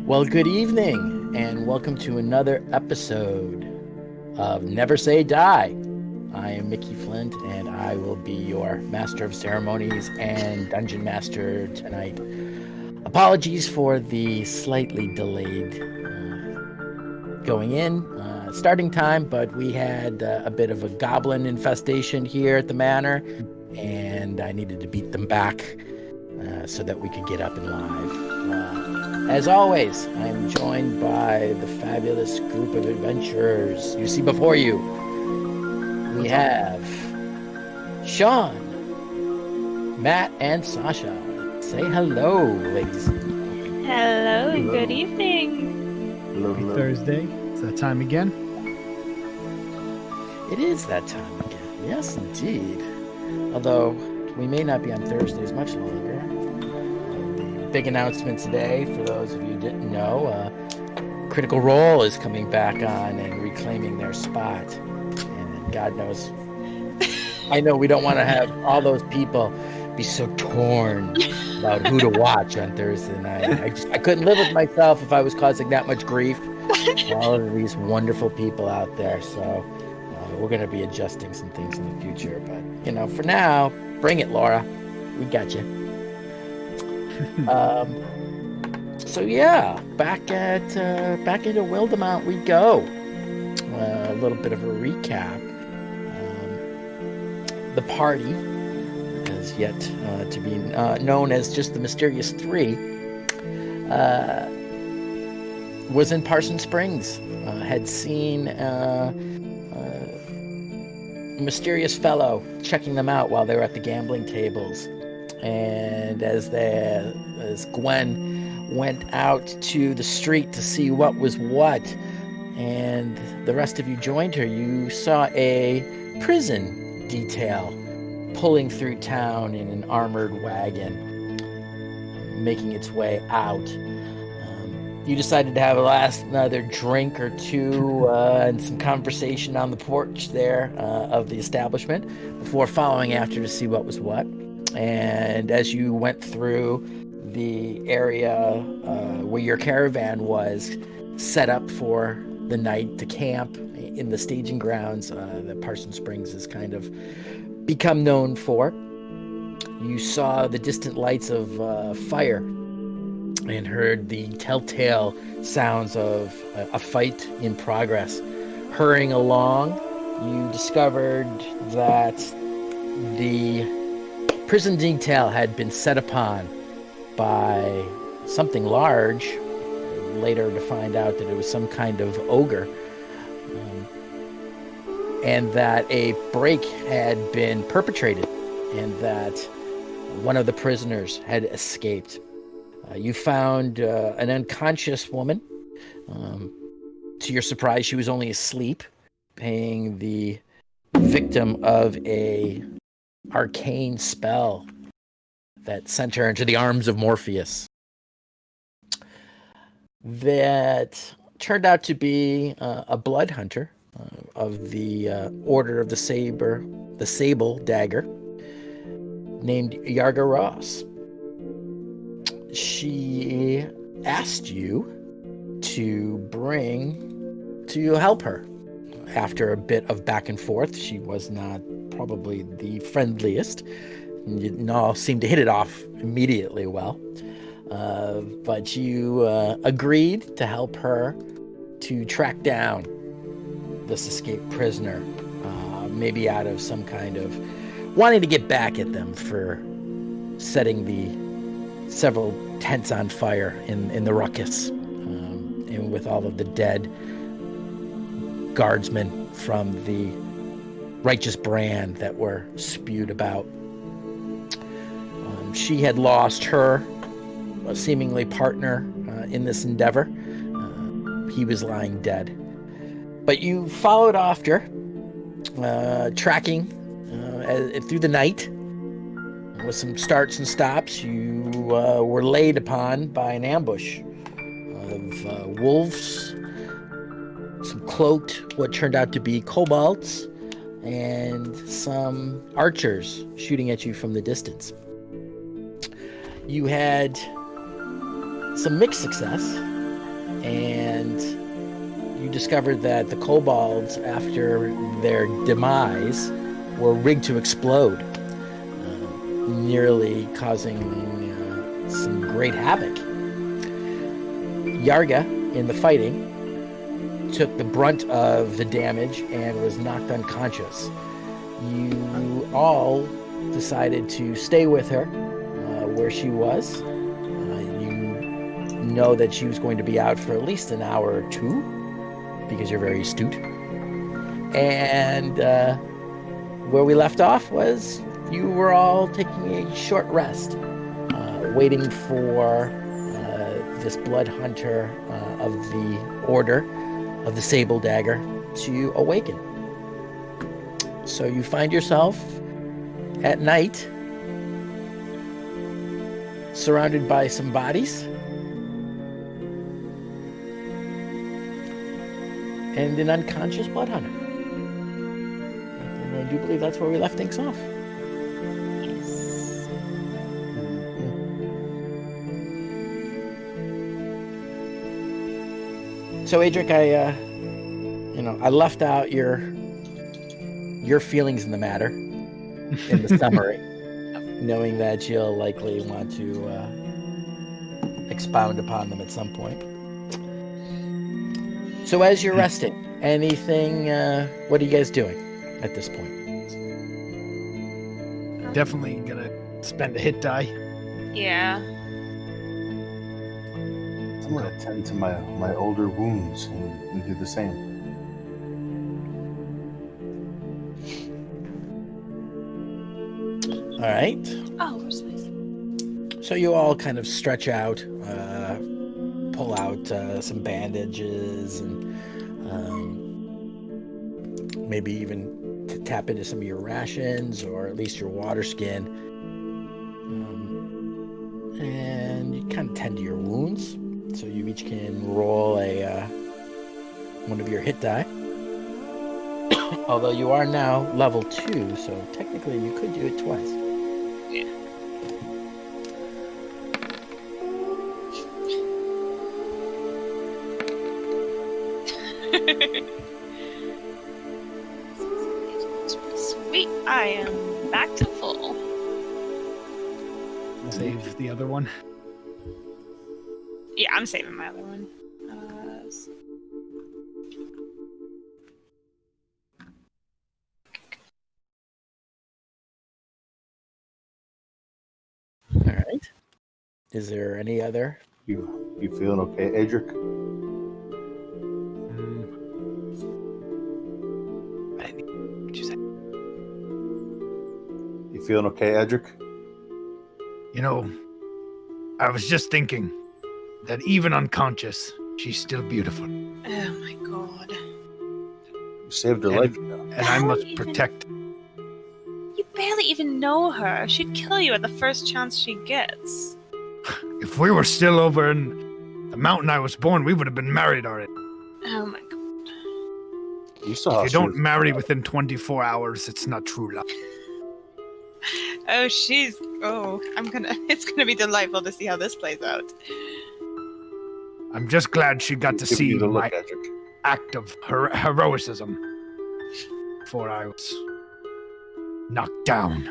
Well, good evening, and welcome to another episode of Never Say Die. I am Mickey Flint, and I will be your Master of Ceremonies and Dungeon Master tonight. Apologies for the slightly delayed going in, starting time, but we had a bit of a goblin infestation here at the manor, and I needed to beat them back so that we could get up and live. As always, I am joined by the fabulous group of adventurers you see before you. We have Sean, Matt, and Sasha. Say hello, ladies. Hello and good evening. Happy Thursday. It's that time again. It is that time again. Yes, indeed. Although we may not be on Thursdays much longer. Big announcement today, for those of you who didn't know, Critical Role is coming back on and reclaiming their spot. And God knows, I know we don't want to have all those people be so torn about who to watch on Thursday night. I couldn't live with myself if I was causing that much grief. All of these wonderful people out there. So we're going to be adjusting some things in the future. But, for now, bring it, Laura. We got you. Back into Wildemount we go. A little bit of a recap. The party, as yet to be known as just the Mysterious Three, was in Parson Springs. Had seen a mysterious fellow checking them out while they were at the gambling tables. And as Gwen went out to the street to see what was what, and the rest of you joined her, you saw a prison detail pulling through town in an armored wagon, making its way out. You decided to have another drink or two and some conversation on the porch there of the establishment before following after to see what was what. And as you went through the area where your caravan was set up for the night to camp in the staging grounds that Parson Springs has kind of become known for, you saw the distant lights of fire and heard the telltale sounds of a fight in progress. Hurrying along, you discovered that the prison detail had been set upon by something large, later to find out that it was some kind of ogre, and that a break had been perpetrated, and that one of the prisoners had escaped. You found an unconscious woman. To your surprise, she was only asleep, paying the victim of a arcane spell that sent her into the arms of Morpheus. That turned out to be a blood hunter of the Order of the Sable Dagger, named Yarga Ross. She asked you to help her. After a bit of back and forth, she was not probably the friendliest. You didn't all seem to hit it off immediately well. But you agreed to help her to track down this escaped prisoner, maybe out of some kind of wanting to get back at them for setting the several tents on fire in the ruckus, and with all of the dead guardsmen from the righteous brand that were spewed about. She had lost her seemingly partner in this endeavor. He was lying dead. But you followed after, tracking through the night. With some starts and stops, you were laid upon by an ambush of wolves, some cloaked, what turned out to be kobolds, and some archers shooting at you from the distance. You had some mixed success, and you discovered that the kobolds, after their demise, were rigged to explode, nearly causing some great havoc. Yarga, in the fighting, took the brunt of the damage and was knocked unconscious. You all decided to stay with her where she was. You know that she was going to be out for at least an hour or two, because you're very astute. And where we left off was you were all taking a short rest, waiting for this blood hunter of the Order of the Sable Dagger to awaken. So you find yourself at night surrounded by some bodies and an unconscious blood hunter. And I do believe that's where we left things off. Yes. So, Adric, I left out your feelings in the matter in the summary, knowing that you'll likely want to expound upon them at some point. So, as you're resting, anything? What are you guys doing at this point? Definitely gonna spend a hit die. Yeah. I'm going to tend to my older wounds and do the same. All right. Oh, where's my... So you all kind of stretch out, pull out some bandages, and maybe even to tap into some of your rations or at least your water skin. And you kind of tend to your wounds. So you each can roll one of your hit die. Although you are now level 2, so technically you could do it twice. Yeah. Sweet. I am back to full. Save the other one. Yeah, I'm saving my other one. All right. Is there any other? You feeling okay, Adric? What'd you say? You feeling okay, Edric? You know, I was just thinking that even unconscious, she's still beautiful. Oh my god. You saved her life. And I must protect. You barely even know her. She'd kill you at the first chance she gets. If we were still over in the mountain I was born, we would have been married already. Oh my god. You saw If you don't marry within 24 hours, it's not true love. Oh, it's gonna be delightful to see how this plays out. I'm just glad she got to see the my look, Edric. act of heroicism before I was knocked down.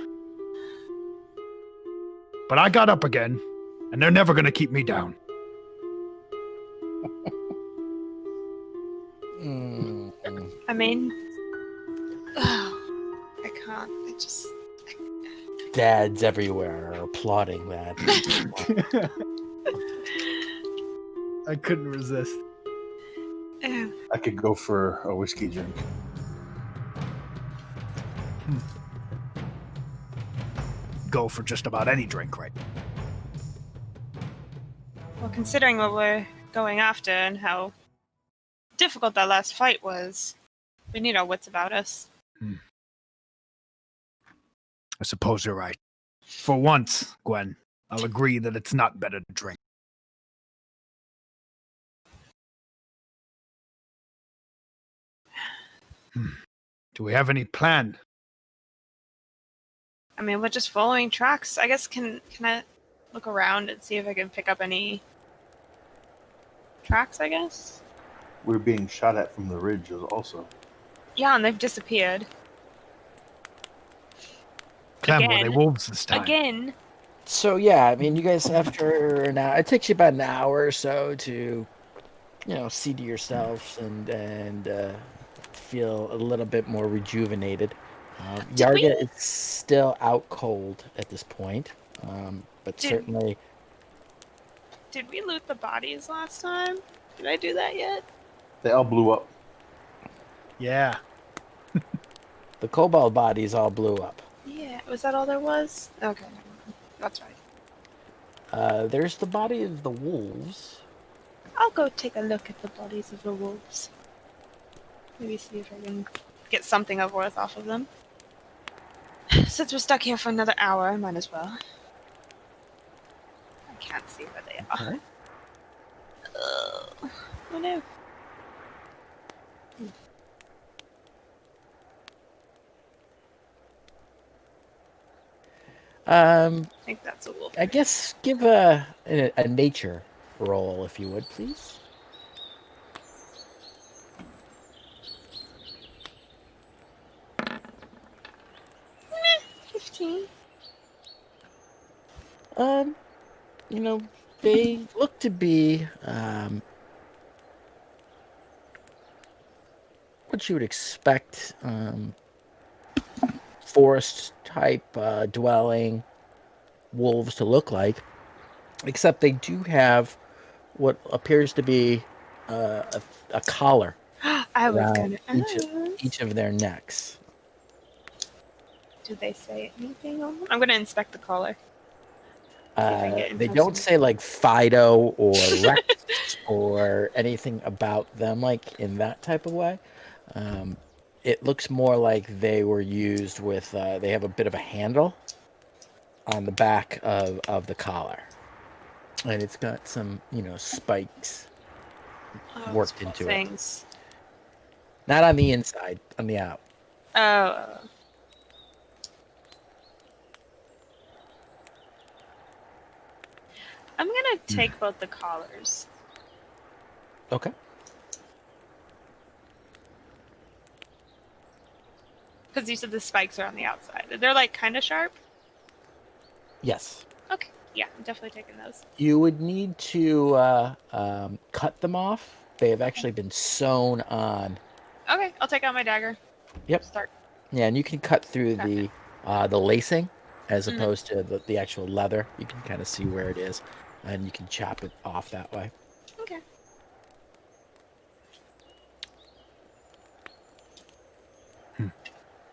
But I got up again, and they're never going to keep me down. I mean, I can't. Dads everywhere are applauding that. I couldn't resist. I could go for a whiskey drink. Go for just about any drink, right? Well, considering what we're going after and how difficult that last fight was, we need our wits about us. I suppose you're right. For once, Gwen, I'll agree that it's not better to drink. Do we have any plan? I mean, we're just following tracks. I guess can I look around and see if I can pick up any tracks, I guess. We're being shot at from the ridge also. Yeah, and they've disappeared. Clem, were they Again. wolves this time? Again. So yeah, I mean, you guys after an hour, it takes you about an hour or so to, see to yourselves and feel a little bit more rejuvenated. Did we- Yarga is still out cold at this point, but Did- certainly Did we loot the bodies last time? Did I do that yet? They all blew up. Yeah. the kobold bodies all blew up. Yeah. Was that all there was? Okay. never mind. That's right. There's the body of the wolves. I'll go take a look at the bodies of the wolves. Maybe see if I can get something of worth off of them. Since we're stuck here for another hour, I might as well. I can't see where they are. Okay. Oh no. I think that's a wolf. I guess give a nature roll if you would, please. Meh, 15. They look to be what you would expect, forest type dwelling wolves to look like, except they do have what appears to be a collar I was around gonna ask. each of their necks. Do they say anything on them? I'm gonna inspect the collar. See if I can get They info don't some- say like Fido or Rex or anything about them like in that type of way. It looks more like they were used with, they have a bit of a handle on the back of the collar. And it's got some, spikes Oh, worked those into it. things. Not on the inside, on the out. Oh. I'm gonna take both the collars. Okay. Because you said the spikes are on the outside. They're like kind of sharp. Yes. Okay. Yeah, I'm definitely taking those. You would need to cut them off. They have actually been sewn on. Okay, I'll take out my dagger. Yep. Start. Yeah, and you can cut through the lacing as Mhm. opposed to the actual leather. You can kind of see where it is, and you can chop it off that way. Okay.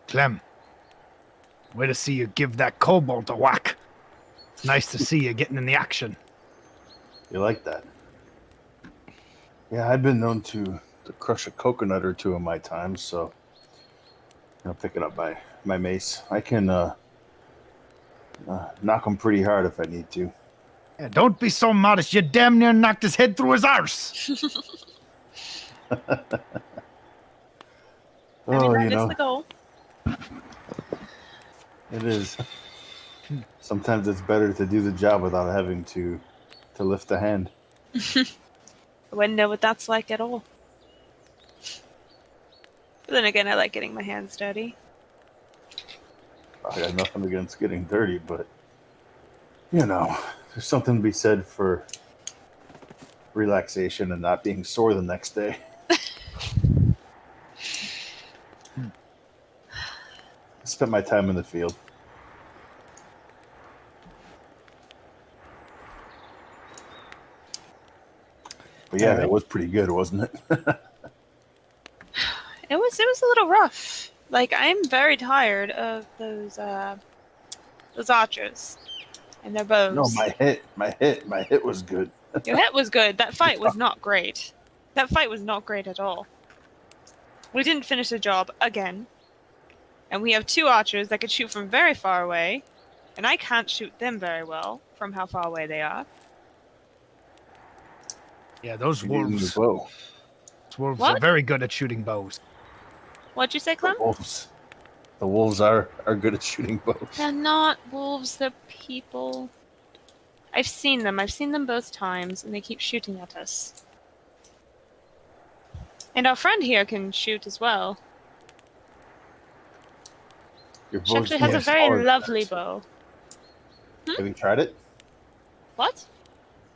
Clem, way to see you give that kobold a whack. It's nice to see you getting in the action. You like that? Yeah, I've been known to crush a coconut or two in my time, so I'll pick it up by my mace. I can knock him pretty hard if I need to. Yeah, don't be so modest. You damn near knocked his head through his arse. I mean, Oh, that is the goal. it is. Sometimes it's better to do the job without having to lift a hand. I wouldn't know what that's like at all. But then again, I like getting my hands dirty. I got nothing against getting dirty, but there's something to be said for relaxation and not being sore the next day. I spent my time in the field. But yeah, that was pretty good, wasn't it? It was a little rough. Like, I'm very tired of those archers and their bows. No, my hit was good. Your hit was good. That fight was not great. That fight was not great at all. We didn't finish the job again. And we have two archers that could shoot from very far away. And I can't shoot them very well from how far away they are. Yeah, those You needed wolves. a bow. Those wolves What? are very good at shooting bows. What'd you say, Clem? The wolves are good at shooting bows. They're not wolves, they're people. I've seen them both times, and they keep shooting at us. And our friend here can shoot as well. Your She bow's actually has a much very smaller than lovely that. bow. Have you tried it? What?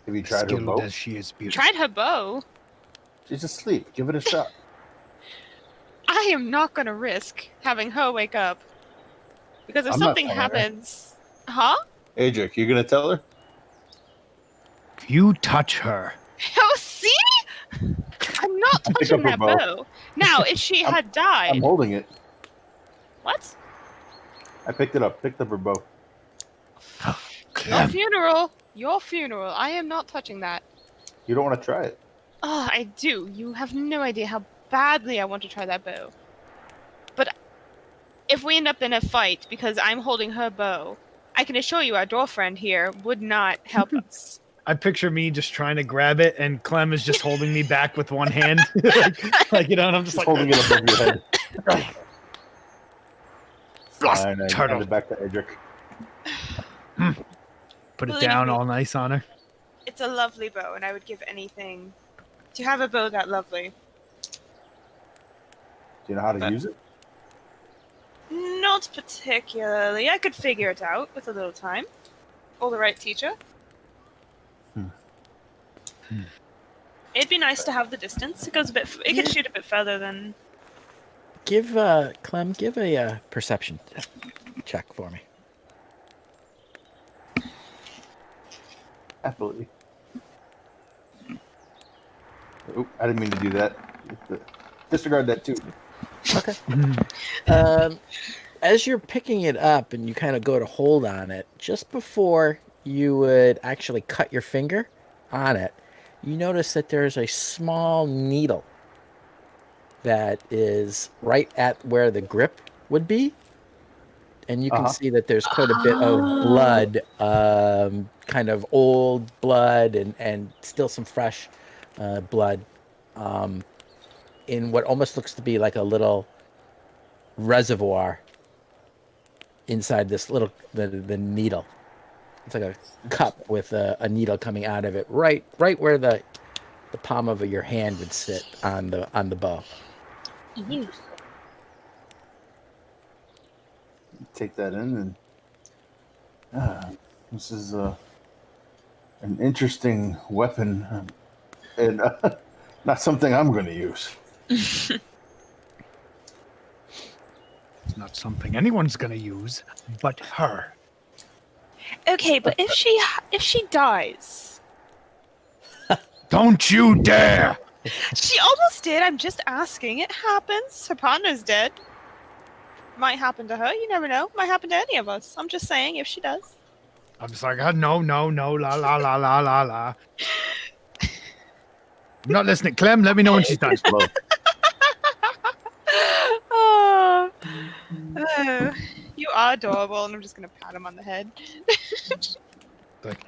Have you tried her Skilled bow? as she is beautiful. Tried her bow? She's asleep. Give it a shot. I am not gonna risk having her wake up. Because if I'm not something telling her. happens... Huh? Adric, you gonna tell her? If you touch her, Oh, see? I'm not Pick touching up her that bow. bow. Now, if she had I'm died... holding it. What? I picked it up. Picked up her bow. Your Clem, funeral. Your funeral. I am not touching that. You don't want to try it. Oh, I do. You have no idea how badly I want to try that bow. But if we end up in a fight because I'm holding her bow, I can assure you our door friend here would not help us. I picture me just trying to grab it, and Clem is just holding me back with one hand, like and I'm just Just like holding it above your head. Lost Fine, I turtle. hand it back to Adric. Put it Believe down me. all nice on her. It's a lovely bow, and I would give anything to have a bow that lovely. Do you know how to use it? Not particularly. I could figure it out with a little time. Or the right teacher. It'd be nice to have the distance. It goes a bit. It can shoot a bit further than. Give Clem, give a perception check for me. Happily. Oop, I didn't mean to do that. Disregard that too. Okay. As you're picking it up and you kind of go to hold on it, just before you would actually cut your finger on it, you notice that there's a small needle that is right at where the grip would be. And you can see that there's quite a bit of blood, kind of old blood and still some fresh blood in what almost looks to be like a little reservoir inside this little the needle. It's like a cup with a needle coming out of it, right where the palm of your hand would sit on the bow. Take that in, and this is an interesting weapon, and not something I'm going to use. It's not something anyone's gonna use, but her. Okay, but if she dies, Don't you dare! she almost did. I'm just asking. It happens. Her partner's dead. Might happen to her. You never know. Might happen to any of us. I'm just saying if she does. I'm just like, no, la la la la la la. I'm not listening. Clem, let me know when she's done. Love. Oh, you are adorable, and I'm just gonna pat him on the head. Like,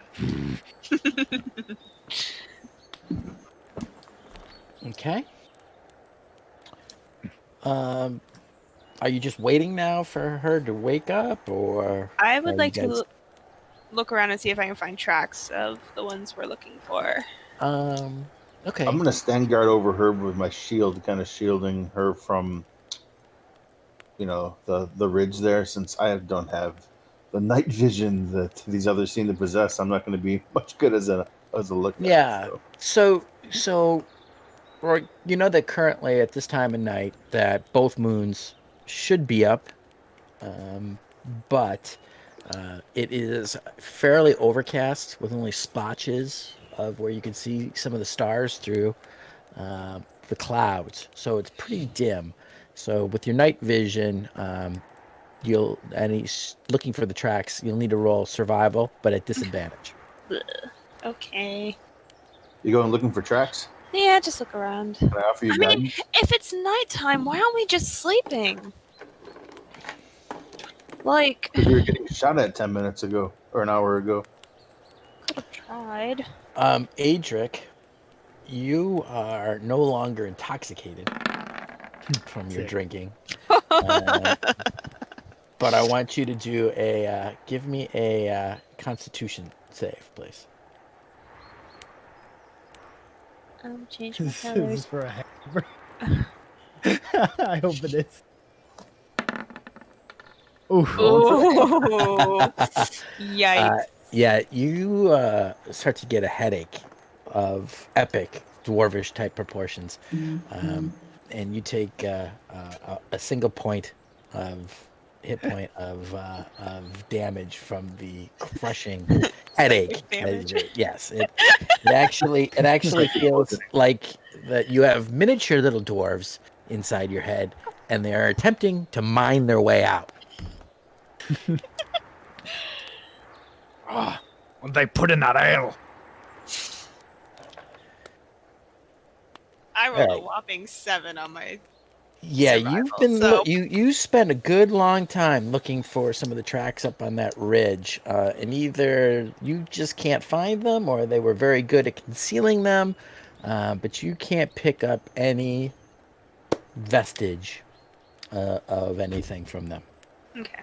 Okay. Are you just waiting now for her to wake up, or I would are like you guys- to look around and see if I can find tracks of the ones we're looking for. Okay. I'm going to stand guard over her with my shield, kind of shielding her from, the ridge there. Since I don't have the night vision that these others seem to possess, I'm not going to be much good as a lookout. Yeah. So. So, Roy, you know that currently at this time of night that both moons should be up, but it is fairly overcast with only splotches of where you can see some of the stars through the clouds. So it's pretty dim. So with your night vision, looking for the tracks, you'll need to roll survival, but at disadvantage. Okay. You going looking for tracks? Yeah, just look around. Can I offer you I mean, guidance? if it's nighttime, why aren't we just sleeping? Like, Because we were getting shot at 10 minutes ago or an hour ago. could have tried. Adric, you are no longer intoxicated from your Sick. drinking. But I want you to do give me a Constitution save, please. Change my this is colors. for a hangover. I hope it is. Oof. Oh, yikes. Yeah, you start to get a headache of epic dwarvish type proportions, and you take a single point of hit point of damage from the crushing headache. Psychic damage. Yes, it actually feels like that you have miniature little dwarves inside your head, and they are attempting to mine their way out. Oh, what they put in that ale? I rolled a Right. whopping 7 on my Yeah, you've survival, been so you spent a good long time looking for some of the tracks up on that ridge, and either you just can't find them, or they were very good at concealing them, but you can't pick up any vestige of anything from them. okay.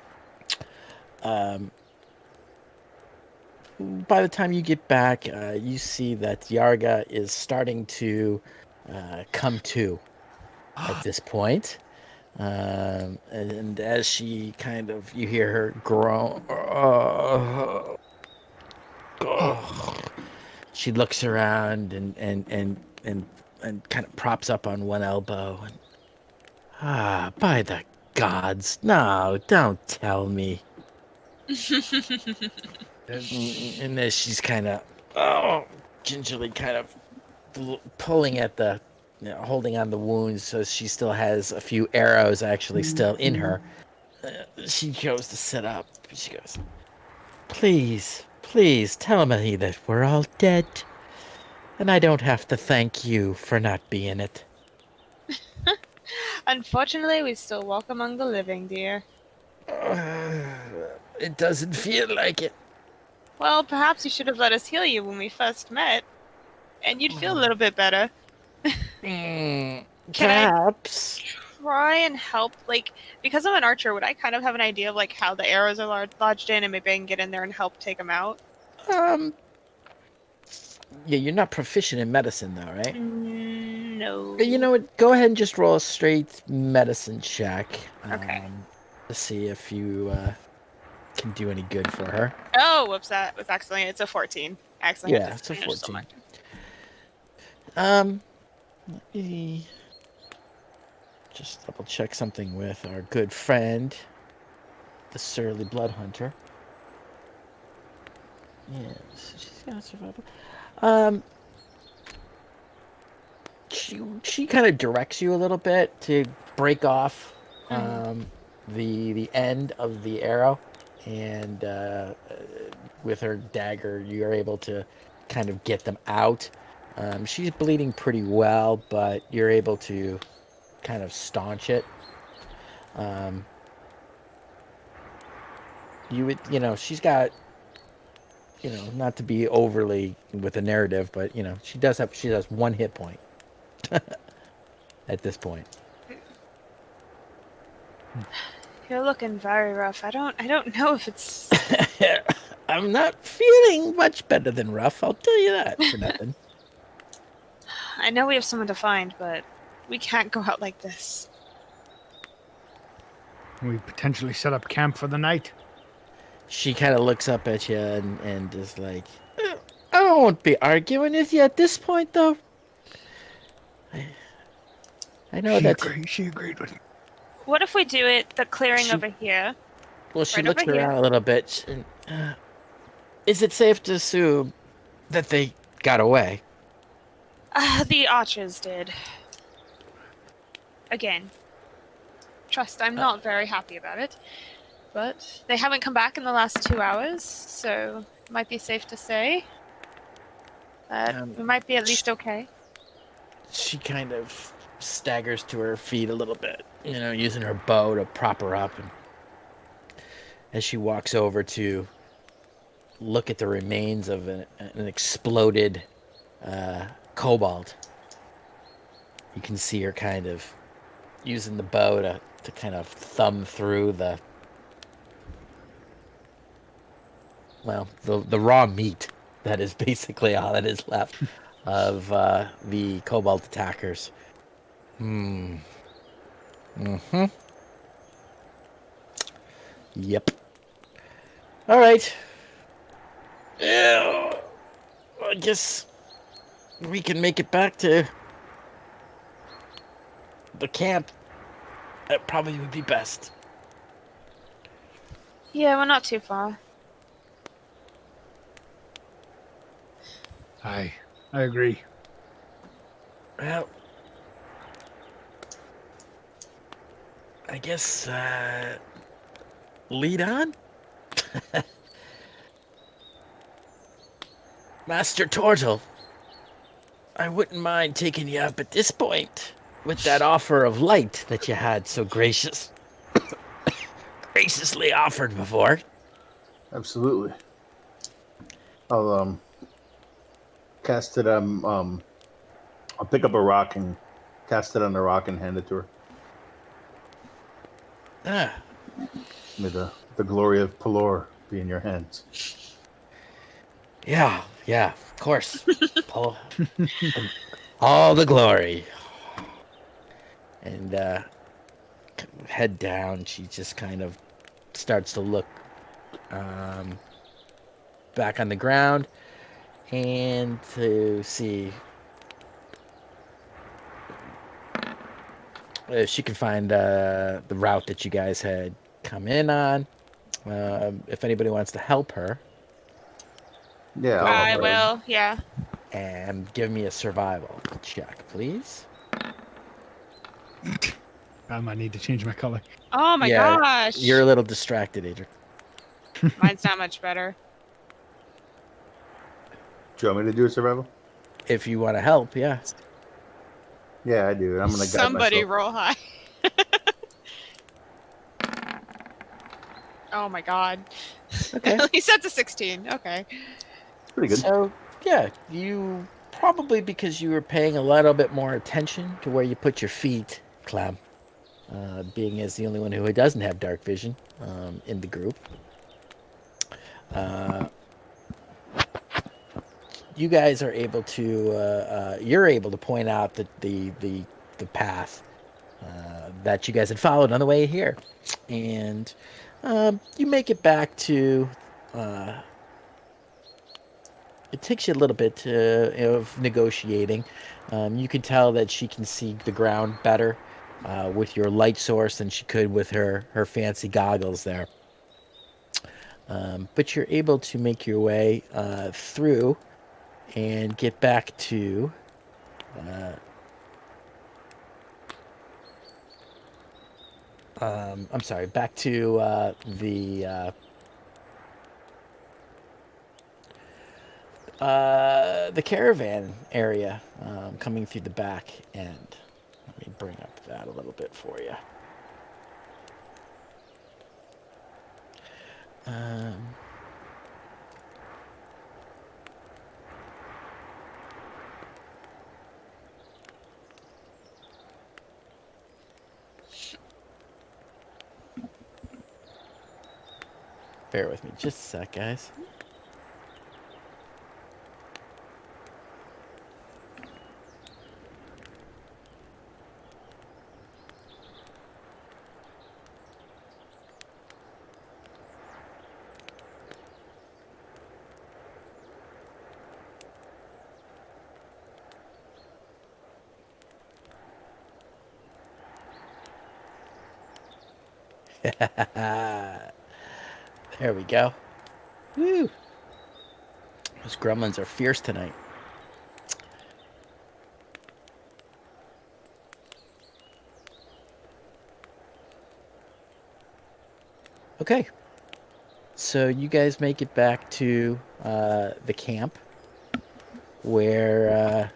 Um, by the time you get back, you see that Yarga is starting to come to at this point. And as she kind of, you hear her groan. She looks around and kind of props up on one elbow. And, by the gods, no, don't tell me. And as she's kind of, gingerly kind of pulling at the, holding on the wounds, so she still has a few arrows actually still in her. She goes to sit up. She goes, please tell me that we're all dead, and I don't have to thank you for not being it. Unfortunately, we still walk among the living, dear. It doesn't feel like it. Well, perhaps you should have let us heal you when we first met, and you'd feel a little bit better. Can I Perhaps. try and help? Like, because I'm an archer, would I kind of have an idea of like how the arrows are lodged in, and maybe I can get in there and help take them out? Yeah, you're not proficient in medicine, though, right? No. But you know what? Go ahead and just roll a straight medicine check. Okay. To see if you can do any good for her. Oh, whoops! That was accidentally. It's a 14. Accidentally. Yeah, had it's a disadvantage so 14. much. Let me just double check something with our good friend, the surly blood hunter. Yes, she's got survival. She kind of directs you a little bit to break off the end of the arrow, and with her dagger, you're able to kind of get them out. She's bleeding pretty well, but you're able to kind of staunch it. She's got, not to be overly with the narrative, but she has 1 hit point at this point. You're looking very rough. I don't know if it's. I'm not feeling much better than rough. I'll tell you that for nothing. I know we have someone to find, but we can't go out like this. We potentially set up camp for the night. She kind of looks up at you and is like, I won't be arguing with you at this point, though. I know She agreed with me. What if we do it the clearing over here? Well, she Right looks over here. around a little bit. And, is it safe to assume that they got away? The archers did. Again. Trust, I'm not very happy about it. But they haven't come back in the last 2 hours, so it might be safe to say that we might be at least okay. She kind of staggers to her feet a little bit, using her bow to prop her up. And as she walks over to look at the remains of an exploded kobold, you can see her kind of using the bow to kind of thumb through the raw meat that is basically all that is left of the kobold attackers. Hmm. Mm-hmm. Yep. All right. Yeah. I guess we can make it back to the camp. That probably would be best. Yeah, we're not too far. I agree. Well, I guess lead on. Master Tortle, I wouldn't mind taking you up at this point with that offer of light that you had so graciously offered before. Absolutely. I'll cast it. I'll pick up a rock and cast it on the rock and hand it to her. Ah, May the glory of Pelor be in your hands. yeah, of course. Pull all the glory. And head down, she just kind of starts to look back on the ground and to see if she can find the route that you guys had come in on. If anybody wants to help her, Yeah, Go I'll I help her. ahead. will, yeah. And give me a survival check, please. I might need to change my color. Oh my Yeah, gosh. you're a little distracted, Adrian. Mine's not much better. Do you want me to do a survival? If you want to help, yeah. Yeah, I do. I'm gonna guide Somebody myself. roll high. Oh my god. Okay. At least that's a 16. Okay. Pretty good. So, yeah, you probably because you were paying a little bit more attention to where you put your feet, Clem, being as the only one who doesn't have dark vision in the group. You guys are able to, you're able to point out the path that you guys had followed on the way here. And you make it back to it takes you a little bit of negotiating. You can tell that she can see the ground better with your light source than she could with her fancy goggles there. But you're able to make your way through and get back to I'm sorry, back to the caravan area coming through the back end. Let me bring up that a little bit for you. Um, bear with me just a sec, guys. There we go. Woo! Those gremlins are fierce tonight. Okay. So you guys make it back to the camp where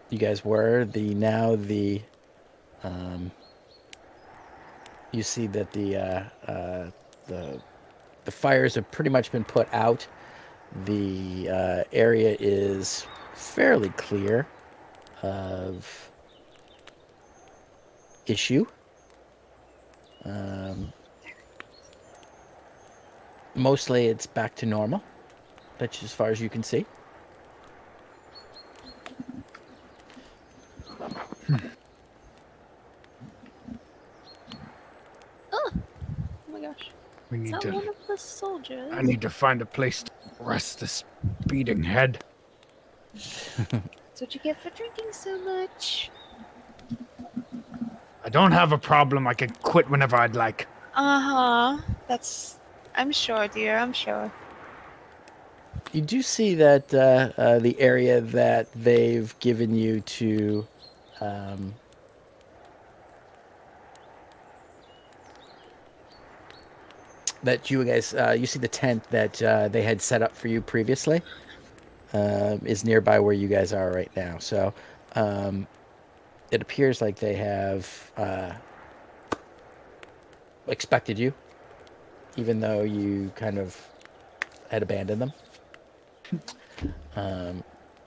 you guys were. You see that the the fires have pretty much been put out. The area is fairly clear of issue. Mostly it's back to normal. That's as far as you can see. soldiers. I need to find a place to rest this beating head. That's what you get for drinking so much. I don't have a problem. I can quit whenever I'd like. I'm sure, dear, I'm sure. You do see that the area that they've given you to that you guys you see the tent that they had set up for you previously is nearby where you guys are right now. So it appears like they have expected you, even though you kind of had abandoned them.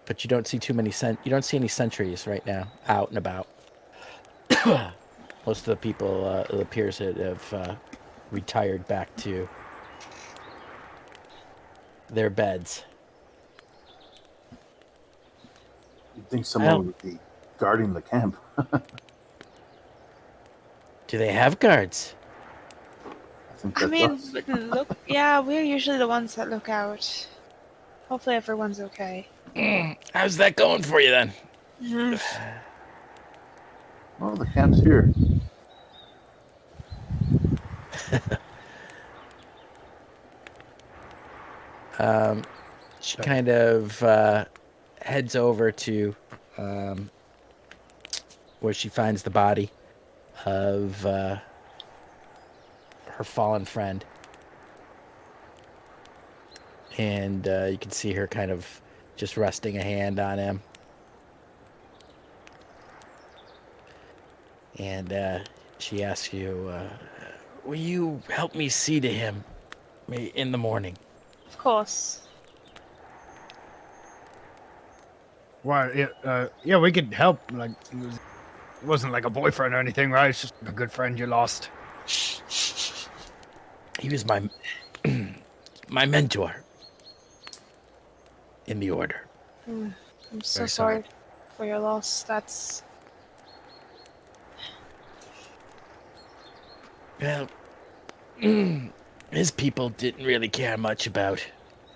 But you don't see too many you don't see any sentries right now out and about. Most of the people, it appears, that have retired back to their beds. You'd think someone would be guarding the camp. Do they have guards? I think I that's mean, us. but look, yeah, we're usually the ones that look out. Hopefully everyone's okay. How's that going for you then? Oh, the camp's here. She kind of heads over to where she finds the body of her fallen friend. And you can see her kind of just resting a hand on him. And she asks you, will you help me see to him in the morning? Of course. Why? Yeah, we could help. Like, it wasn't like a boyfriend or anything, right? It's just a good friend you lost. He was my my mentor in the order. I'm so Very sorry for your loss. That's... Well, his people didn't really care much about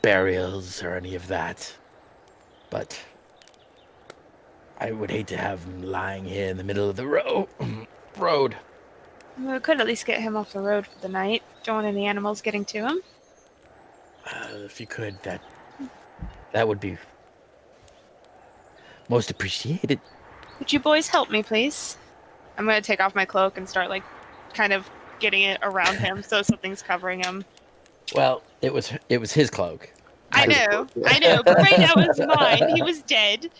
burials or any of that. But I would hate to have him lying here in the middle of the road. We could at least get him off the road for the night. Don't want any animals getting to him. If you could, that would be most appreciated. Would you boys help me, please? I'm gonna take off my cloak and start, like, kind of getting it around him so something's covering him. Well, it was his cloak. I know, but right now it's mine. He was dead.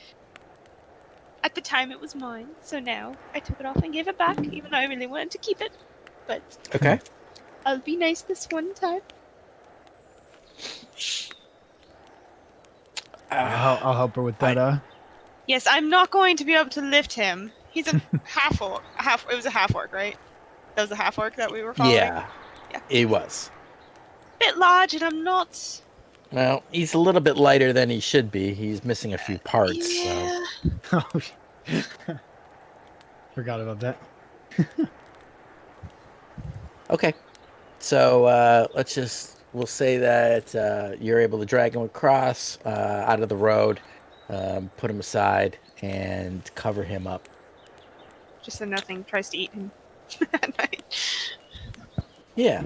At the time, it was mine, so now I took it off and gave it back, even though I really wanted to keep it. But Okay. I'll be nice this one time. I'll help her with that. Yes, I'm not going to be able to lift him. He's a half orc. It was a half orc, right? That was a half orc that we were following. Yeah, it was. Bit large, and I'm not. Well, he's a little bit lighter than he should be. He's missing a few parts. Yeah. So. Forgot about that. Okay. So we'll say that you're able to drag him across out of the road, put him aside, and cover him up. Just so nothing tries to eat him at night. Yeah.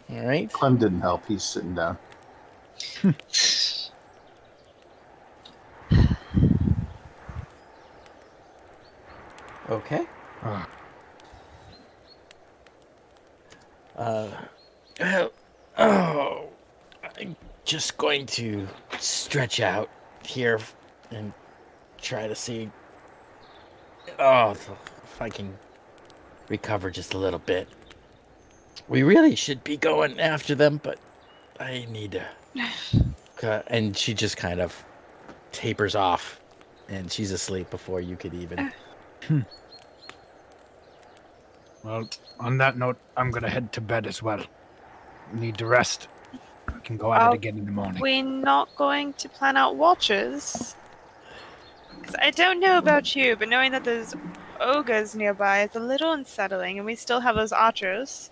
All right. Clem didn't help. He's sitting down. Okay. Ah. Well, I'm just going to stretch out here and try to see. If I can recover just a little bit. We really should be going after them, but I need to. And she just kind of tapers off, and she's asleep before you could even. Well, on that note, I'm gonna head to bed as well. Need to rest. I can go at it again in the morning. We're not going to plan out watches. 'Cause I don't know about you, but knowing that there's ogres nearby is a little unsettling, and we still have those archers.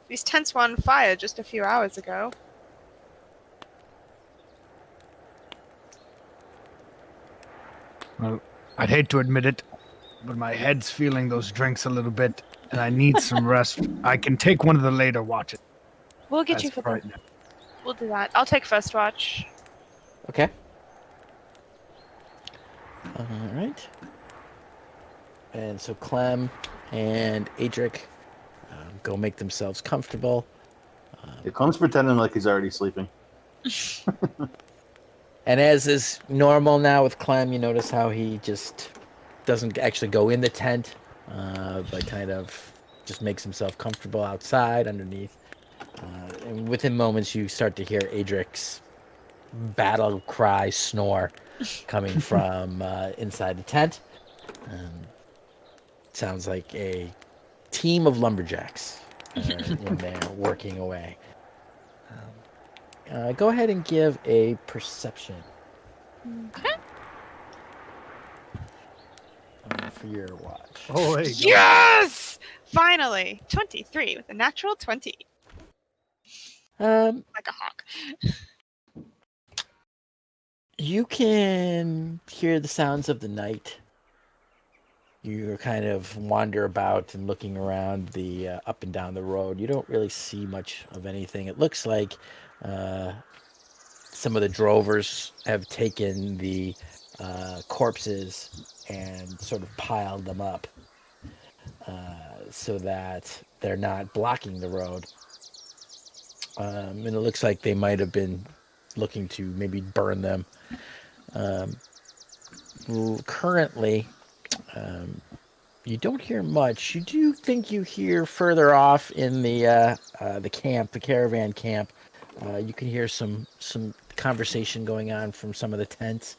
These tents were on fire just a few hours ago. Well, I'd hate to admit it, but my head's feeling those drinks a little bit, and I need some rest. I can take one of the later watches. We'll get as you for of the... right now. We'll do that. I'll take first watch. Okay. All right. And so Clem and Adric go make themselves comfortable. Yeah, Clem's pretending like he's already sleeping. And as is normal now with Clem, you notice how he just doesn't actually go in the tent, but kind of just makes himself comfortable outside underneath. And within moments, you start to hear Adric's battle cry snore coming from inside the tent. Sounds like a team of lumberjacks when they're working away. Go ahead and give a perception Okay. for your watch. Oh, there you go. Yes! Finally! 23 with a natural 20. Um, Like a hawk. you can hear the sounds of the night. You kind of wander about and looking around the up and down the road. You don't really see much of anything. It looks like some of the drovers have taken the corpses and sort of piled them up so that they're not blocking the road. And it looks like they might have been looking to maybe burn them. Currently, you don't hear much. You do think you hear further off in the camp, the caravan camp. You can hear some conversation going on from some of the tents.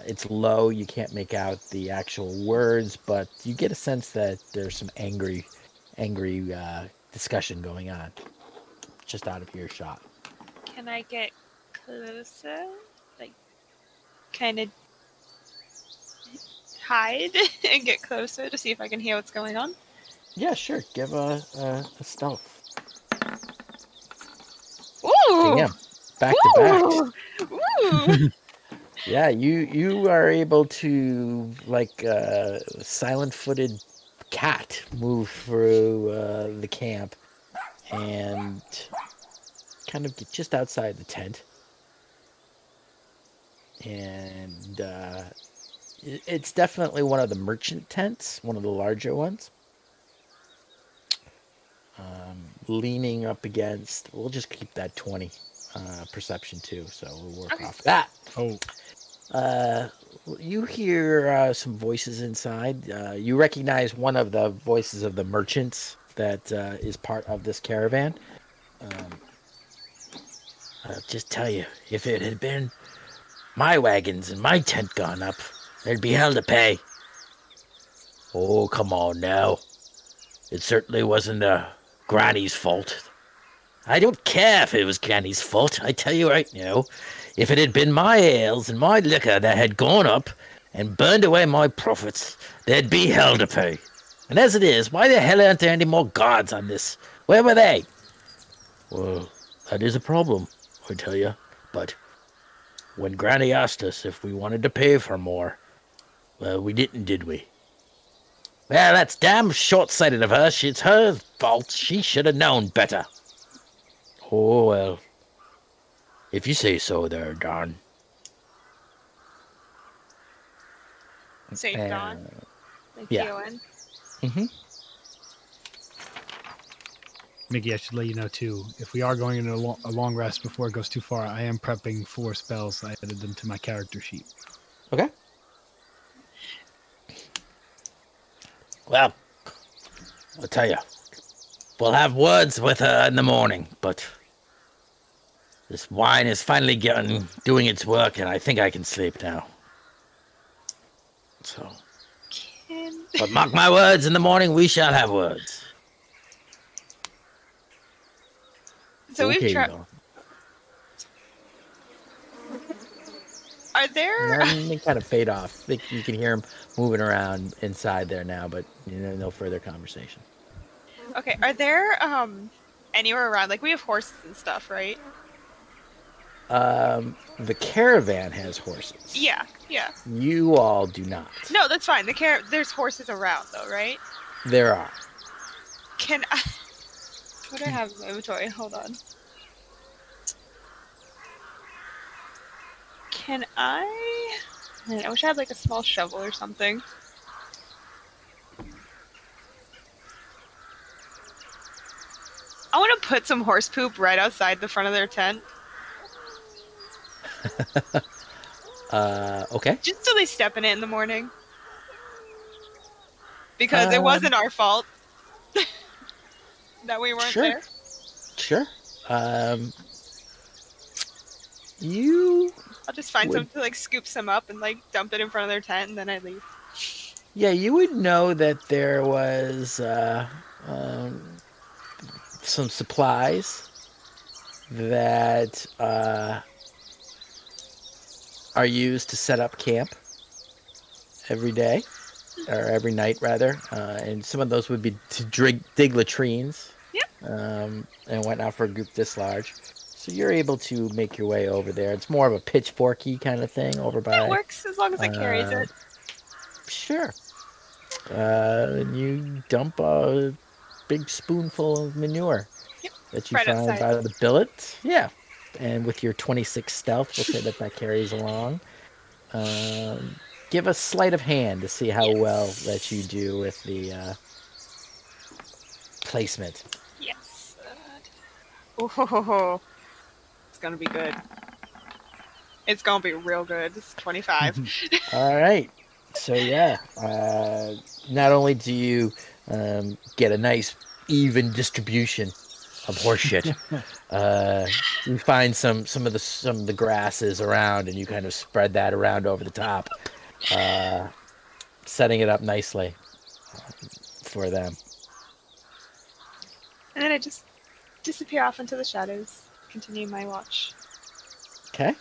It's low. You can't make out the actual words, but you get a sense that there's some angry discussion going on just out of earshot. Can I get closer? Like, kind of hide and get closer to see if I can hear what's going on? Yeah, sure. Give a stealth. Ooh! Damn. Back to back. Ooh! Yeah, you are able to, like a silent-footed cat, move through the camp and kind of get just outside the tent. And it's definitely one of the merchant tents, one of the larger ones. Leaning up against, we'll just keep that 20 perception too, so we'll work off that. Oh, You hear some voices inside. You recognize one of the voices of the merchants that is part of this caravan. I'll just tell you, if it had been my wagons and my tent gone up, there'd be hell to pay. Oh, come on now. It certainly wasn't Granny's fault. I don't care if it was Granny's fault. I tell you right now, if it had been my ales and my liquor that had gone up and burned away my profits, there'd be hell to pay. And as it is, why the hell aren't there any more guards on this? Where were they? Well, that is a problem, I tell you. But when Granny asked us if we wanted to pay for more, well, we didn't, did we? Well, that's damn short-sighted of her. It's her fault. She should have known better. Oh, well. If you say so there, Don. Say Dawn. Like yeah. D-O-N. Mm-hmm. Mickey, I should let you know too. If we are going into a long rest before it goes too far, I am prepping 4 spells. I added them to my character sheet. Okay. Well, I'll tell you. We'll have words with her in the morning, but this wine is finally doing its work, and I think I can sleep now. So, but mark my words, in the morning we shall have words. So Okay, we've tried. though. Are there? And then they kind of fade off. You can hear them moving around inside there now, but no further conversation. Okay, are there anywhere around? Like, we have horses and stuff, right? The caravan has horses. Yeah, yeah. You all do not. No, that's fine. There's horses around, though, right? There are. Can I... What do I have in my inventory? Hold on. Can I... Man, I wish I had, like, a small shovel or something. I want to put some horse poop right outside the front of their tent. Okay. Just so they step in it in the morning. Because it wasn't our fault that we weren't there. Sure. You... I'll just find some to, like, scoop some up and, like, dump it in front of their tent, and then I leave. Yeah, you would know that there was some supplies that are used to set up camp every day, or every night, rather. And some of those would be to dig latrines. Yep. And whatnot for a group this large. So you're able to make your way over there. It's more of a pitchforky kind of thing over by... It works as long as it carries it. Sure. And you dump a big spoonful of manure that you Right find outside. by the billet. Yeah. And with your 26 stealth, we'll say that carries along. Give a sleight of hand to see how well that you do with the placement. Yes. Oh, it's gonna be good. It's gonna be real good. It's 25. All right. So yeah, not only do you get a nice even distribution of horseshit, you find some of the grasses around, and you kind of spread that around over the top, setting it up nicely for them. And then I just disappear off into the shadows, continue my watch. Okay.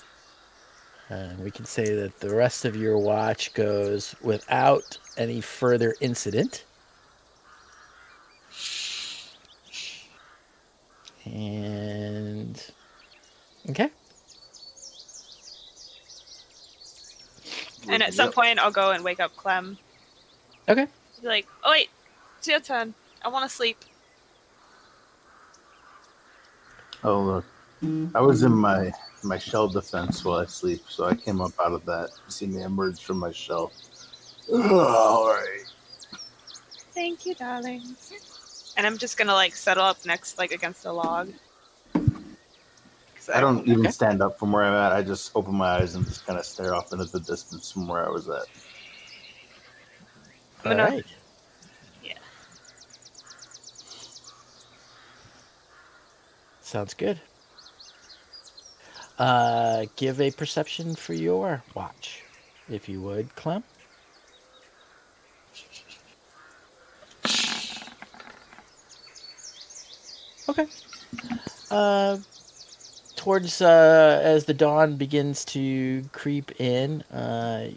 We can say that the rest of your watch goes without any further incident. And... okay. And at some point, I'll go and wake up Clem. Okay. Be like, oh wait, it's your turn. I want to sleep. Oh, look. I was in my shell defense while I sleep, so I came up out of that. You see me emerge from my shell. All right. Thank you, darling. And I'm just gonna, like, settle up next, like, against a log. I don't even stand up from where I'm at. I just open my eyes and just kind of stare off into the distance from where I was at. I'm gonna... All right. Yeah. Sounds good. Give a perception for your watch, if you would, Clem. Okay. Towards as the dawn begins to creep in,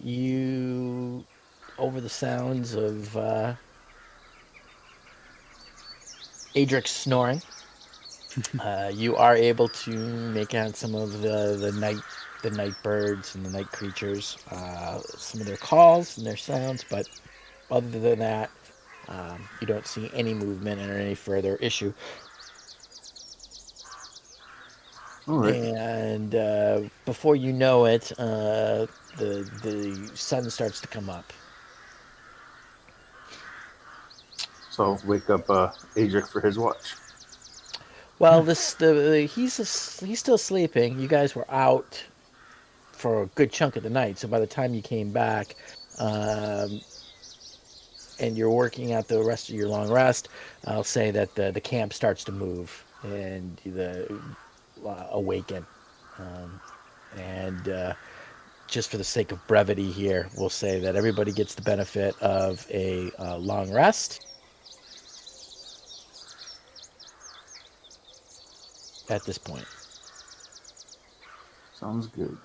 you, over the sounds of Adric's snoring, you are able to make out some of the night birds and the night creatures, some of their calls and their sounds, but other than that, you don't see any movement or any further issue. All right. And before you know it, the sun starts to come up. So wake up Adric for his watch. Well, he's still sleeping. You guys were out for a good chunk of the night, so by the time you came back, and you're working out the rest of your long rest, I'll say that the camp starts to move and awaken. And just for the sake of brevity here, we'll say that everybody gets the benefit of a long rest at this point. Sounds good.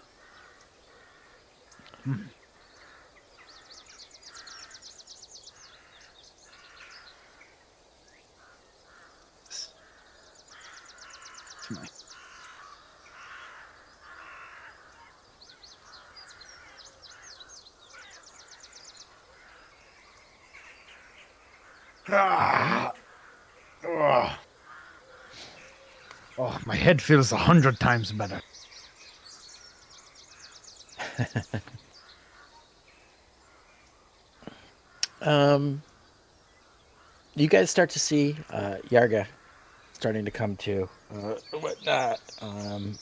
to me. Ah. Oh. Oh, my head feels 100 times better. You guys start to see Yarga starting to come to whatnot, and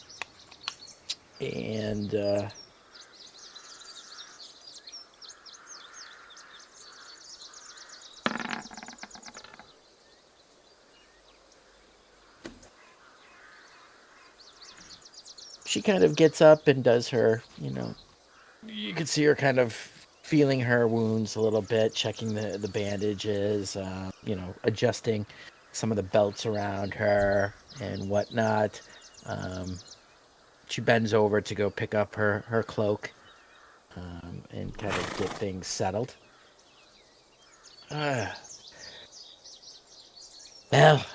she kind of gets up and does her, you can see her kind of feeling her wounds a little bit, checking the bandages, adjusting some of the belts around her and whatnot. She bends over to go pick up her cloak and kind of get things settled. Well,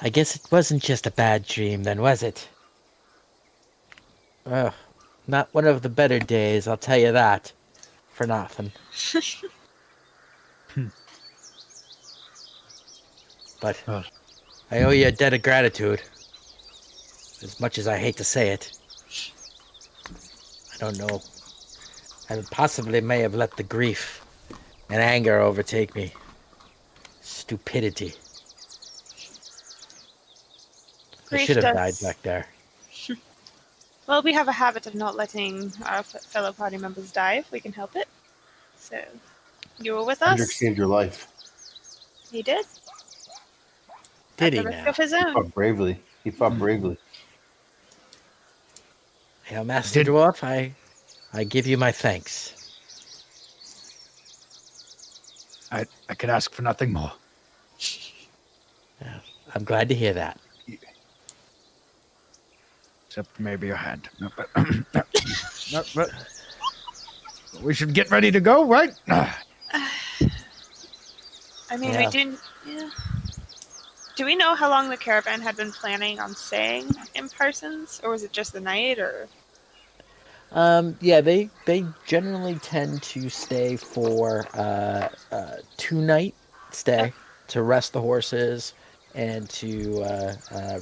I guess it wasn't just a bad dream then, was it? Not one of the better days, I'll tell you that. For nothing. But I owe you a debt of gratitude. As much as I hate to say it. I don't know. I possibly may have let the grief and anger overtake me. Stupidity. I Grief should have died does- back there. Well, we have a habit of not letting our fellow party members die if we can help it. So, you were with Hendrik us. saved your life. He did. Did At he the risk now? of his He own. fought bravely. He fought bravely. Hail, Master Dwarf, I give you my thanks. I could ask for nothing more. I'm glad to hear that. Except maybe your hand. No, but, no, but we should get ready to go, right? I mean, Yeah. we didn't. Yeah. Do we know how long the caravan had been planning on staying in Parsons, or was it just the night? Or Yeah, they generally tend to stay for 2-night stay to rest the horses and to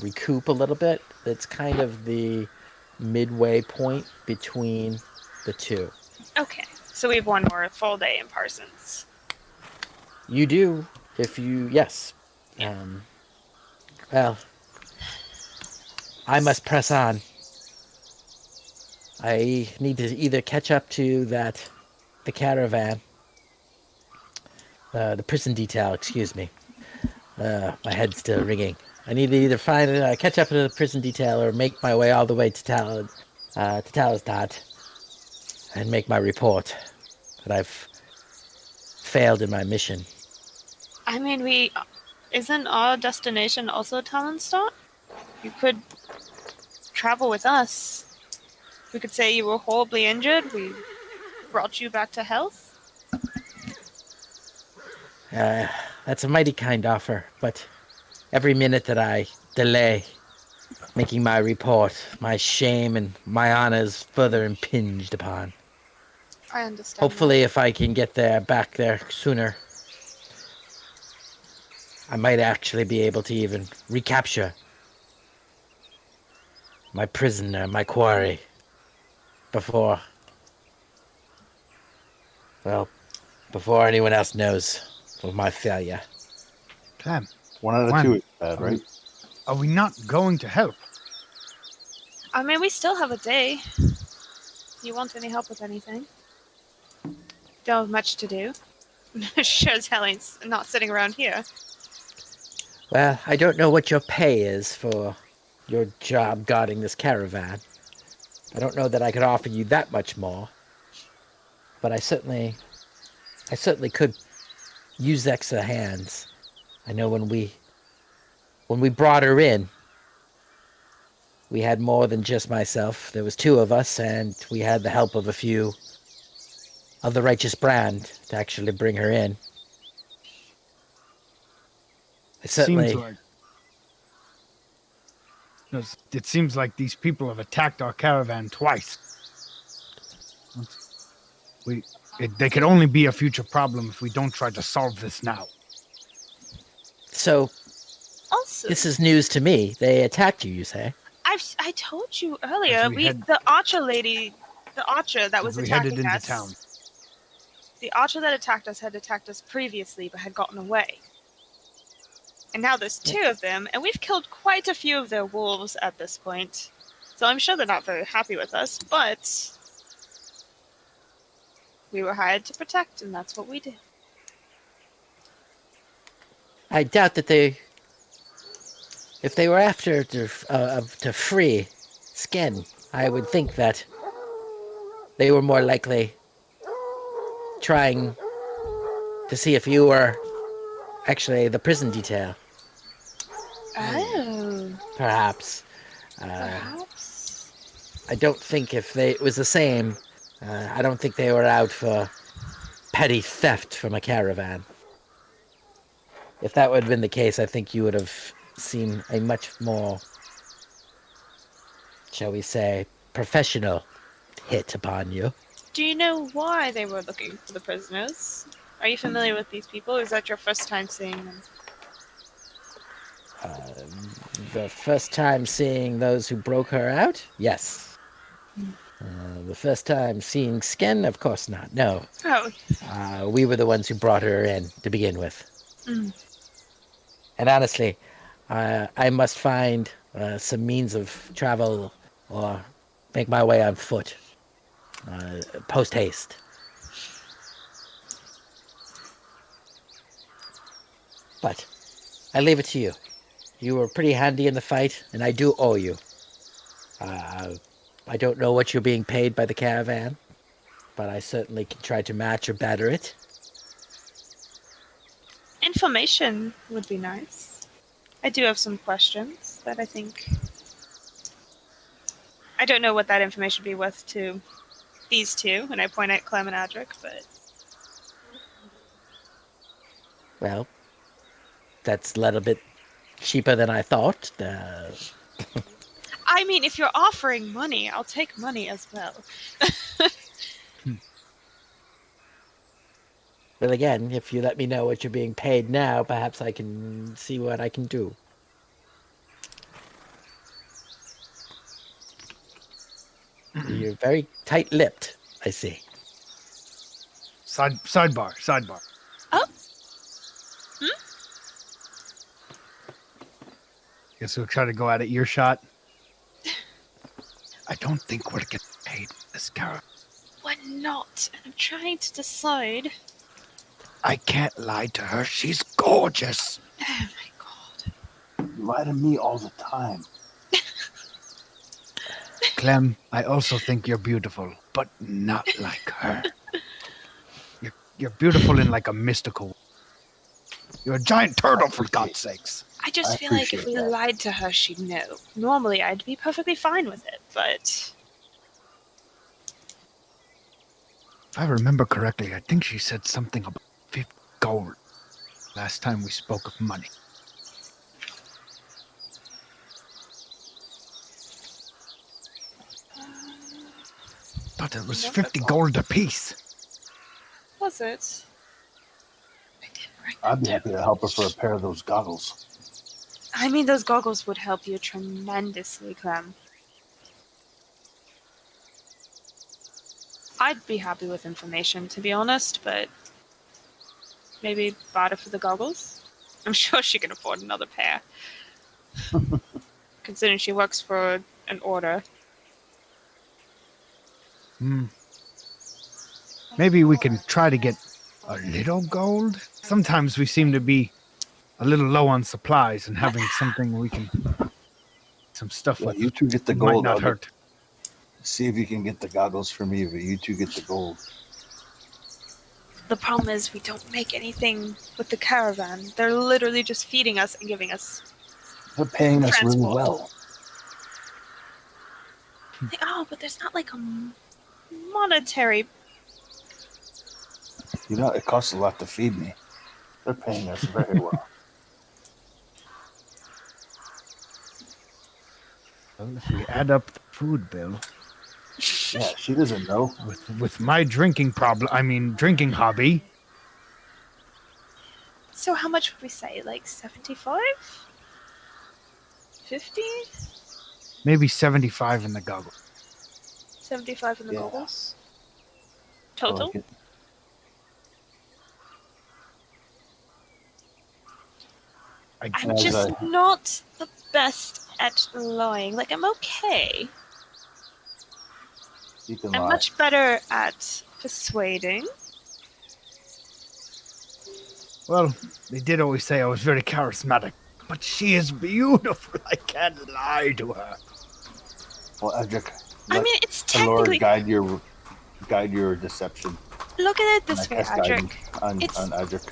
recoup a little bit. It's kind of the midway point between the two. okay, so we have one more full day in Parsons. You do, yes. Well, I must press on. I need to either catch up to the caravan, the prison detail, excuse me. My head's still ringing. I need to either catch up to the prison detail or make my way all the way to Talistad and make my report that I've failed in my mission. I mean, isn't our destination also Talonstadt? You could travel with us. We could say you were horribly injured. We brought you back to health. That's a mighty kind offer, but every minute that I delay making my report, my shame and my honor is further impinged upon. I understand. Hopefully, if I can get back there sooner, I might actually be able to even recapture my prisoner, my quarry, before anyone else knows of my failure. Clem, 1 out of One. 2 is bad, right? are we not going to help? I mean, we still have a day. You want any help with anything? Don't have much to do. Sure as hell ain't not sitting around here. Well, I don't know what your pay is for your job guarding this caravan. I don't know that I could offer you that much more, but I certainly could use extra hands. I know when we brought her in, we had more than just myself. There was 2 of us, and we had the help of a few of the righteous brand to actually bring her in. I certainly, Seems like It seems like these people have attacked our caravan twice. They could only be a future problem if we don't try to solve this now. So, Also, this is news to me. They attacked you, you say? I told you earlier, As the archer that was we attacking headed into us, town. the archer that attacked us had attacked us previously, but had gotten away. And now there's two of them, and we've killed quite a few of their wolves at this point. So I'm sure they're not very happy with us, but we were hired to protect, and that's what we did. I doubt that if they were after to free Skin, I would think that they were more likely trying to see if you were actually the prison detail. Oh. Perhaps. Perhaps. I don't think it was the same. I don't think they were out for petty theft from a caravan. If that would have been the case, I think you would have seen a much more, shall we say, professional hit upon you. Do you know why they were looking for the prisoners? Are you familiar with these people, or is that your first time seeing them? The first time seeing those who broke her out? Yes. The first time seeing Skin? Of course not, no. Oh. We were the ones who brought her in to begin with. Mm. And honestly, I must find some means of travel or make my way on foot, post-haste. But I leave it to you. You were pretty handy in the fight, and I do owe you. I don't know what you're being paid by the caravan, but I certainly can try to match or better it. Information would be nice. I do have some questions that I think... I don't know what that information would be worth to these two, and I point at Clem and Adric, but... Well, that's a little bit cheaper than I thought. I mean, if you're offering money, I'll take money as well. Well, again, if you let me know what you're being paid now, perhaps I can see what I can do. You're very tight-lipped, I see. Sidebar. Oh? Guess we'll try to go out of earshot. I don't think we're getting paid this caravan. We're not. I'm trying to decide. I can't lie to her. She's gorgeous. Oh my god. You lie to me all the time. Clem, I also think you're beautiful, but not like her. You're beautiful in like a mystical way. You're a giant turtle, for God's sakes. I just feel like if we lied to her, she'd know. Normally, I'd be perfectly fine with it, but... If I remember correctly, I think she said something about 50 gold last time we spoke of money. But it was 50 gold apiece. Was it? I didn't write I'd be that happy to help her for a pair of those goggles. I mean, those goggles would help you tremendously, Clem. I'd be happy with information, to be honest, but maybe barter for the goggles? I'm sure she can afford another pair. Considering she works for an order. Maybe we can try to get a little gold? Sometimes we seem to be a little low on supplies, and having something we can... Some stuff Well, with you two get the might gold. not hurt. See if you can get the goggles for me, but you two get the gold. The problem is we don't make anything with the caravan. They're literally just feeding us and giving us... They're paying us really transport. well. Oh, but there's not like a monetary... You know, it costs a lot to feed me. They're paying us very well. Well, if we add up the food bill Yeah, she doesn't know. with my drinking hobby, So how much would we say? Like 75? 50? maybe 75 in the goggle. 75 in the Yeah. goggles? I Total? like it. I'm As just I- not the best at lying. Like, I'm okay. You can I'm lie. much better at persuading. Well, they did always say I was very charismatic, but she is beautiful. I can't lie to her. Well, Edric, I let mean, it's the Lord technically. guide your deception. Look at it And this I way, cast Adric. guidance on It's- Edric.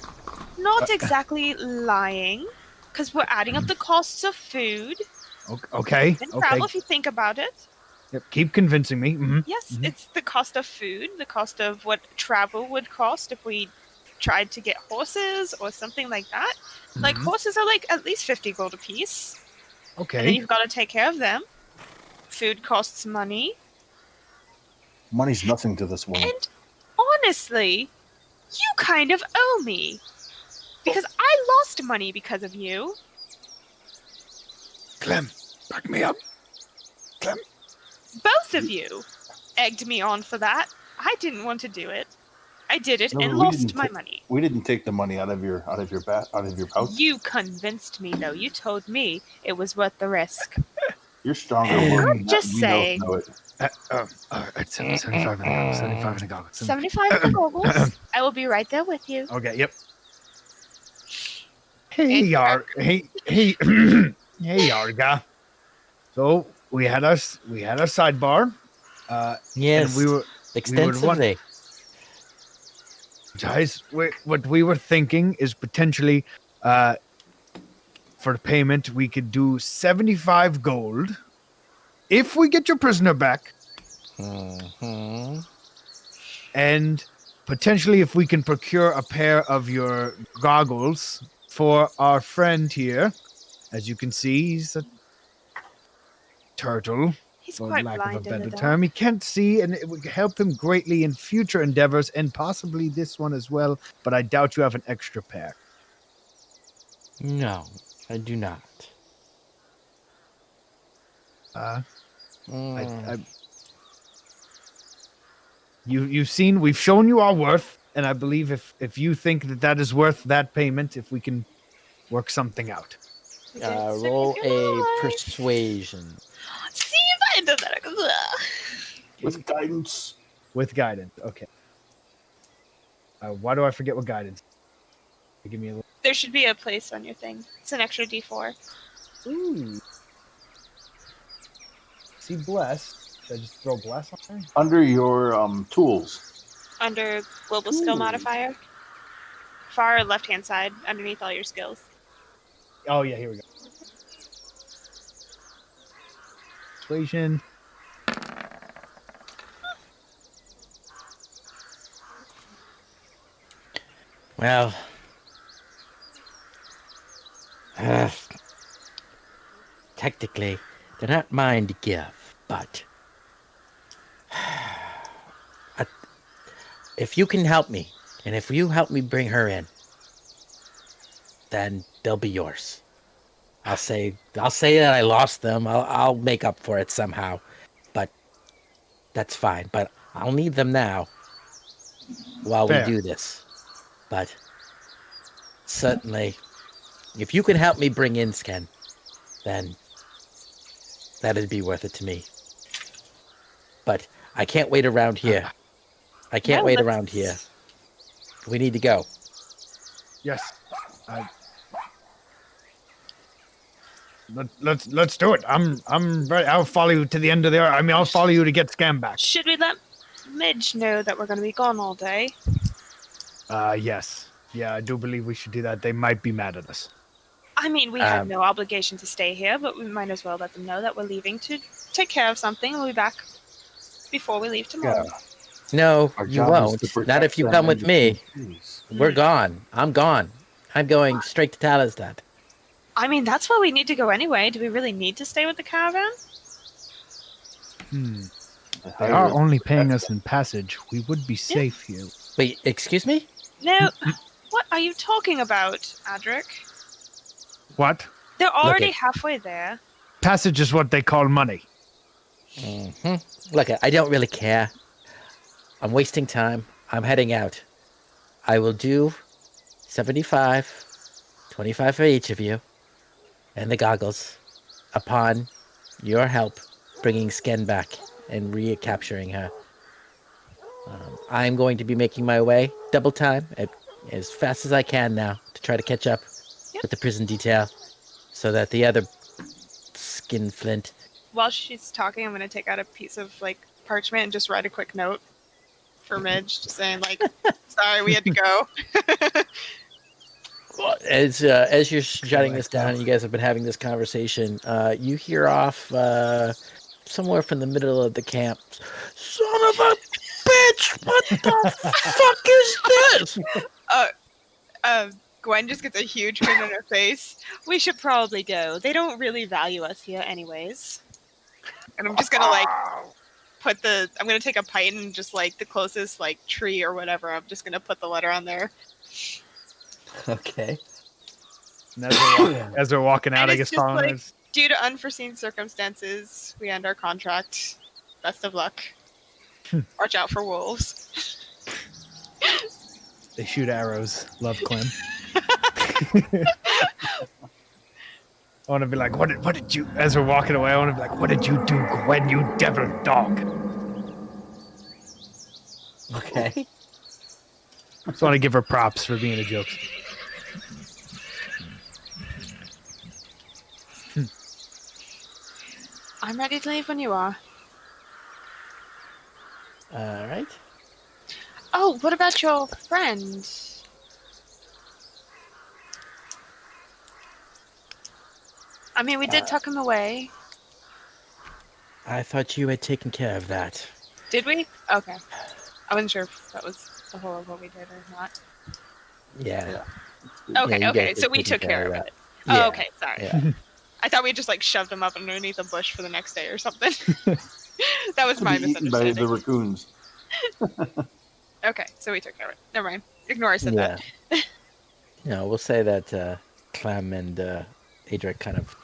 Not exactly lying, because we're adding up the costs of food Okay. and Okay. travel, if you think about it. Yep, keep convincing me. Yes, Mhm. it's the cost of food, the cost of what travel would cost if we tried to get horses or something like that. Like, Mhm. horses are like at least 50 gold apiece. And then Okay. you've got to take care of them. Food costs money. Money's nothing to this woman. And honestly, you kind of owe me. Because I lost money because of you. Clem, back me up. Clem. Both of you egged me on for that. I didn't want to do it. I did it No, and we lost didn't my ta- money. We didn't take the money out of your pouch. You convinced me, though. You told me it was worth the risk. You're stronger. I'm woman than that, just and you saying. Know it. It's 75 in the goggle. 75 in the goggle. 75 in the goggles. I will be right there with you. Okay, yep. Hey, And hey, hey, Yarga. So we had our sidebar. Yes, And we were extensively. guys. What we were thinking is potentially, for the payment, we could do 75 gold if we get your prisoner back, Mhm. and potentially if we can procure a pair of your goggles for our friend here. As you can see, he's a turtle, He's for quite lack blind of a in better the term. dark. He can't see, and it would help him greatly in future endeavors, and possibly this one as well. But I doubt you have an extra pair. No, I do not. Mm. You've seen, we've shown you our worth, and I believe if you think that is worth that payment, if we can work something out. You didn't save Roll your a life. persuasion. See if I did that. With guidance. With guidance, okay. Why do I forget what guidance? Give me a little. There should be a place on your thing. It's an extra D4. Ooh. See, bless. Should I just throw bless on there? Under your tools. Under global skill Ooh. modifier. Far left hand side, underneath all your skills. Oh yeah, here we go. Persuasion. Well, technically, they're not mine to give, but if you can help me, and if you help me bring her in, then they'll be yours. I'll say that I lost them. I'll make up for it somehow, but that's fine. But I'll need them now while Fair. we do this. But certainly, if you can help me bring in Sken, then that'd be worth it to me. But I can't wait around here. I can't No, wait let's- around here. We need to go. Yes. Let's do it. I'm very. I'll follow you to the end of the. I mean, I'll follow you to get Scam back. Should we let Midge know that we're going to be gone all day? Yes. Yeah, I do believe we should do that. They might be mad at us. I mean, we have no obligation to stay here, but we might as well let them know that we're leaving to take care of something. We'll be back before we leave tomorrow. Yeah. No, Our you job is won't. to protect Not if you them come and with me. Jeez. We're gone. I'm gone. I'm going straight to Talistad. I mean, that's where we need to go anyway. Do we really need to stay with the caravan? They are only paying us in passage. We would be safe here. Wait, excuse me? No, what are you talking about, Adric? What? They're already it. halfway there. Passage is what they call money. Look, I don't really care. I'm wasting time. I'm heading out. I will do 75, 25 for each of you, and the goggles, upon your help bringing Sken back and recapturing her. I'm going to be making my way double time as fast as I can now to try to catch up with the prison detail so that the other skinflint. While she's talking, I'm going to take out a piece of parchment and just write a quick note for Midge, just saying sorry, we had to go. Well, as you're jotting this down and you guys have been having this conversation, you hear off somewhere from the middle of the camp, "Son of a bitch! What the fuck is this?" Gwen just gets a huge grin on her face. We should probably go. They don't really value us here anyways. And I'm just gonna I'm gonna take a pint and just the closest tree or whatever, I'm just gonna put the letter on there. Okay. And as they're walking out, And I it's guess just Colin is. due to unforeseen circumstances, we end our contract. Best of luck. Watch out for wolves. They shoot arrows. Love Clem. I want to be like, what did you, as we're walking away, I want to be like, what did you do, Gwen, you devil dog? Okay. Just want to give her props for being a joke. I'm ready to leave when you are. All right. Oh, what about your friend? I mean, we did tuck him away. I thought you had taken care of that. Did we? Okay. I wasn't sure if that was the whole of what we did or not. Yeah. Okay, you okay. guys So had we taken took care of that. it. Yeah. Oh, okay, sorry. Yeah. I thought we just shoved him up underneath a bush for the next day or something. That was my To be eaten by the misunderstanding. raccoons. Okay, so we took care of it. Never mind. Ignore I said that. We'll say that Clem and Adric kind of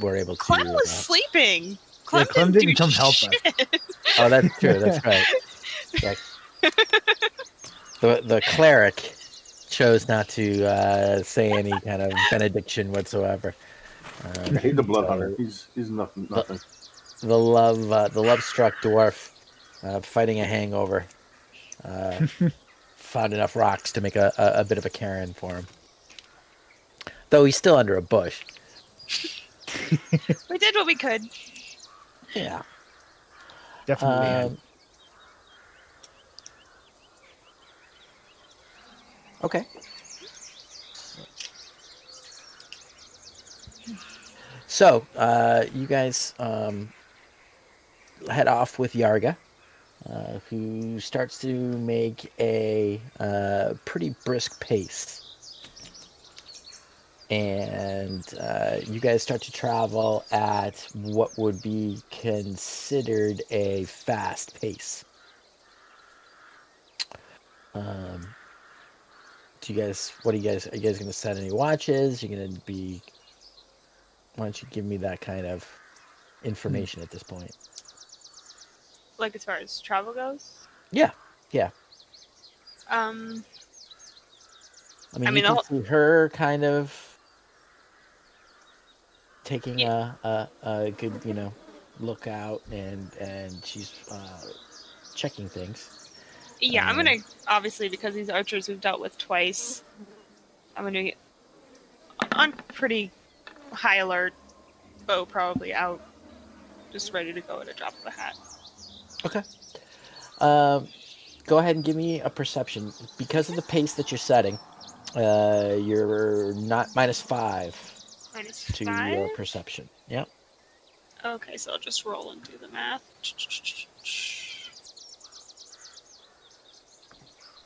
were able to. Clem was sleeping. Clem, Clem didn't didn't do come help us. shit. Oh, that's true. That's right. Yeah. The cleric chose not to say any kind of benediction whatsoever. I hate the blood hunter. He's nothing. The love-struck dwarf fighting a hangover found enough rocks to make a bit of a cairn for him. Though he's still under a bush. We did what we could. Yeah. Definitely. Okay. So, you guys head off with Yarga, who starts to make a pretty brisk pace. And you guys start to travel at what would be considered a fast pace. Are you guys going to set any watches? You're going to be, why don't you give me that kind of information at this point? As far as travel goes? Yeah. I I mean, mean, you can see her kind of taking a good, look out, and she's checking things. Yeah, I'm gonna, obviously, because these archers we've dealt with twice, I'm gonna get on pretty high alert, bow probably out, just ready to go at a drop of a hat. Okay. Go ahead and give me a perception. Because of the pace that you're setting, you're not -5 Minus to 5? your perception. Yep. Okay, so I'll just roll and do the math.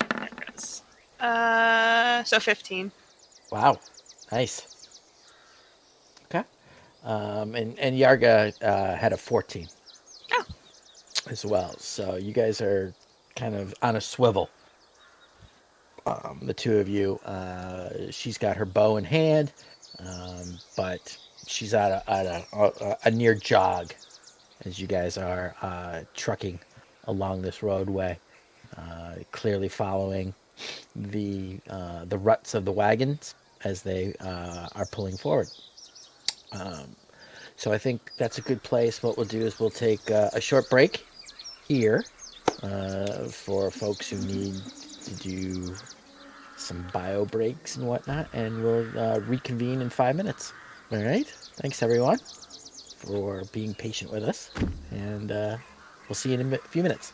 There it goes. So 15. Wow. Nice. Okay. And Yarga had a 14. Oh, as well. So you guys are kind of on a swivel. The two of you. She's got her bow in hand, but she's at a near jog as you guys are trucking along this roadway, clearly following the ruts of the wagons as they are pulling forward. So I think that's a good place. What we'll do is we'll take a short break here for folks who need to do some bio breaks and whatnot, and we'll reconvene in 5 minutes. All right. Thanks, everyone, for being patient with us, and we'll see you in a few minutes.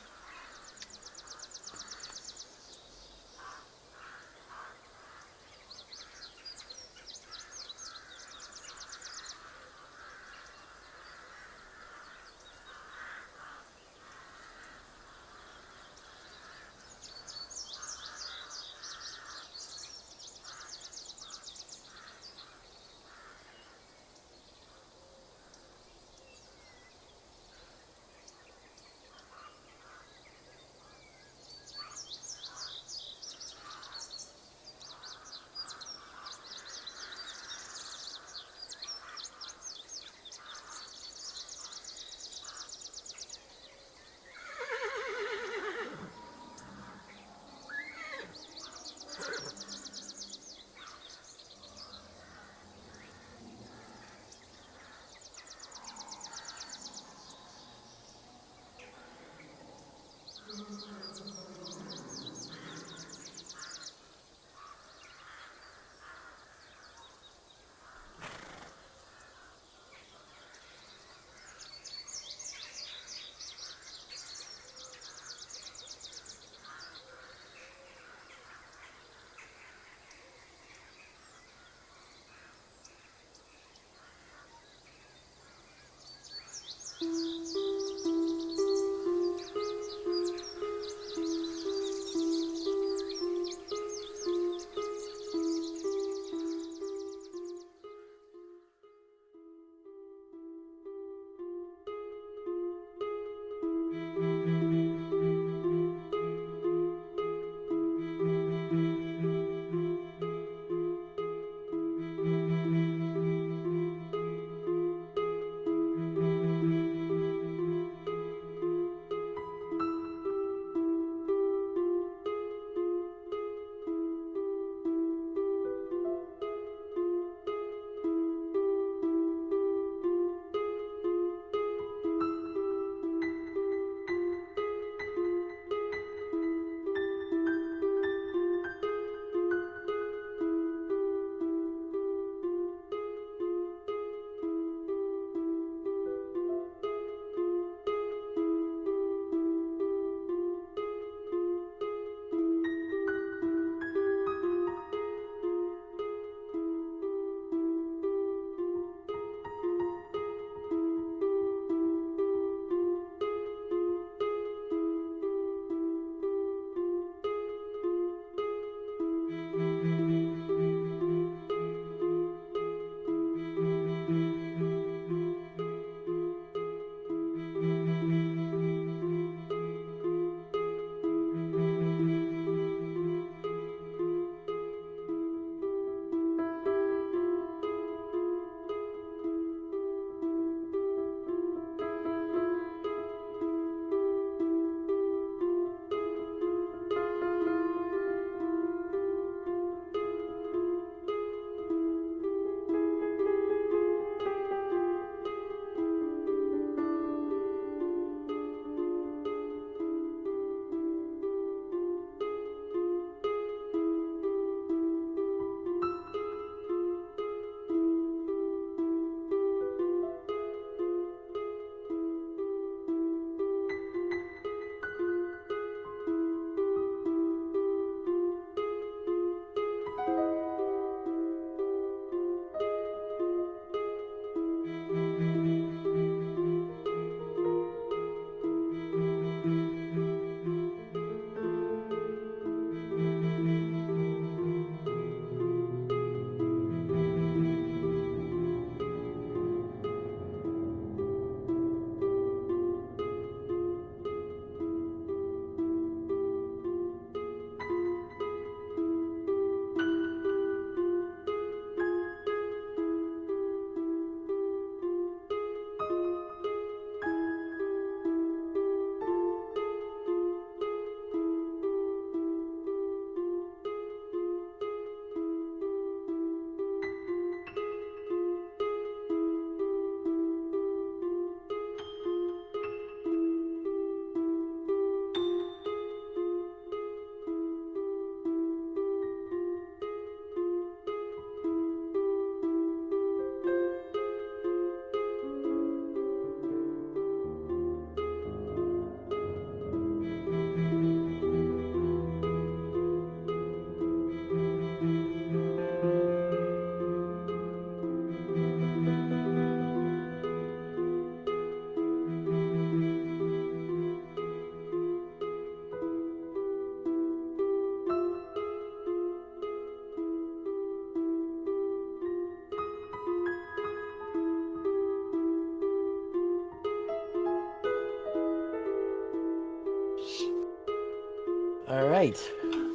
All right.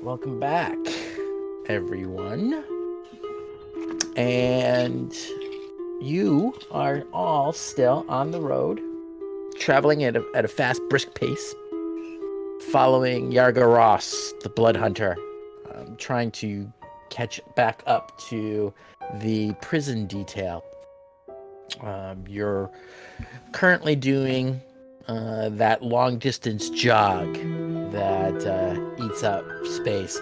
Welcome back, everyone. And you are all still on the road, traveling at a fast, brisk pace, following Yarga Ross, the Blood Hunter, trying to catch back up to the prison detail. You're currently doing that long distance jog that eats up space.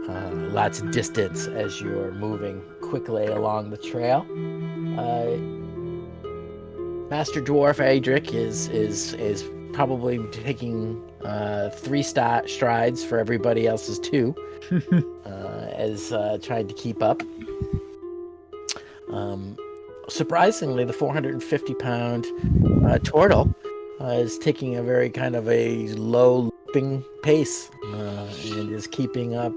Lots of distance as you're moving quickly along the trail. Master Dwarf Adric is probably taking 3 strides for everybody else's 2, as trying to keep up. Surprisingly, the 450-pound turtle is taking a very kind of a low leaping pace and is keeping up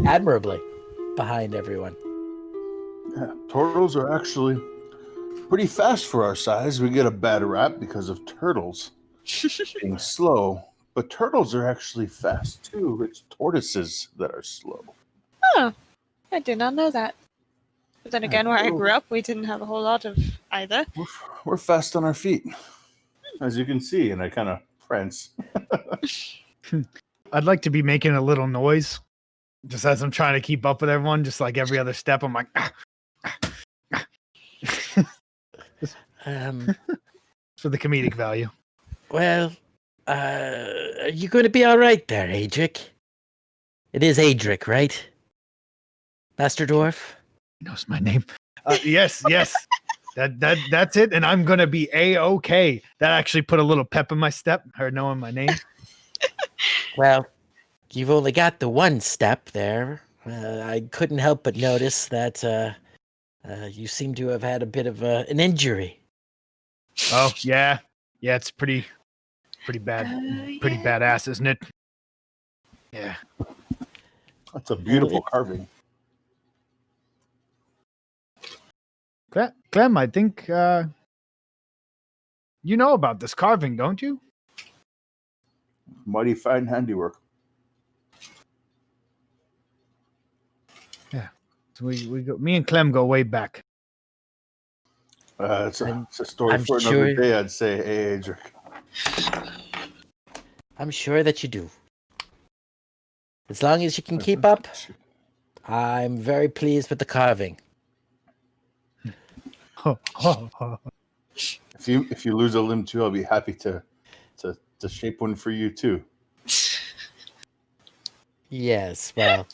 admirably behind everyone. Yeah, turtles are actually pretty fast for our size. We get a bad rap because of turtles being slow, but turtles are actually fast too. It's tortoises that are slow. Oh, I did not know that. But then again, where I grew up, we didn't have a whole lot of either. We're fast on our feet, as you can see, and I kind of prance. I'd like to be making a little noise just as I'm trying to keep up with everyone. Just like every other step, I'm like, for the comedic value. Well, are you going to be all right there, Adric? It is Adric, right? Master Dwarf? He knows my name. Yes. That's it. And I'm going to be A-okay. That actually put a little pep in my step, her knowing my name. Well, you've only got the 1 step there. I couldn't help but notice that you seem to have had a bit of an injury. Oh, yeah. Yeah, it's pretty bad. Pretty badass, isn't it? Yeah. That's a beautiful carving. Clem, I think you know about this carving, don't you? Mighty fine handiwork. Yeah. So we go. Me and Clem go way back. It's a story for another day, I'd say. Hey, Adric. I'm sure that you do. As long as you can keep up, I'm very pleased with the carving. If you lose a limb too, I'll be happy to shape one for you too. Yes, well,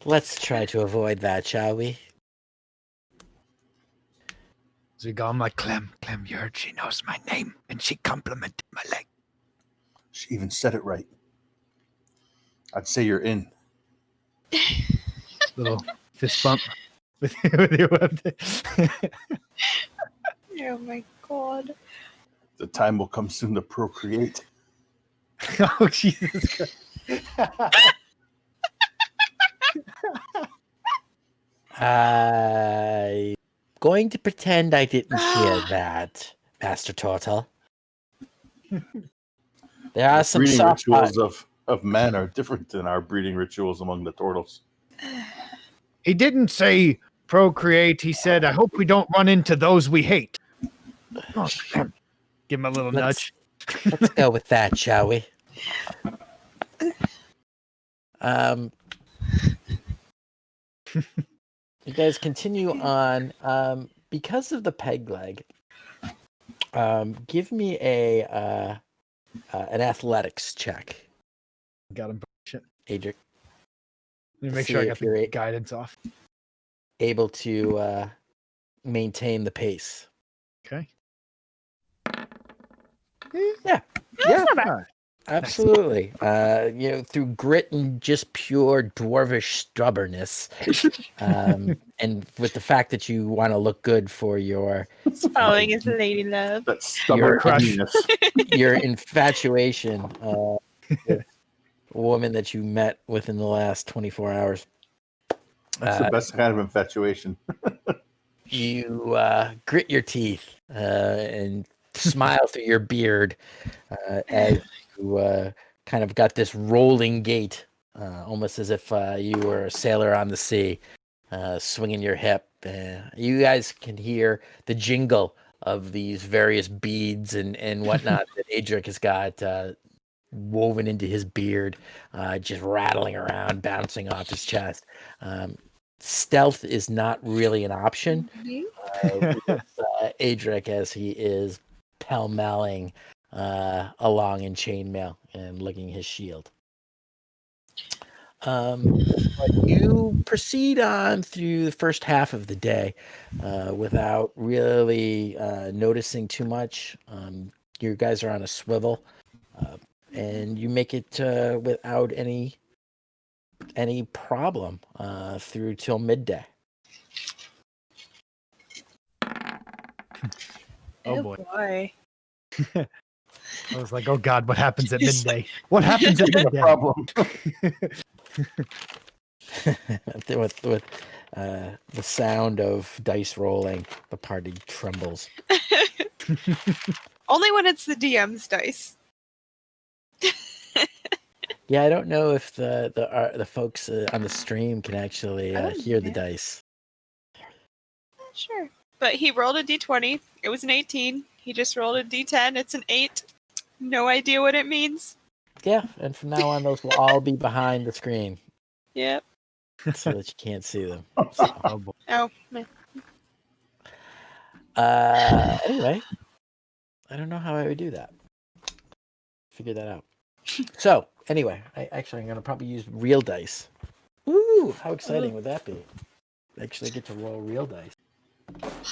let's try to avoid that, shall we? So we go, I'm like, Clem, you heard she knows my name, and she complimented my leg. She even said it right. I'd say you're in. Little fist bump with your web. Oh my god. The time will come soon to procreate. Oh, Jesus Christ. I'm going to pretend I didn't hear that, Master Turtle. There are some breeding soft rituals of men are different than our breeding rituals among the turtles. He didn't say procreate. He said, I hope we don't run into those we hate. Oh, give him a little nudge. Let's go with that, shall we? You guys continue on. Because of the peg leg, give me an athletics check. Got him. Shit. Adric. Let me make sure I got the guidance off. Able to maintain the pace. Okay. Yeah. That's not bad. Absolutely. Through grit and just pure dwarvish stubbornness, and with the fact that you want to look good for your Following his lady love. That stubborn crushing. your infatuation with a woman that you met within the last 24 hours. That's the best kind of infatuation. You grit your teeth and smile through your beard as you kind of got this rolling gait, almost as if you were a sailor on the sea, swinging your hip. You guys can hear the jingle of these various beads and whatnot that Adric has got woven into his beard, just rattling around, bouncing off his chest. Stealth is not really an option with Adric, as he is pell-melling along in chainmail and lugging his shield. But you proceed on through the first half of the day without really noticing too much. You guys are on a swivel, and you make it without any problem through till midday. Oh boy. boy. I was like, oh God, what happens at midday? What happens at midday? Problem. with the sound of dice rolling, the party trembles. Only when it's the DM's dice. Yeah, I don't know if the folks on the stream can actually hear the dice. Sure. But he rolled a d20. It was an 18. He just rolled a d10. It's an 8. No idea what it means. Yeah, and from now on, those will all be behind the screen Yep. so that you can't see them. So, Oh boy. Oh, man. anyway, I don't know how I would do that. Figure that out. So, anyway, I'm going to probably use real dice. Ooh, how exciting would that be? Actually get to roll real dice.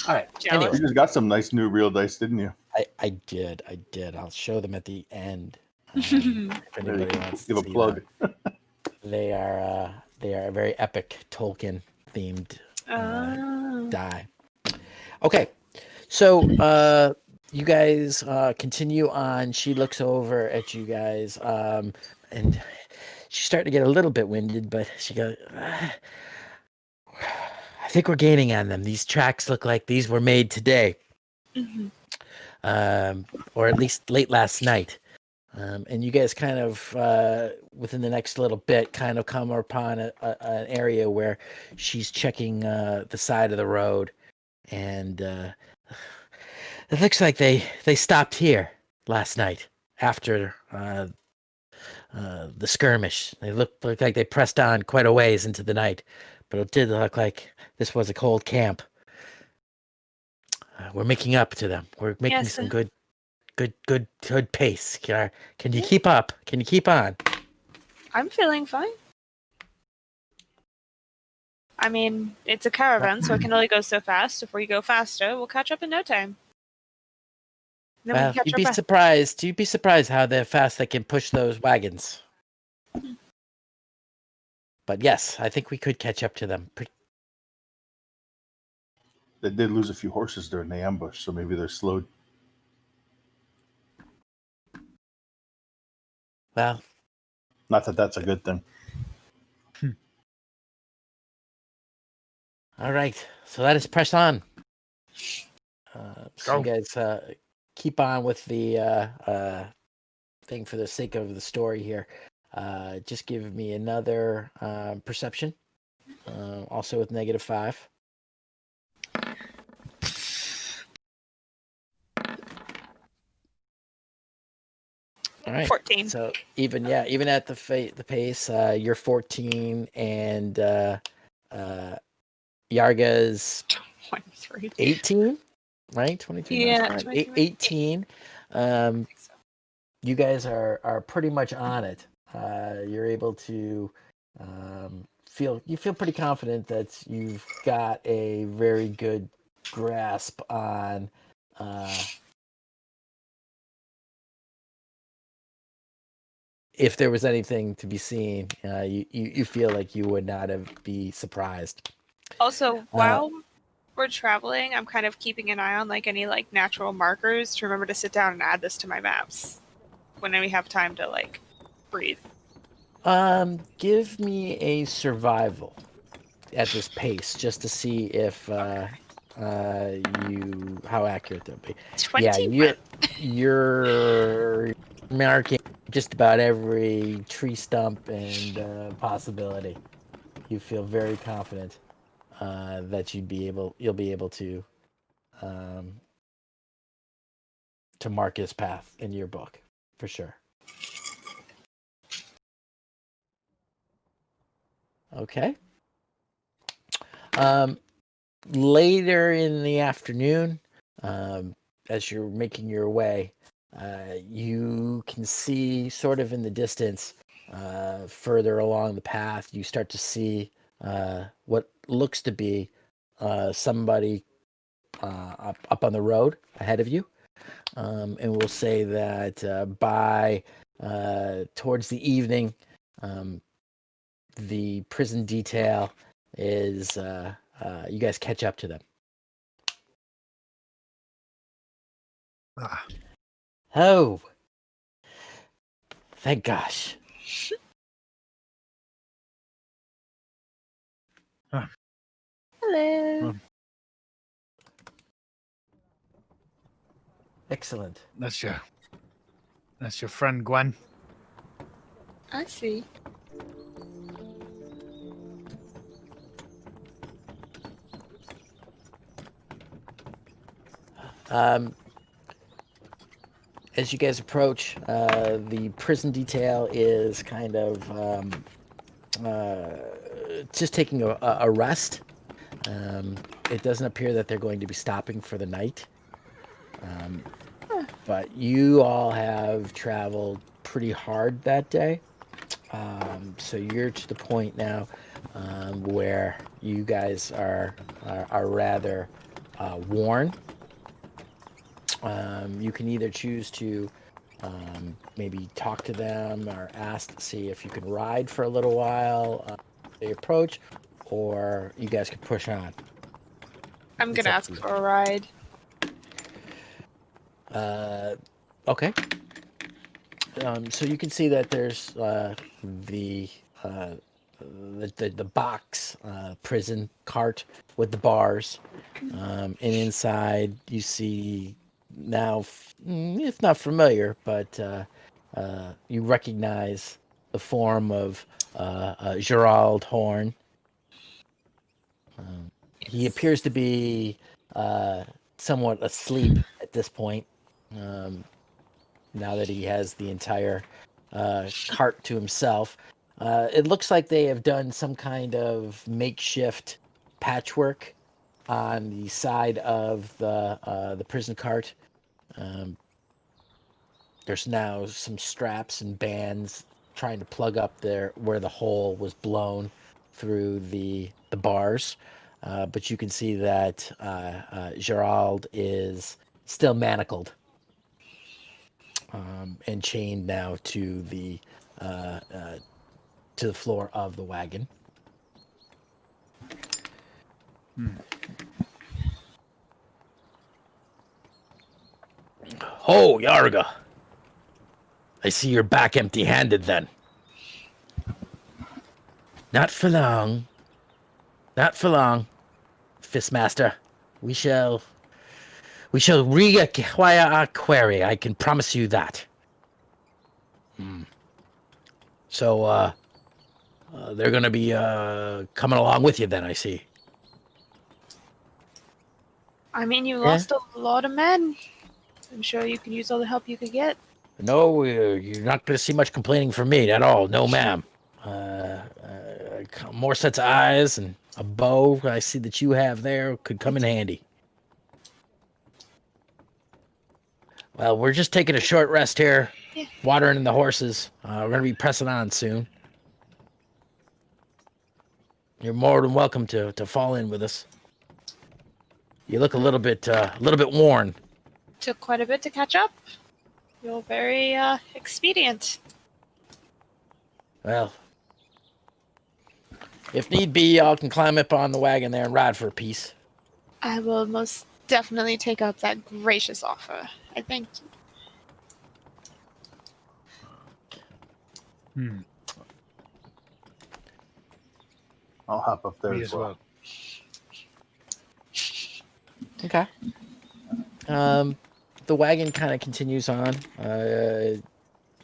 All right. Jealous. Anyway, You just got some nice new real dice, didn't you? I did. I'll show them at the end. If There you anybody go. wants Give to a see plug. them. They are a very epic Tolkien themed die. Okay, so you guys continue on. She looks over at you guys, and she's starting to get a little bit winded, but she goes, I think we're gaining on them. These tracks look like these were made today, or at least late last night. And you guys kind of, within the next little bit, kind of come upon an area where she's checking the side of the road. And it looks like they stopped here last night after the skirmish. They looked like they pressed on quite a ways into the night. But it did look like this was a cold camp. We're making up to them. We're making some good pace. Can you keep up? Can you keep on? I'm feeling fine. I mean, it's a caravan, so it can only go so fast. If we go faster, we'll catch up in no time. Then we Well, can catch you'd our be breath. surprised. You'd be surprised how fast they can push those wagons. But yes, I think we could catch up to them. They did lose a few horses during the ambush, so maybe they're slowed. Well, Not that that's a good thing. all right. So let us press on. So Go. you guys keep on with the thing for the sake of the story here. Just give me another perception, also with -5. All right. 14. So even at the pace, you're 14 and Yarga's 23. 18, right? 22. Yeah, Right. 22. 18. I think so. You guys are pretty much on it. You're able to feel pretty confident that you've got a very good grasp on if there was anything to be seen. You feel like you would not be surprised. Also, while we're traveling, I'm kind of keeping an eye on like any like natural markers to remember to sit down and add this to my maps when we have time to like breathe. Give me a survival at this pace just to see if how accurate they'll be. 21. Yeah, you're marking just about every tree stump and possibility. You feel very confident that you'll be able to mark his path in your book for sure. Okay. Later in the afternoon, as you're making your way, you can see sort of in the distance, further along the path, you start to see what looks to be somebody up on the road ahead of you. And we'll say that by towards the evening, the prison detail is you guys catch up to them. Ah, Oh, thank gosh. Hello. Excellent. that's your friend Gwen. I see. As you guys approach, the prison detail is kind of just taking a rest. It doesn't appear that they're going to be stopping for the night. But you all have traveled pretty hard that day. So you're to the point now where you guys are rather worn. You can either choose to maybe talk to them or ask to see if you can ride for a little while they approach, or you guys can push on. I'm It's gonna up ask to you. for a ride. Okay. So you can see that there's the box prison cart with the bars, and inside you see now, if not familiar, but you recognize the form of Gerald Horn. He appears to be somewhat asleep at this point. Now that he has the entire cart to himself. It looks like they have done some kind of makeshift patchwork on the side of the prison cart. There's now some straps and bands trying to plug up there where the hole was blown through the bars. But you can see that Gerald is still manacled and chained now to the floor of the wagon. Oh, Yarga. I see you're back empty-handed then. Not for long. Not for long, Fistmaster. We shall reacquire our quarry. I can promise you that. So, they're going to be coming along with you then, I see. I mean, you Yeah. lost a lot of men. I'm sure you can use all the help you could get. No, you're not going to see much complaining from me at all. No, ma'am. More sets of eyes and a bow I see that you have there could come in handy. Well, we're just taking a short rest here, Yeah. watering the horses. We're going to be pressing on soon. You're more than welcome to fall in with us. You look a little bit worn. Took quite a bit to catch up. You're very expedient. Well, if need be, y'all can climb up on the wagon there and ride for a piece. I will most definitely take up that gracious offer. I thank you. I'll hop up there Me as as well. well. Okay. The wagon kind of continues on.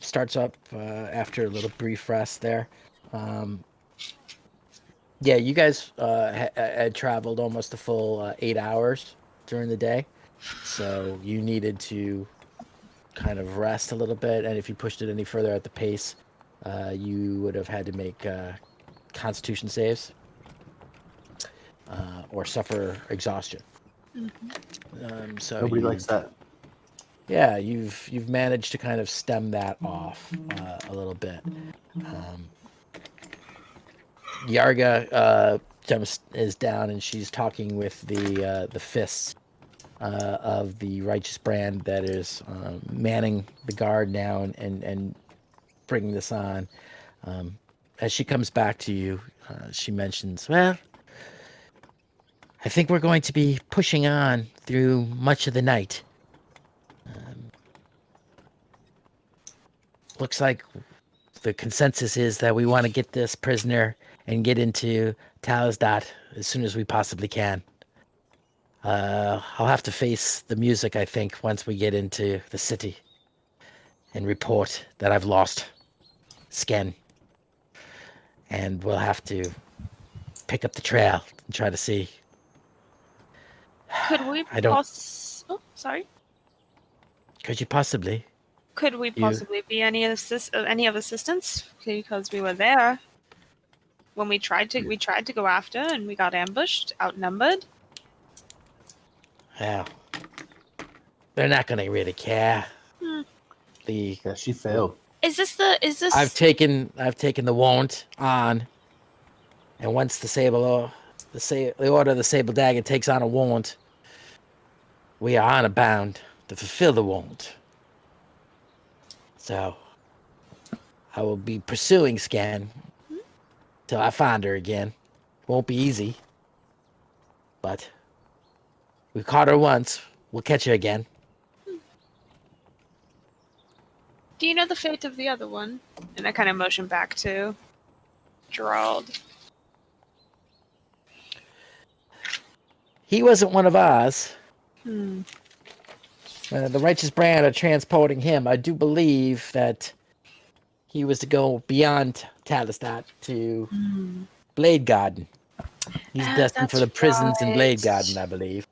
Starts starts up after a little brief rest there. Yeah, you guys had traveled almost a full 8 hours during the day, so you needed to kind of rest a little bit. And if you pushed it any further at the pace, you would have had to make Constitution saves or suffer exhaustion. So Nobody likes that. yeah, you've managed to kind of stem that off a little bit. Yarga is down and she's talking with the fists of the righteous brand that is manning the guard now and bringing this on. As she comes back to you, she mentions, well, I think we're going to be pushing on through much of the night. Looks like the consensus is that we want to get this prisoner and get into Talisdat as soon as we possibly can. I'll have to face the music, I think, once we get into the city and report that I've lost Sken. And we'll have to pick up the trail and try to see. Could we I don't- Oh, sorry. Could you possibly? Could we possibly be any of assistance? Because we were there when we tried to go after and we got ambushed, outnumbered. Well, they're not going to really care. Yeah, she failed. Is this I've taken the warrant on, and once the order of the Sable Dagger takes on a warrant, we are honor bound to fulfill the warrant. So I will be pursuing Scan till I find her again. Won't be easy, but we caught her once. We'll catch her again. Do you know the fate of the other one? And I kind of motion back to Gerald. He wasn't one of ours. Hmm. The righteous brand are transporting him. I do believe that he was to go beyond Talistat to Blade Garden. He's destined for the prisons in Blade Garden, I believe.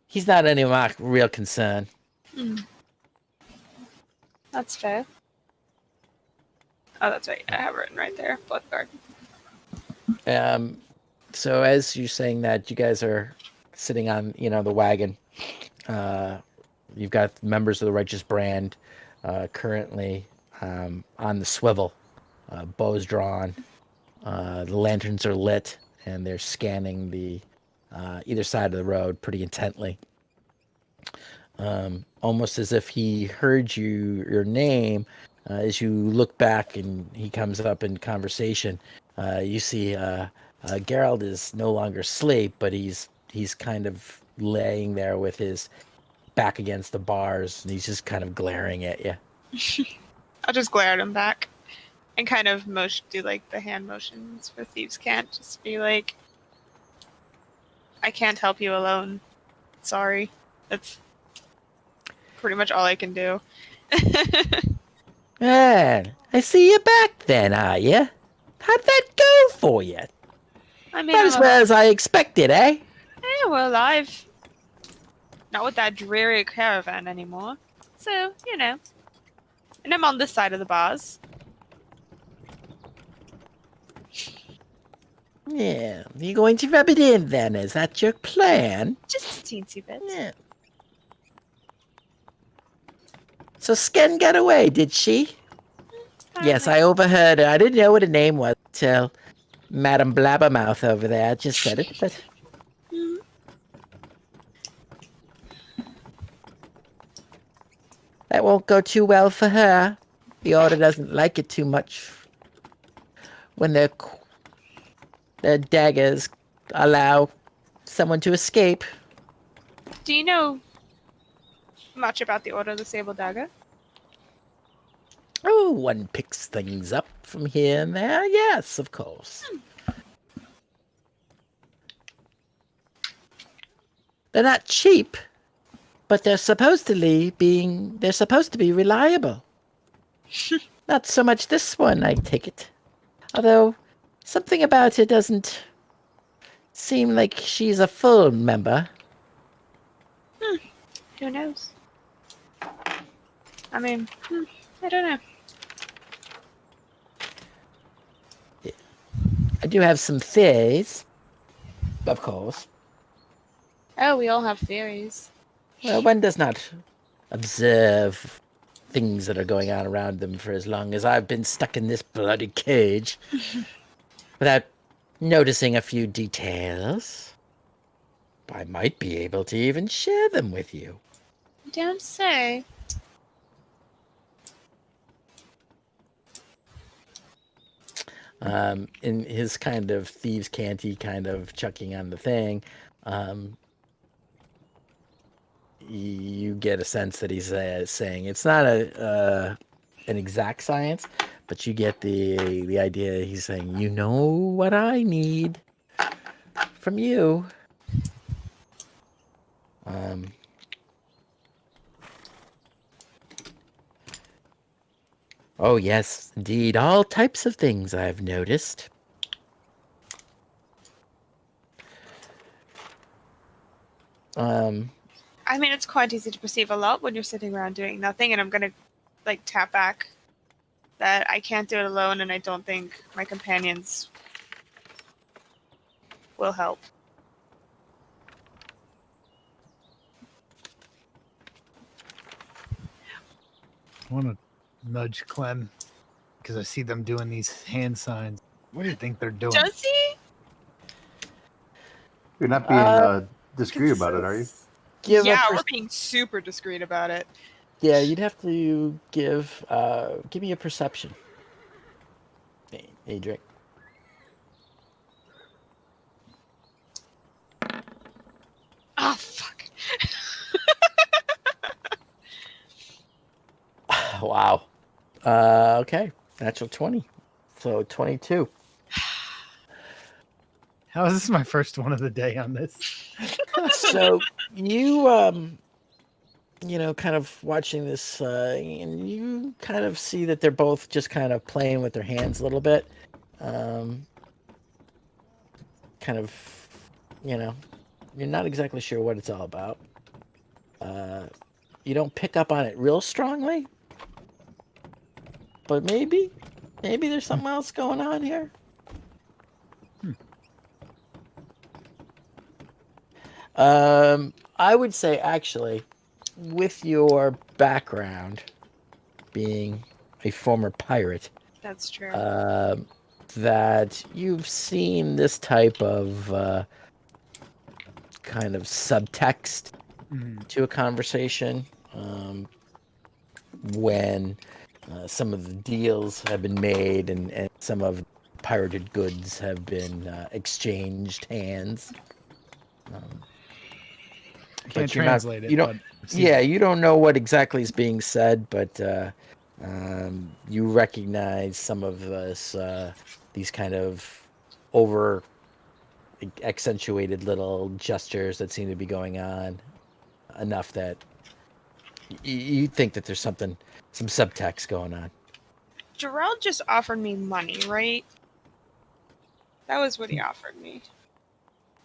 He's not any of my real concern. That's fair. Oh, that's right. I have it written right there. Blood Garden. So as you're saying that, you guys are sitting on, the wagon. You've got members of the righteous brand currently on the swivel. Bows drawn. The lanterns are lit, and they're scanning the either side of the road pretty intently. Almost as if he heard your name. As you look back and he comes up in conversation, you see Gerald is no longer asleep, but he's kind of laying there with his back against the bars, and he's just kind of glaring at you. I'll just glare at him back and kind of do like the hand motions for thieves can't. Just be like, I can't help you alone. Sorry. That's pretty much all I can do. Well, I see you back then, are you? How'd that go for you? I mean, Not as well as I expected, eh? Yeah, we're alive. Not with that dreary caravan anymore. So, And I'm on this side of the bars. Yeah, you're going to rub it in then, is that your plan? Just a teensy bit. Yeah. So Sken got away, did she? Yes, I overheard her. I didn't know what her name was till Madam Blabbermouth over there just said it, but... That won't go too well for her. The Order doesn't like it too much when their daggers allow someone to escape. Do you know much about the Order of the Sable Dagger? Oh, one picks things up from here and there. Yes, of course. They're not cheap. But they're supposed to be reliable. Not so much this one, I take it. Although, something about it doesn't seem like she's a full member. Who knows? I mean, I don't know. I do have some theories, of course. Oh, we all have theories. Well, one does not observe things that are going on around them for as long as I've been stuck in this bloody cage without noticing a few details. I might be able to even share them with you. Don't say. In his kind of thieves' canty kind of chucking on the thing, you get a sense that he's saying it's not an exact science, but you get the idea he's saying, you know what I need from you. Oh, yes, indeed. All types of things I've noticed. I mean, it's quite easy to perceive a lot when you're sitting around doing nothing, and I'm gonna, tap back that I can't do it alone, and I don't think my companions will help. I want to nudge Clem because I see them doing these hand signs. What do you think they're doing? Does he? You're not being discreet about it, are you? We're being super discreet about it. Yeah, you'd have to give me a perception. Hey, Drake. Oh, fuck. Wow. Okay. Natural 20. So 22. How is this my first one of the day on this? So you kind of watching this, and you kind of see that they're both just kind of playing with their hands a little bit. Kind of, you're not exactly sure what it's all about. You don't pick up on it real strongly, but maybe there's something else going on here. I would say, actually, with your background being a former pirate, That's true. that you've seen this type of kind of subtext to a conversation when some of the deals have been made and some of the pirated goods have been exchanged hands. Can't translate it. You don't know what exactly is being said, but you recognize some of this, these kind of over accentuated little gestures that seem to be going on enough that you think that there's some subtext going on. Gerald just offered me money, right? That was what he offered me.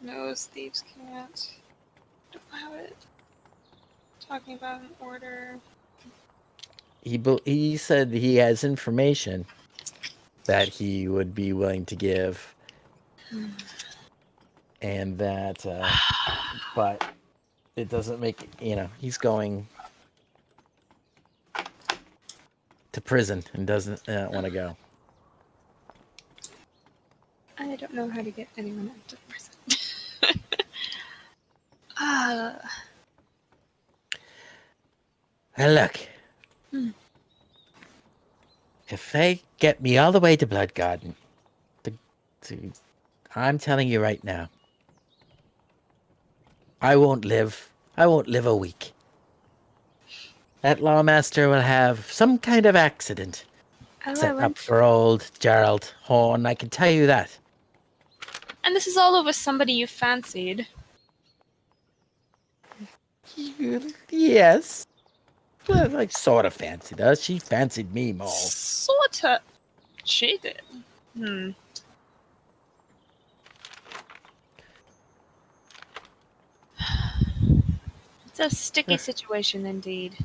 Knows thieves can't. Don't have it. Talking about an order. He said he has information that he would be willing to give, and that, but it doesn't make, he's going to prison and doesn't want to go. I don't know how to get anyone out of prison. Look, if they get me all the way to Blood Garden, I'm telling you right now, I won't live a week. That lawmaster will have some kind of accident set up for old Gerald Horn, I can tell you that. And this is all over somebody you fancied. Yes. Well, like, sort of fancied her. She fancied me more. Sorta. She did. Hmm. It's a sticky situation indeed.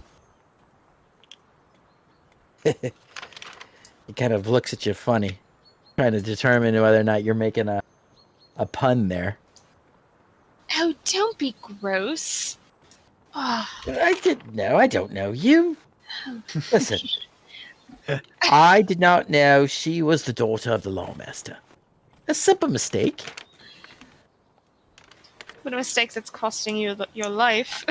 He kind of looks at you funny, trying to determine whether or not you're making a pun there. Oh, don't be gross. Oh, I didn't know. I don't know you. Listen, I did not know she was the daughter of the lawmaster. A simple mistake. what a mistake that's costing you your life.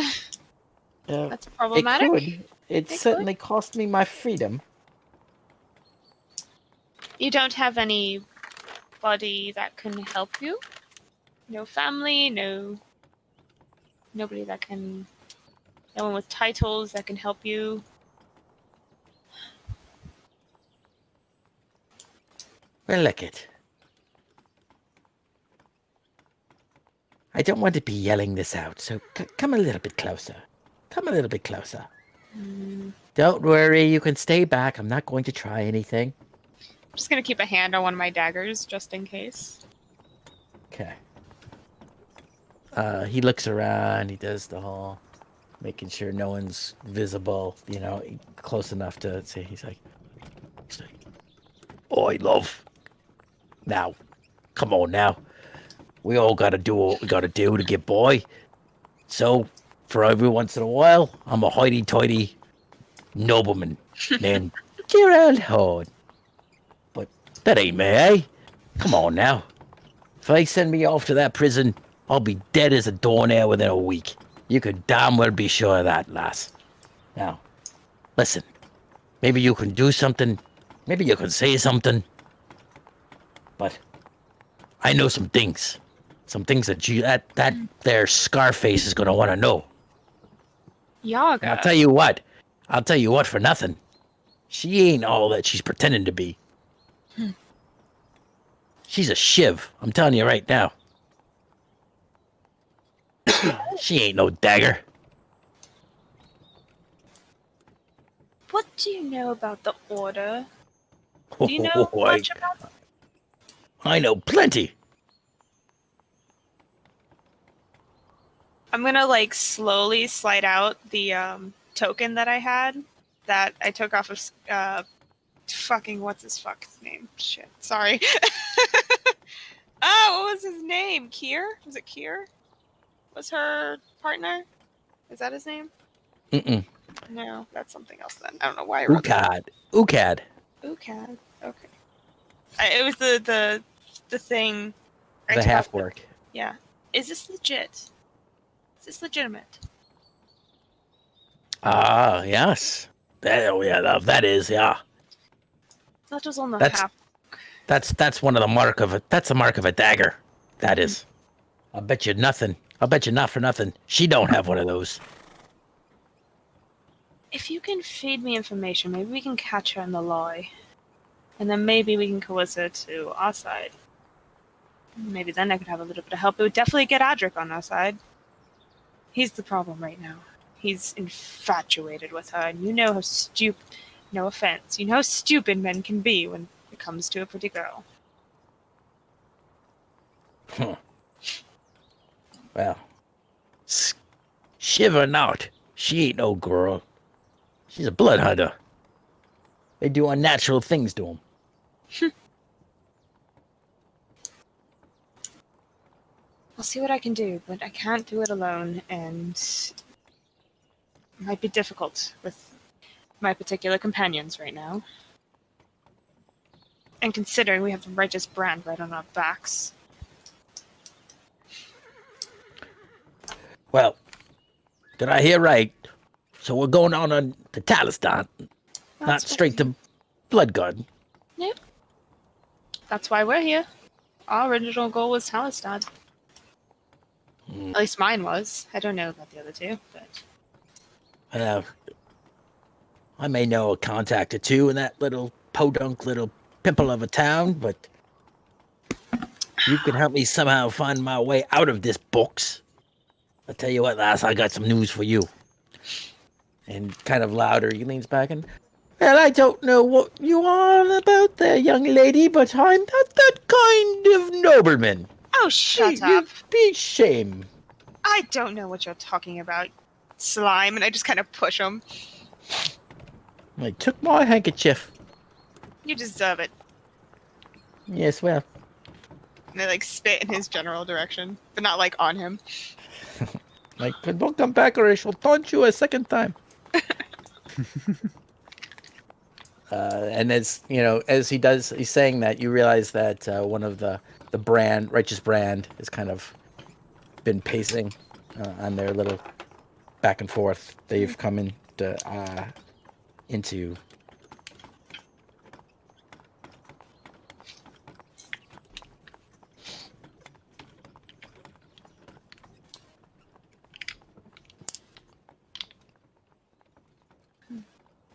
That's It problematic. could. It could. certainly cost me my freedom. You don't have anybody that can help you? No family, nobody that can, no one with titles that can help you? Well, look it. I don't want to be yelling this out, so come a little bit closer. Come a little bit closer. Don't worry, you can stay back. I'm not going to try anything. I'm just gonna keep a hand on one of my daggers, just in case. Okay. He looks around. He does the whole making sure no one's visible, close enough to see. He's like, "Oi, love. Now, come on now. We all gotta do what we gotta do to get by. So, for every once in a while, I'm a hoity-toity nobleman named Gerald Horde. But that ain't me, eh? Come on now. If they send me off to that prison, I'll be dead as a doornail within a week. You could damn well be sure of that, lass. Now, listen. Maybe you can do something. Maybe you can say something. But I know some things. Some things that there Scarface is gonna want to know. Yaga. And I'll tell you what for nothing. She ain't all that she's pretending to be. She's a shiv. I'm telling you right now. She ain't no dagger. What do you know about the Order? Do you know much about them? I know plenty. I'm gonna slowly slide out the token that I had that I took off of fucking what's his fuck's name? Shit, sorry. Oh, what was his name? Kier? Was it Kier? Was her partner? Is that his name? Mm-mm. No, that's something else then. I don't know why I wrote that. Ukad. Ukad. Okay. It was the thing. I The took half off work. Yeah. Is this legit? Is this legitimate? Ah, yes. That is, yeah. That was on the That's- half. That's one of the mark of it. That's a mark of a dagger. That is. I'll bet you nothing. I'll bet you not for nothing. She don't have one of those. If you can feed me information, maybe we can catch her in the lie. And then maybe we can coerce her to our side. Maybe then I could have a little bit of help. It would definitely get Adric on our side. He's the problem right now. He's infatuated with her, and you know how stupid, no offense, you know how stupid men can be when it comes to a pretty girl. Well, shiver not. She ain't no girl. She's a blood hunter. They do unnatural things to them. I'll see what I can do, but I can't do it alone, and it might be difficult with my particular companions right now. And considering we have the righteous brand right on our backs. Well, did I hear right? So we're going on to Talistan, not straight to Bloodgarden. Yep. That's why we're here. Our original goal was Talistad. At least mine was. I don't know about the other two, but... I may know a contact or two in that little podunk little pimple of a town, but you can help me somehow find my way out of this box. I'll tell you what, lass, I got some news for you. And kind of louder, he leans back and, well, I don't know what you are about there, young lady, but I'm not that kind of nobleman. Oh, shut up. Be shame. I don't know what you're talking about, slime, and I just kind of push him. I took my handkerchief. You deserve it. Yes, well. And I, like, spit in his general direction, but not, like, on him. Like, don't come back or I shall taunt you a second time. And as he's saying that, you realize that one of the righteous brand has kind of been pacing on their little back and forth. They've come into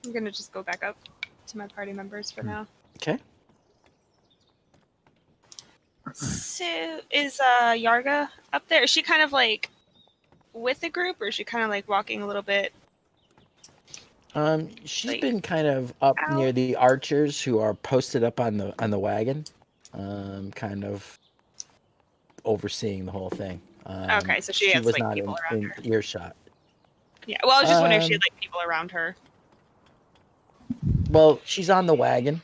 I'm gonna just go back up to my party members for now. Okay. So, is Yarga up there? Is she kind of like with the group, or is she kind of like walking a little bit? She's Like, been kind of up out? near the archers who are posted up on the wagon, kind of overseeing the whole thing. Okay, so she has was like not people around in her. earshot. Yeah, well, I was just wondering if she had like people around her. Well, she's on the wagon.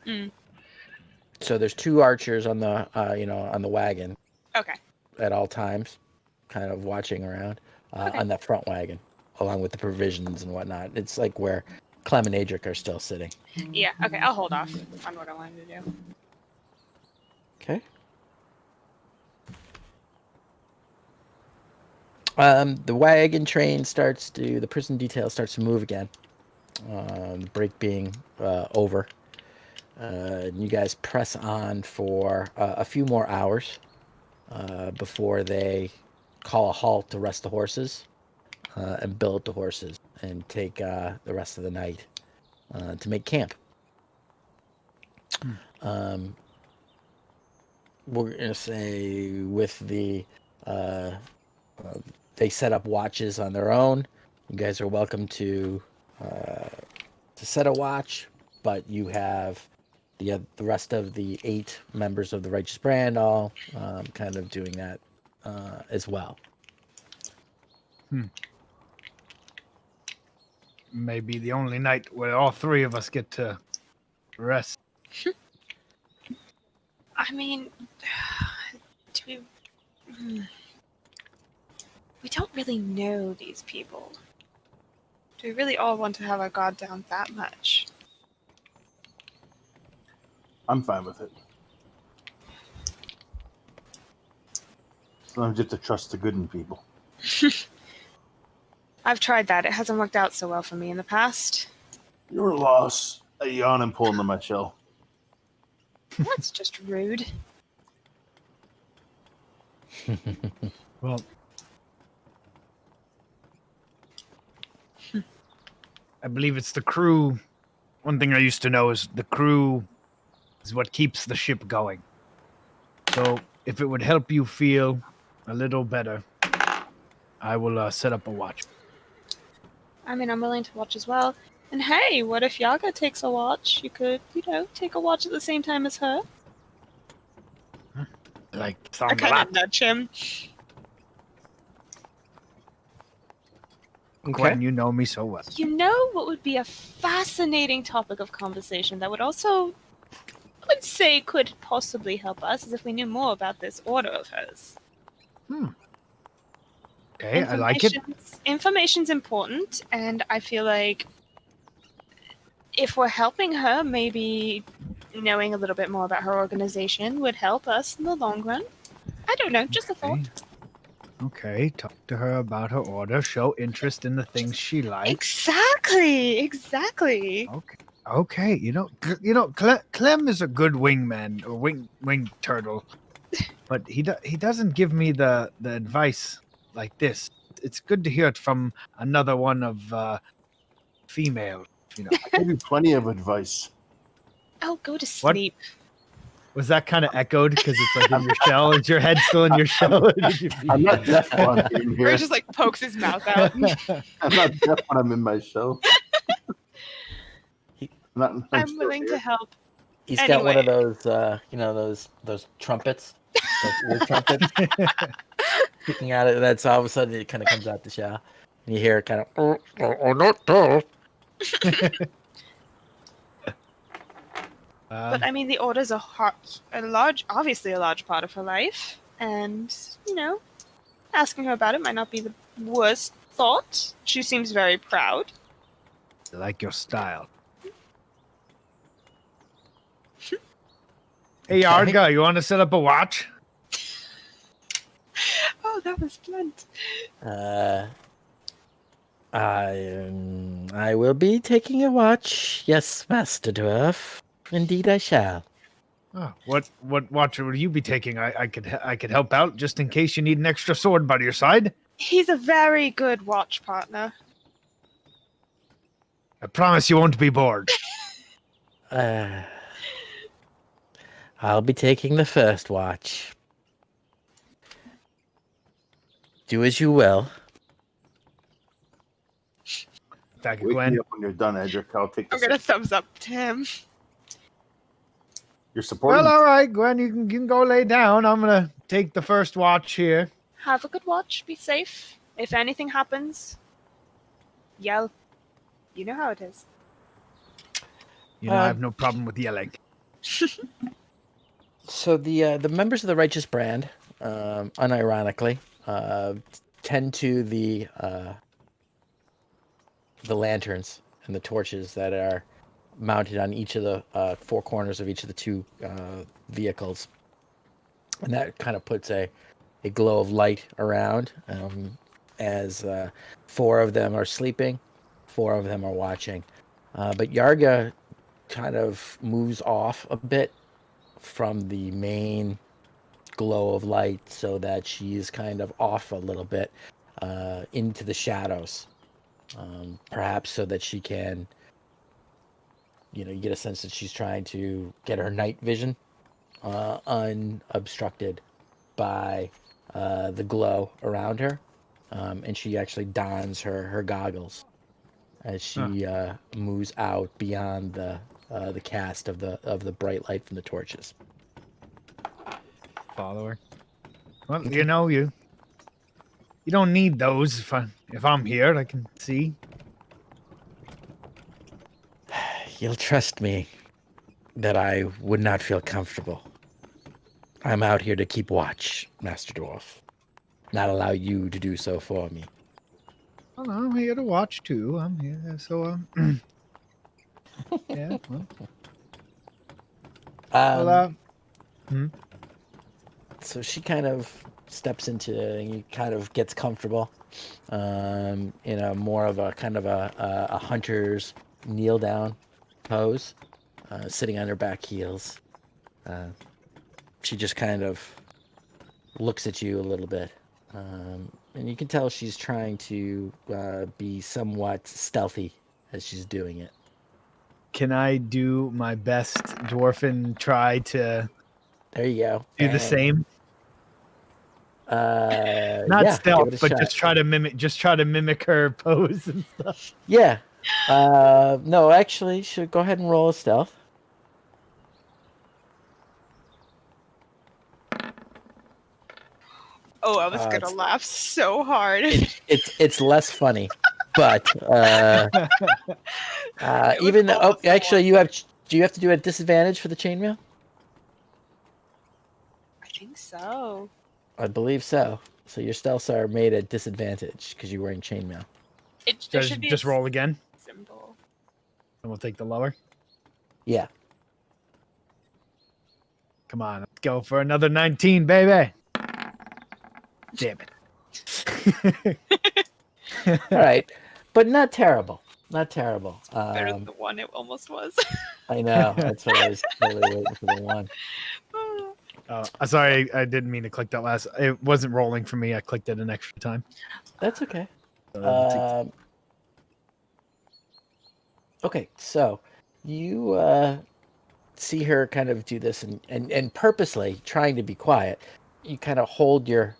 Mm. So there's two archers on the on the wagon Okay. at all times, kind of watching around on that front wagon, along with the provisions and whatnot. It's like where Clem and Adric are still sitting. Yeah. Okay, I'll hold off on what I wanted to do. Okay. The wagon train the prison detail starts to move again. The break being over. You guys press on for a few more hours before they call a halt to rest the horses and billet the horses and take the rest of the night to make camp. We're going to say with the... they set up watches on their own. You guys are welcome to set a watch, but you have the rest of the 8 members of the Righteous Brand all kind of doing that as well. Maybe the only night where all 3 of us get to rest. I mean, we don't really know these people. Do we really all want to have our guard down that much? I'm fine with it. Sometimes you have to trust the good in people. I've tried that. It hasn't worked out so well for me in the past. You're a loss. I yawn and pull into my shell. That's just rude. Well, I believe it's the crew. One thing I used to know is the crew is what keeps the ship going. So if it would help you feel a little better, I will set up a watch. I mean, I'm willing to watch as well. And hey, what if Yaga takes a watch? You could, take a watch at the same time as her. Like, I sound a kind lot. of nudge him. Gwen, you know me so well. You know what would be a fascinating topic of conversation that would also, I would say, could possibly help us is if we knew more about this order of hers. Okay, I like it. Information's important, and I feel like if we're helping her, maybe knowing a little bit more about her organization would help us in the long run. I don't know, just a thought. Okay, talk to her about her order. Show interest in the things she likes. Exactly. Okay. Clem is a good wingman or wing turtle, but he doesn't give me the advice like this. It's good to hear it from another one of female. I give you plenty of advice. Oh, go to sleep. Was that kind of echoed because it's like in your shell? Is your head still in your shell? Or did you I'm not deaf when I'm in here. Ray just like pokes his mouth out. I'm not deaf when I'm in my shell. I'm still willing here. to help. He's got one of Anyway. those, those trumpets, those ear trumpets, sticking out of it. That's all of a sudden it kind of comes out the shell, and you hear it kind of. But I mean, the order's obviously a large part of her life, and asking her about it might not be the worst thought. She seems very proud. I like your style. Hey, Arga, you want to set up a watch? Oh, that was blunt. I will be taking a watch. Yes, Master Dwarf. Indeed, I shall. Oh, what watch would you be taking? I could help out just in case you need an extra sword by your side. He's a very good watch partner. I promise you won't be bored. I'll be taking the first watch. Do as you will. Thank you, Wake Gwen. me up when you're done, Edric. I'll take the I'm gonna thumbs up to him. You're supporting. Well, all right, Gwen, you can go lay down. I'm gonna take the first watch here. Have a good watch. Be safe. If anything happens, yell. You know how it is. You know, I have no problem with yelling. So the members of the Righteous Brand, unironically, tend to the lanterns and the torches that are mounted on each of the four corners of each of the two vehicles, and that kind of puts a glow of light around as four of them are sleeping, four of them are watching, but Yarga kind of moves off a bit from the main glow of light so that she's kind of off a little bit into the shadows, perhaps so that she can, you get a sense that she's trying to get her night vision unobstructed by the glow around her, and she actually dons her goggles as she moves out beyond the cast of the bright light from the torches. Follower. Well, you don't need those if I'm here. I can see. You'll trust me that I would not feel comfortable. I'm out here to keep watch, Master Dwarf. Not allow you to do so for me. Well, I'm here to watch too. I'm here, so yeah. Well, So she kind of steps into, and he kind of gets comfortable, in a more of a kind of a hunter's kneel down pose, sitting on her back heels. She just kind of looks at you a little bit, and you can tell she's trying to be somewhat stealthy as she's doing it. Can I do my best dwarfen try to There you go. do the same? Not Yeah, stealth, give it a but shot. just try to mimic her pose and stuff. Yeah. No, actually, should go ahead and roll a stealth. Oh, I was gonna laugh so hard. It's less funny, but even though actually do you have to do a disadvantage for the chainmail? I think so. I believe so. So your stealths are made at disadvantage because you're wearing chainmail. There should be Just roll again, symbol. and we'll take the lower. Yeah. Come on, let's go for another 19, baby. Damn it. All right, but not terrible. Not terrible. Better than the one it almost was. I know. That's what I was totally waiting for the one. Sorry, I didn't mean to click that last. It wasn't rolling for me. I clicked it an extra time. That's okay. So Okay, so you see her kind of do this and purposely trying to be quiet. You kind of hold your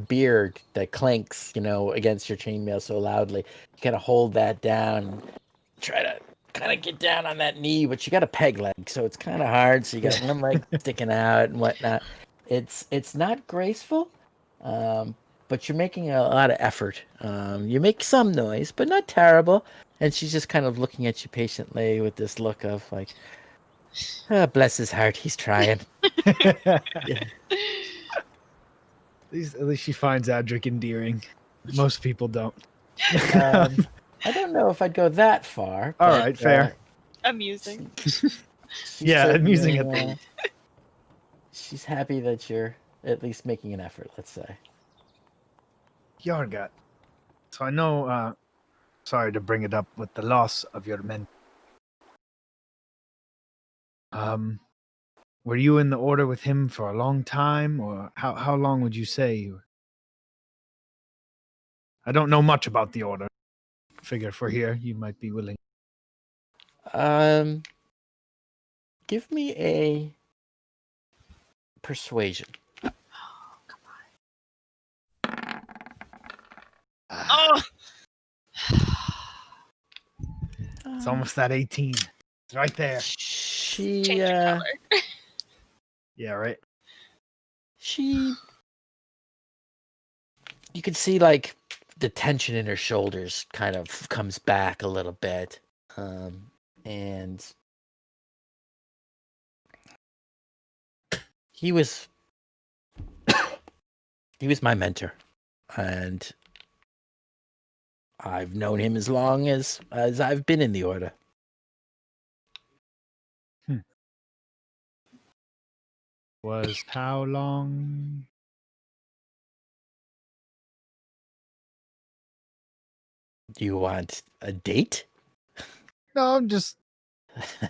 beard that clanks, against your chainmail so loudly. You kind of hold that down and try to kind of get down on that knee, but you got a peg leg, so it's kind of hard. So you got one leg sticking out and whatnot. It's not graceful, but you're making a lot of effort. You make some noise, but not terrible. And she's just kind of looking at you patiently with this look of like, oh, bless his heart, he's trying. Yeah. At least she finds Adric endearing. Most people don't. I don't know if I'd go that far. All but, right, fair. Amusing. Yeah, certainly, amusing at least. She's happy that you're at least making an effort, let's say. Yargat. So I know, sorry to bring it up with the loss of your men. Were you in the order with him for a long time, or how long would you say you were? I don't know much about the order. Figure if we're here, you might be willing. Give me a persuasion. Oh, It's almost that 18. It's right there. She, change your color. Yeah, right. You can see like the tension in her shoulders kind of comes back a little bit. And he was my mentor, and I've known him as long as I've been in the order. Was how long? Do you want a date? No, I'm just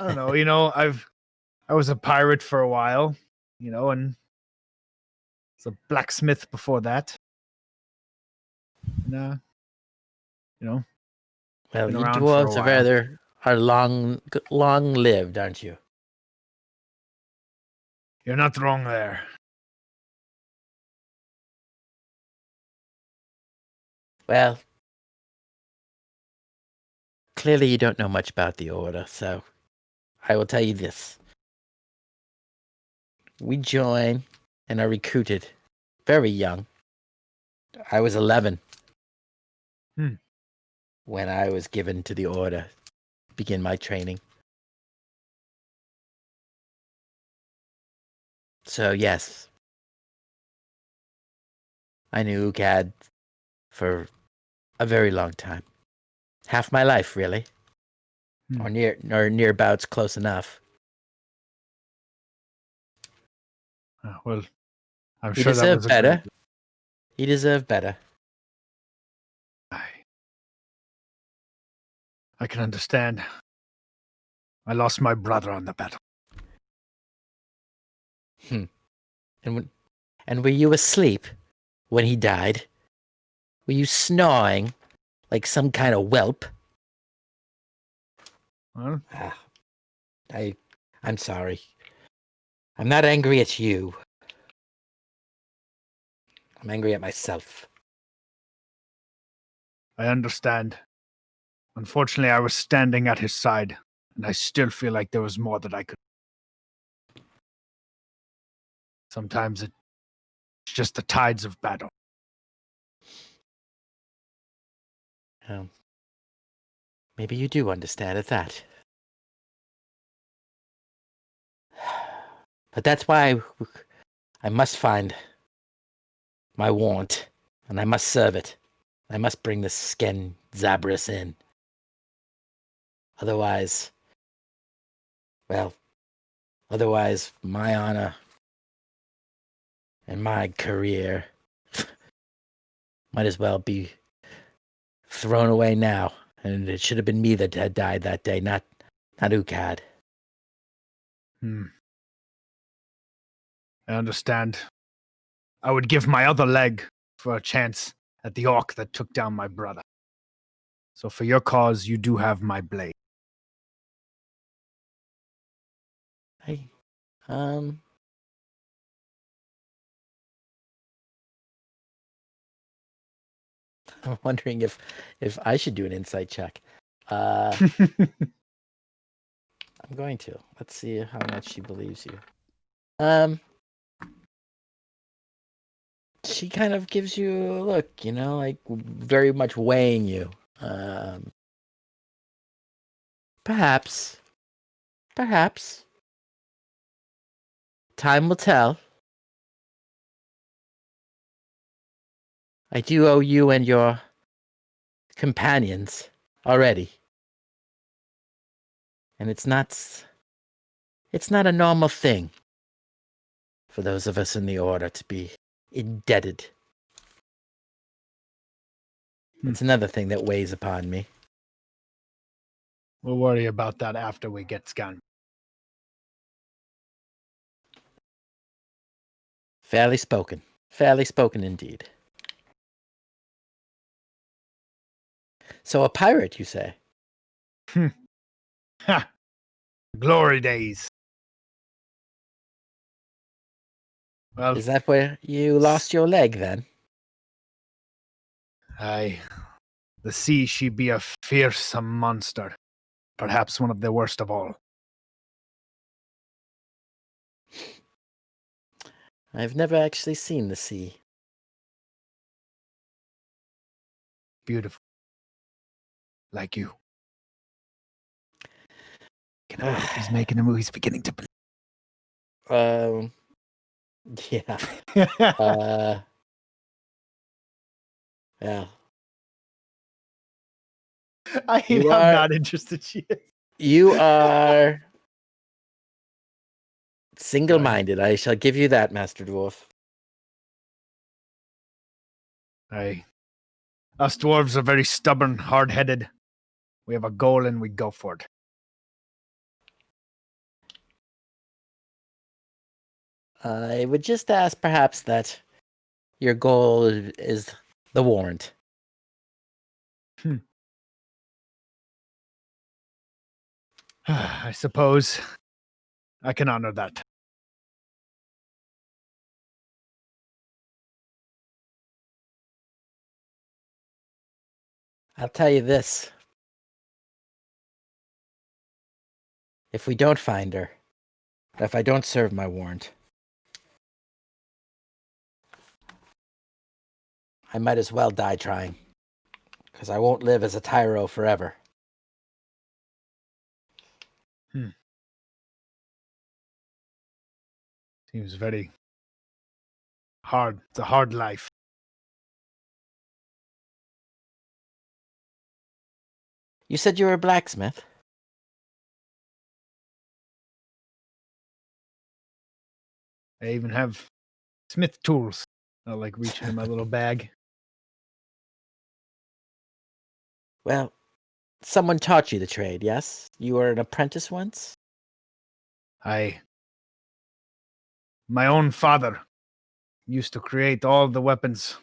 I don't know. I was a pirate for a while, and was a blacksmith before that. And, Well, been you around for a dwarves are long lived, aren't you? You're not wrong there. Well, clearly you don't know much about the order, so I will tell you this. We join and are recruited very young. I was 11 when I was given to the order to begin my training. So yes, I knew Ugad for a very long time. Half my life, really. Or nearabouts close enough. Well, I'm He sure that deserved was a better. great... He deserved better. I can understand. I lost my brother on the battle. And were you asleep when he died? Were you snoring like some kind of whelp? Well, I'm sorry. I'm not angry at you. I'm angry at myself. I understand. Unfortunately, I was standing at his side, and I still feel like there was more that I could. Sometimes it's just the tides of battle. Maybe you do understand at that. But that's why I must find my want, and I must serve it. I must bring the Sken Zabras in. Otherwise, my honor and my career might as well be thrown away now. And it should have been me that had died that day, not Ukad. I understand. I would give my other leg for a chance at the orc that took down my brother. So for your cause, you do have my blade. I, um, I'm wondering if I should do an insight check. I'm going to. Let's see how much she believes you. She kind of gives you a look, like very much weighing you. Perhaps. Perhaps. Time will tell. I do owe you and your companions already. And it's not a normal thing for those of us in the Order to be indebted. It's another thing that weighs upon me. We'll worry about that after we get scanned. Fairly spoken. Fairly spoken indeed. So a pirate, you say? Ha! Glory days. Well, Is that where you lost your leg then? aye. The sea, she be a fearsome monster. Perhaps one of the worst of all. I've never actually seen the sea. Beautiful. Like you. He's making a move. He's beginning to believe. Yeah. Yeah. I'm not interested. She is. You are single-minded. I shall give you that, Master Dwarf. Aye. Us dwarves are very stubborn, hard-headed. We have a goal and we go for it. I would just ask perhaps that your goal is the warrant. I suppose I can honor that. I'll tell you this. If we don't find her, if I don't serve my warrant, I might as well die trying, because I won't live as a tyro forever. Seems very hard. It's a hard life. You said you were a blacksmith? I even have smith tools. I like reaching in my little bag. Well, someone taught you the trade, yes? You were an apprentice once? My own father used to create all the weapons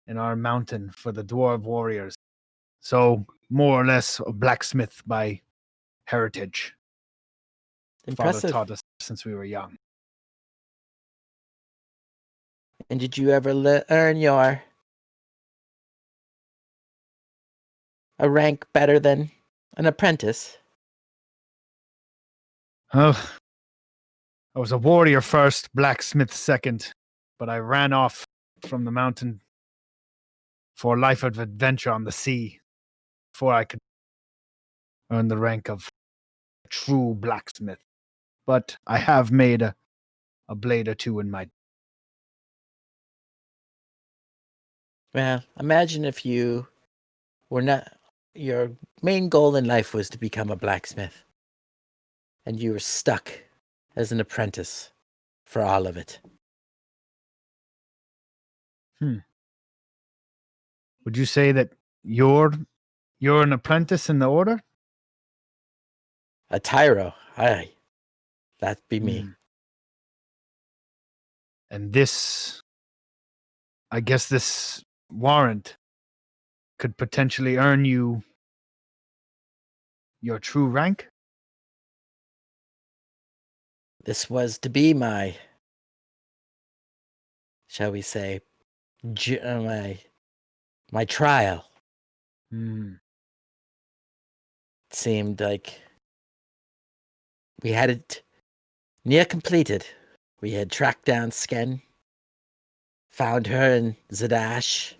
in our mountain for the dwarf warriors. So, more or less a blacksmith by heritage. Impressive. Father taught us since we were young. And did you ever earn a rank better than an apprentice? Well, I was a warrior first, blacksmith second, but I ran off from the mountain for a life of adventure on the sea before I could earn the rank of true blacksmith. But I have made a blade or two in my... Well, imagine if you were not... Your main goal in life was to become a blacksmith, and you were stuck as an apprentice for all of it. Would you say that you're an apprentice in the order? A tyro, aye. That'd be me. And this... I guess this warrant could potentially earn you your true rank? This was to be my, shall we say, my trial. Hmm. It seemed like we had it near completed. We had tracked down Sken, found her in Zadash.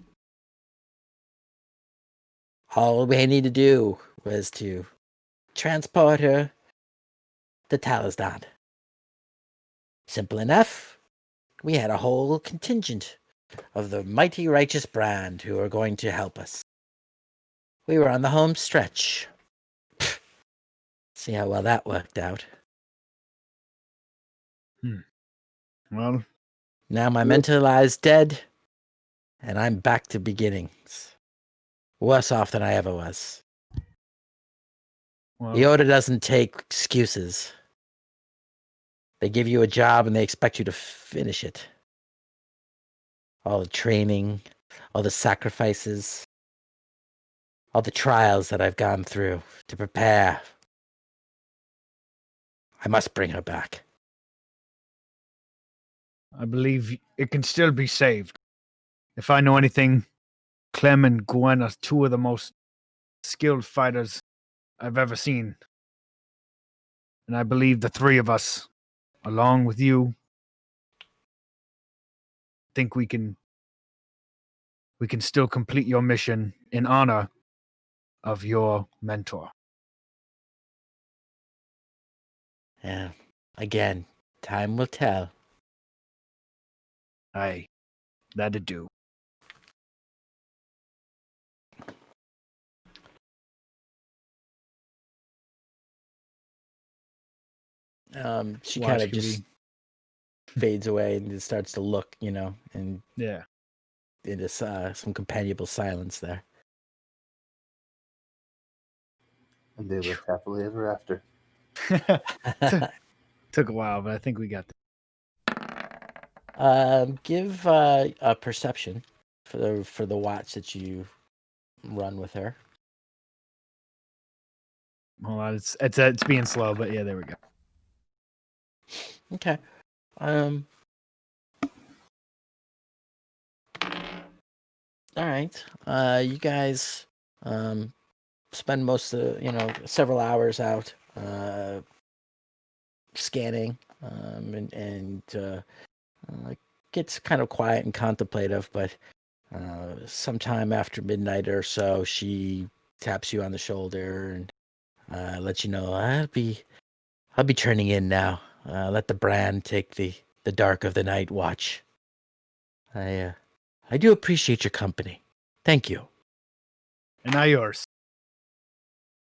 All we needed to do was to transport her to Talisdan. Simple enough. We had a whole contingent of the mighty righteous brand who were going to help us. We were on the home stretch. See how well that worked out. Well, Now my mentor lies dead, and I'm back to beginnings. Worse off than I ever was. well, The Order doesn't take excuses. They give you a job and they expect you to finish it. All the training, all the sacrifices, all the trials that I've gone through to prepare. I must bring her back. I believe it can still be saved. If I know anything, Clem and Gwen are two of the most skilled fighters I've ever seen. And I believe the three of us, along with you, think we can still complete your mission in honor of your mentor. Yeah. Again, time will tell. Aye, that'd do. She Watch kind of can just be- fades away and just starts to look, and Yeah. into some companionable silence there. And they lived happily ever after. Took a while, but I think we got this. Give a perception for the watch that you run with her. Hold on, it's being slow, but yeah, there we go. Okay. All right. You guys spend most of several hours out scanning, and gets kind of quiet and contemplative, but sometime after midnight or so, she taps you on the shoulder and lets you know I'll be turning in now. Let the brand take the dark of the night watch. I do appreciate your company. Thank you. And now yours.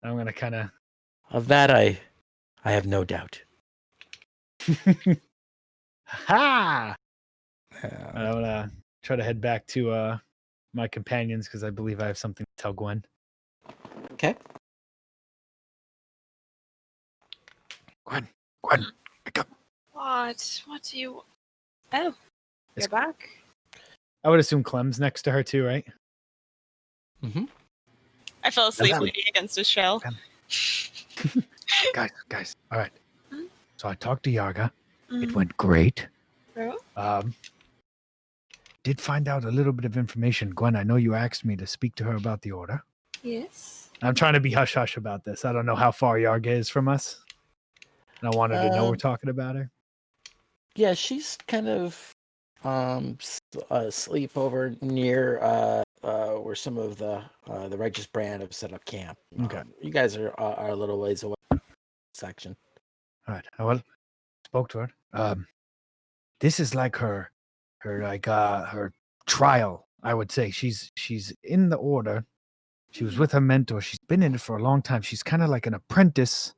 I'm gonna kind of. Of that I have no doubt. Ha! I'm gonna try to head back to my companions because I believe I have something to tell Gwen. Okay. Gwen, wake up. What? What do you? Oh, you're back. I would assume Clem's next to her too, right? Mm-hmm. I fell asleep Hello. leaning against a shell. Guys. All right. So I talked to Yarga. It Mhm. went great. Oh, Did find out a little bit of information. Gwen, I know you asked me to speak to her about the order. yes. I'm trying to be hush-hush about this. I don't know how far Yarga is from us. And I wanted to know we're talking about her. Yeah, she's kind of asleep over near where some of the righteous brand have set up camp. Okay. You guys are a little ways away from the section. All right. Well, spoke to her. This is like her trial, I would say. She's in the order. She was with her mentor. She's been in it for a long time. She's kind of like an apprentice.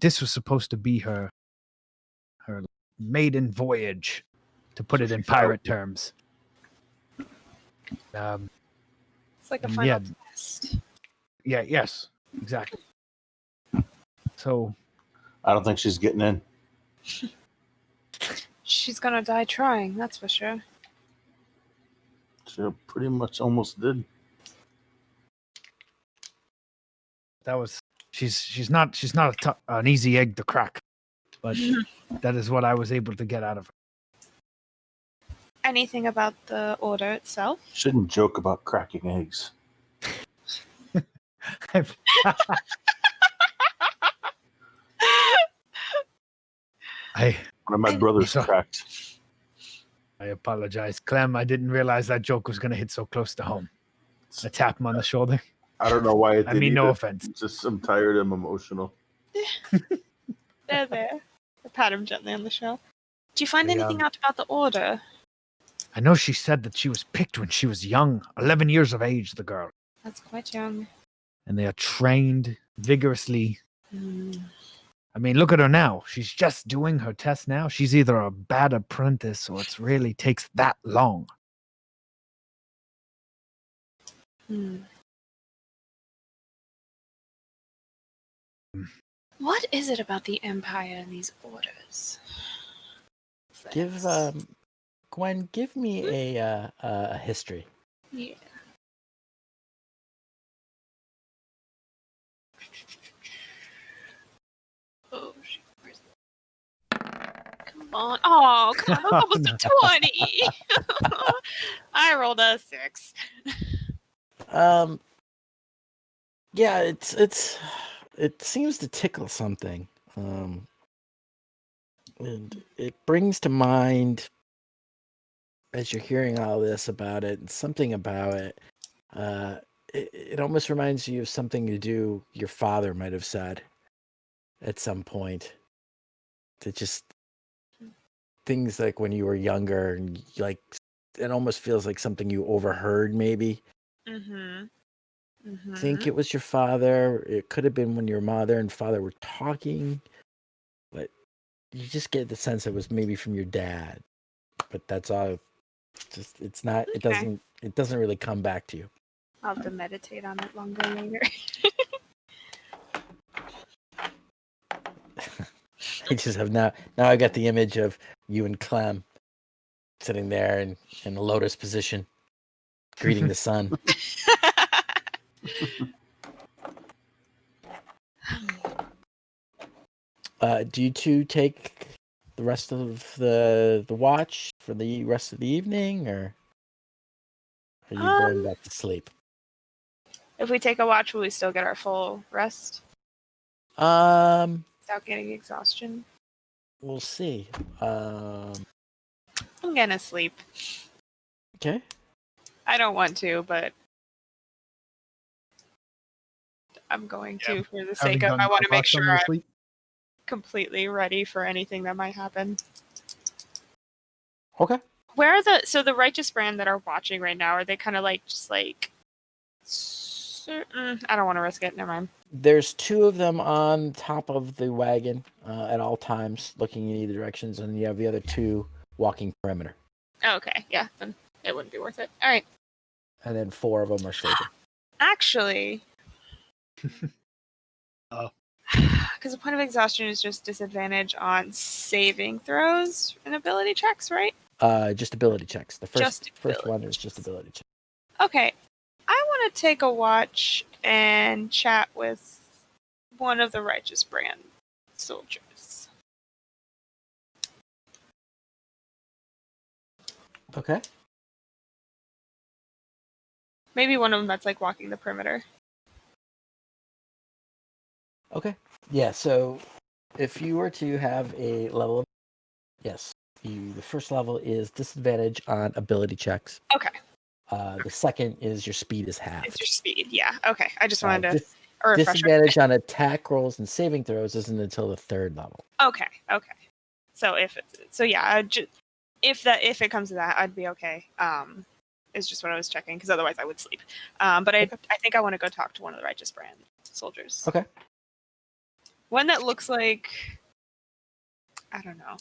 This was supposed to be her maiden voyage, to put it in pirate terms. It's like a And final yeah. test. Yeah, yes, exactly. So I don't think she's getting in. She's gonna die trying, that's for sure. She pretty much almost did. that was she's not an easy egg to crack. But that is what I was able to get out of Anything about the order itself? Shouldn't joke about cracking eggs. her. I One of my brothers So- cracked. apologize, Clem. I didn't realize that joke was going to hit so close to home. I tap him on the shoulder. I don't know why it I did mean, no either. offense. It's just I'm tired. I'm emotional. There. I pat him gently on the shoulder. Do you find They, anything out about the order? I know she said that she was picked when she was young, 11 years of age, the girl. That's quite young. And they are trained vigorously. Hmm. I mean, look at her now. She's just doing her test now. She's either a bad apprentice or it really takes that long. Hmm. What is it about the Empire and these orders? Give Gwen, give me a history. Yeah. Oh, shit. Where's Come on. Oh, come on. That was almost a 20. I rolled a 6. Yeah, it seems to tickle something. And it brings to mind, as you're hearing all this about it, and something about it, it almost reminds you of something your father might have said at some point. That just things like when you were younger, and like it almost feels like something you overheard, maybe. Mm-hmm. Mm-hmm. Think it was your father. It could have been when your mother and father were talking, but you just get the sense it was maybe from your dad. But that's all. Just it's not. It Okay. doesn't really come back to you. I'll have to meditate on it longer later. I just have now I got the image of you and Clem sitting there in a lotus position, greeting the sun. Do you two take the rest of the watch for the rest of the evening, or are you going back to sleep? If we take a watch, will we still get our full rest without getting exhaustion? We'll see. I'm gonna sleep. Okay. I don't want to, but I'm going to for the sake of. I want to make sure I'm completely ready for anything that might happen. Okay. Where are the righteous brand that are watching right now? Are they kind of like just like? I don't want to risk it. Never mind. There's two of them on top of the wagon at all times, looking in either directions, and you have the other two walking perimeter. Oh, okay, yeah, then it wouldn't be worth it. All right. And then 4 of them are sleeping. Actually, Oh. because the point of exhaustion is just disadvantage on saving throws and ability checks, right? Just ability checks. The first ability one is just ability checks. Okay, I want to take a watch and chat with one of the righteous brand soldiers. Okay. Maybe one of them that's like walking the perimeter. Okay. Yeah, so if you were to have a level, yes, the first level is disadvantage on ability checks. Okay. The second is your speed is half. It's your speed, yeah. Okay, I just wanted to a refresher. Disadvantage on attack rolls and saving throws isn't until the 3rd level. Okay. So if it comes to that, I'd be okay. Is just what I was checking because otherwise I would sleep. But I think I want to go talk to one of the righteous brand soldiers. Okay. One that looks like, I don't know.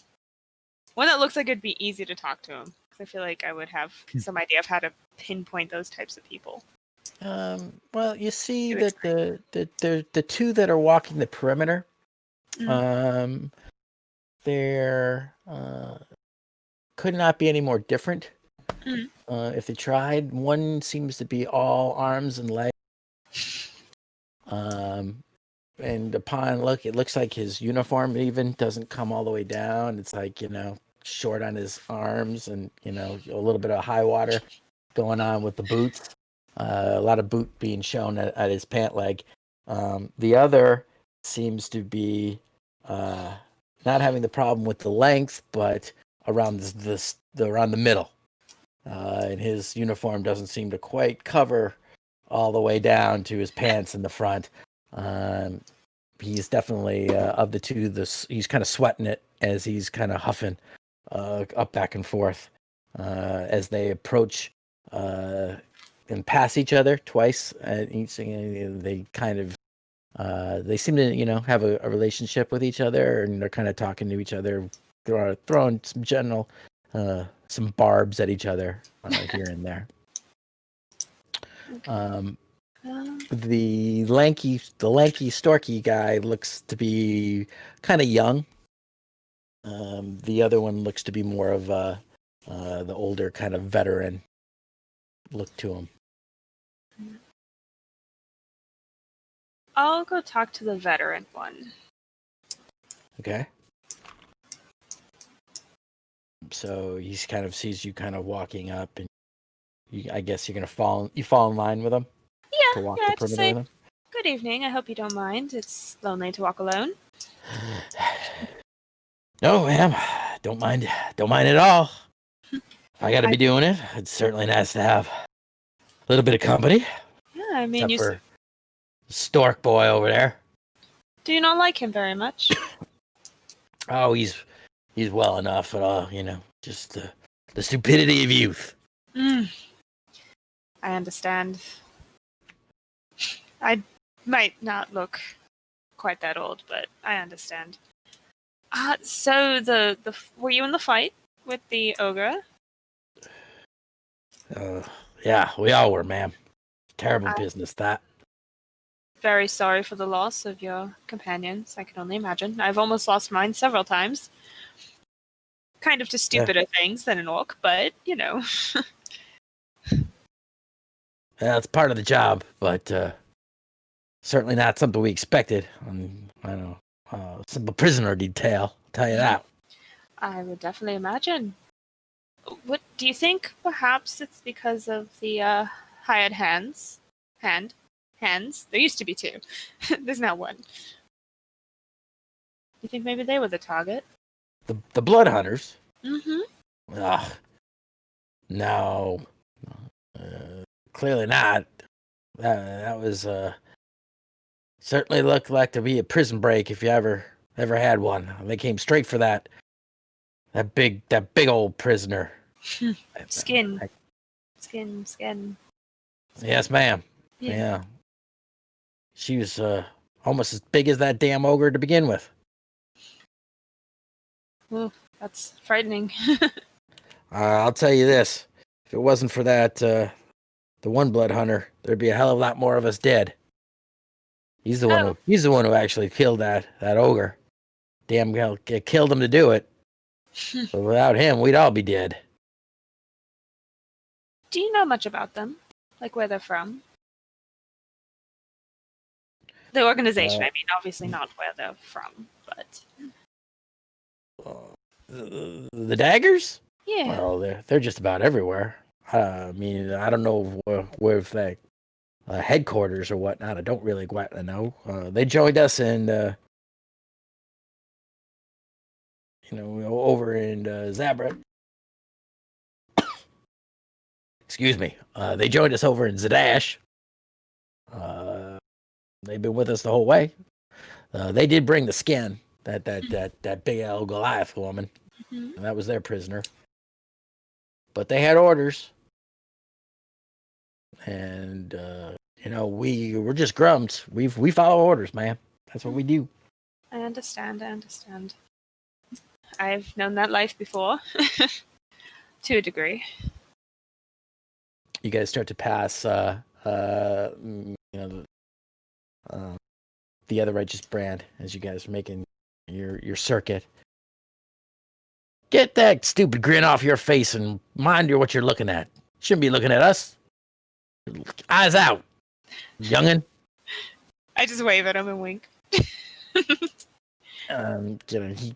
One that looks like it'd be easy to talk to him because I feel like I would have some idea of how to pinpoint those types of people. Well, you see that the two that are walking the perimeter, they're could not be any more different. If they tried. One seems to be all arms and legs. and upon look, it looks like his uniform even doesn't come all the way down. It's like, short on his arms, and a little bit of high water going on with the boots. A lot of boot being shown at his pant leg. The other seems to be not having the problem with the length, but around around the middle. And his uniform doesn't seem to quite cover all the way down to his pants in the front. He's definitely of the two. He's kind of sweating it as he's kind of huffing up back and forth as they approach and pass each other twice. They kind of they seem to have a relationship with each other, and they're kind of talking to each other, throwing some general some barbs at each other here and there. The lanky storky guy looks to be kind of young. The other one looks to be more of the older kind of veteran look to him. I'll go talk to the veteran one. Okay. So he kind of sees you kind of walking up, and I guess you're gonna fall in line with him. Yeah, to walk yeah. the Just perimeter say, with him. good evening. I hope you don't mind. It's lonely to walk alone. No, ma'am. Don't mind at all. If I got to be doing it, it's certainly nice to have a little bit of company. Yeah, I mean, Except for Stork boy over there. Do you not like him very much? Oh, he's well enough at all, just the stupidity of youth. I understand. I might not look quite that old, but I understand. So were you in the fight with the ogre? Yeah, we all were, ma'am. Terrible business, that. Very sorry for the loss of your companions. I can only imagine. I've almost lost mine several times. Kind of to stupider things than an orc, but, Yeah, it's part of the job, but certainly not something we expected. I don't know, simple prisoner detail, I'll tell you that. I would definitely imagine. What do you think? Perhaps it's because of the hired hands. Hands. There used to be two. There's now one. You think maybe they were the target? The blood hunters. Mm-hmm. Ugh. No. Clearly not. That was certainly looked like to be a prison break if you ever had one. They came straight for that big old prisoner. Skin. Yes, ma'am. Yeah. She was almost as big as that damn ogre to begin with. Oh, that's frightening. I'll tell you this: if it wasn't for that, the one blood hunter, there'd be a hell of a lot more of us dead. He's the one who actually killed that ogre. Damn, killed him to do it. But without him, we'd all be dead. Do you know much about them? Like where they're from? The organization, I mean, obviously not where they're from, but... The daggers? Yeah. Well, they're just about everywhere. I mean, I don't know where if they headquarters or whatnot. I don't really quite know. They joined us in, over in Zabra. Excuse me. They joined us over in Zadash. They've been with us the whole way. They did bring the skin, that big old Goliath woman. Mm-hmm. And that was their prisoner. But they had orders. And, we're just grumps. We follow orders, man. That's what we do. I understand. I've known that life before. To a degree. You guys start to pass, the other righteous brand as you guys are making your circuit. Get that stupid grin off your face and mind what you're looking at. Shouldn't be looking at us. Eyes out, youngin'. I just wave at him and wink. He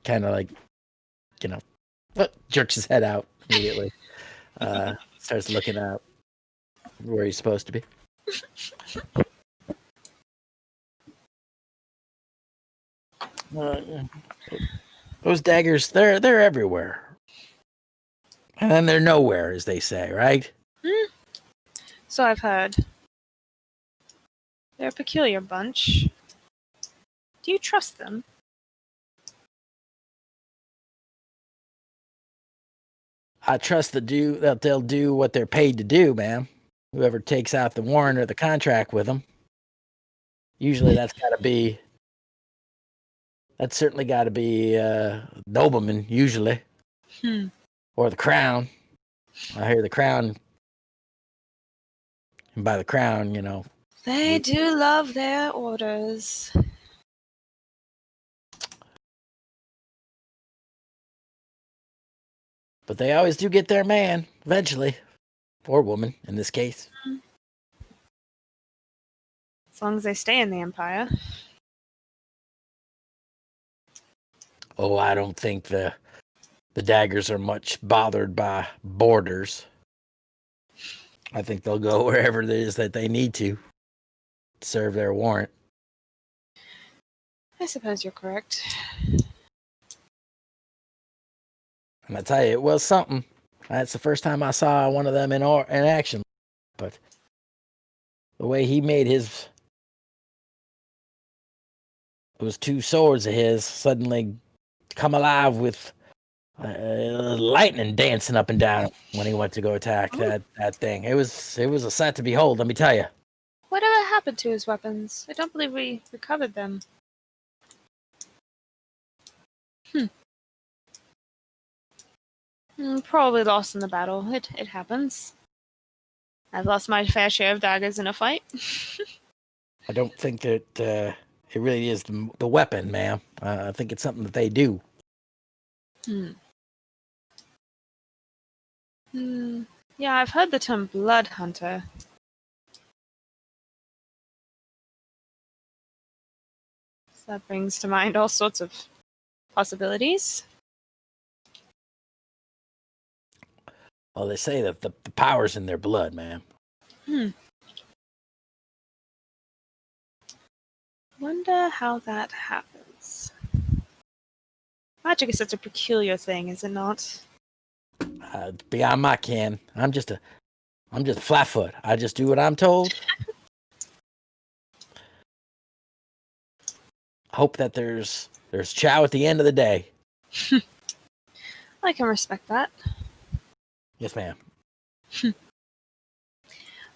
kind of like, jerks his head out immediately. Starts looking up where he's supposed to be. Those daggers, they're everywhere. And then they're nowhere, as they say, right? So I've heard. They're a peculiar bunch. Do you trust them? I trust that they'll do what they're paid to do, ma'am. Whoever takes out the warrant or the contract with them. Usually that's certainly got to be nobleman, usually. Or the crown. I hear the crown. And by the crown, They do love their orders. But they always do get their man, eventually. Or woman, in this case. As long as they stay in the Empire. Oh, I don't think the daggers are much bothered by borders. I think they'll go wherever it is that they need to serve their warrant. I suppose you're correct. And I tell you, it was something. That's the first time I saw one of them in action. But the way he made those two swords of his suddenly come alive with lightning dancing up and down when he went to go attack that thing. It was a sight to behold, let me tell you. Whatever happened to his weapons? I don't believe we recovered them. Probably lost in the battle. It happens. I've lost my fair share of daggers in a fight. I don't think that it really is the weapon, ma'am. I think it's something that they do. Yeah, I've heard the term blood hunter. So that brings to mind all sorts of possibilities. Well, they say that the power's in their blood, ma'am. Wonder how that happens. Magic is such a peculiar thing, is it not? Beyond my ken. I'm just flatfoot. I just do what I'm told. Hope that there's chow at the end of the day. I can respect that. Yes, ma'am.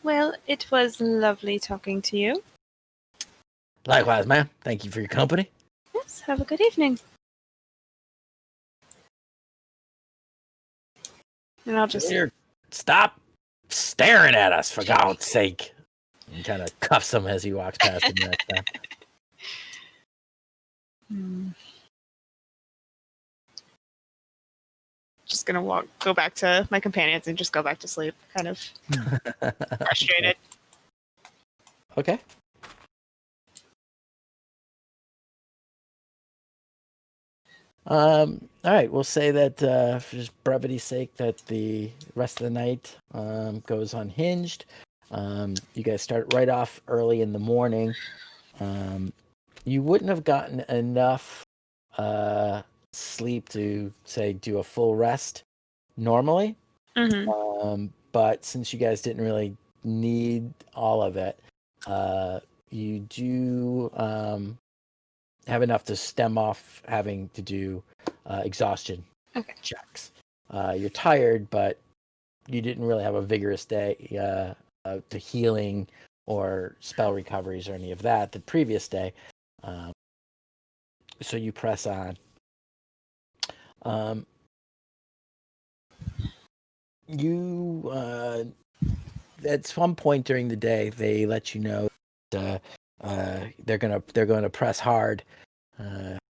Well, it was lovely talking to you. Likewise, ma'am. Thank you for your company. Yes, have a good evening. And I'll just... Stop staring at us, for God's sake. And kind of cuffs him as he walks past him next time. Just gonna go back to my companions and just go back to sleep, kind of frustrated. Okay. All right, we'll say that for just brevity's sake, that the rest of the night goes unhinged. You guys start right off early in the morning. You wouldn't have gotten enough sleep to, say, do a full rest normally. But since you guys didn't really need all of it, you do have enough to stem off having to do exhaustion checks. You're tired, but you didn't really have a vigorous day to healing or spell recoveries or any of that the previous day. So you press on. At some point during the day, they let you know that they're gonna press hard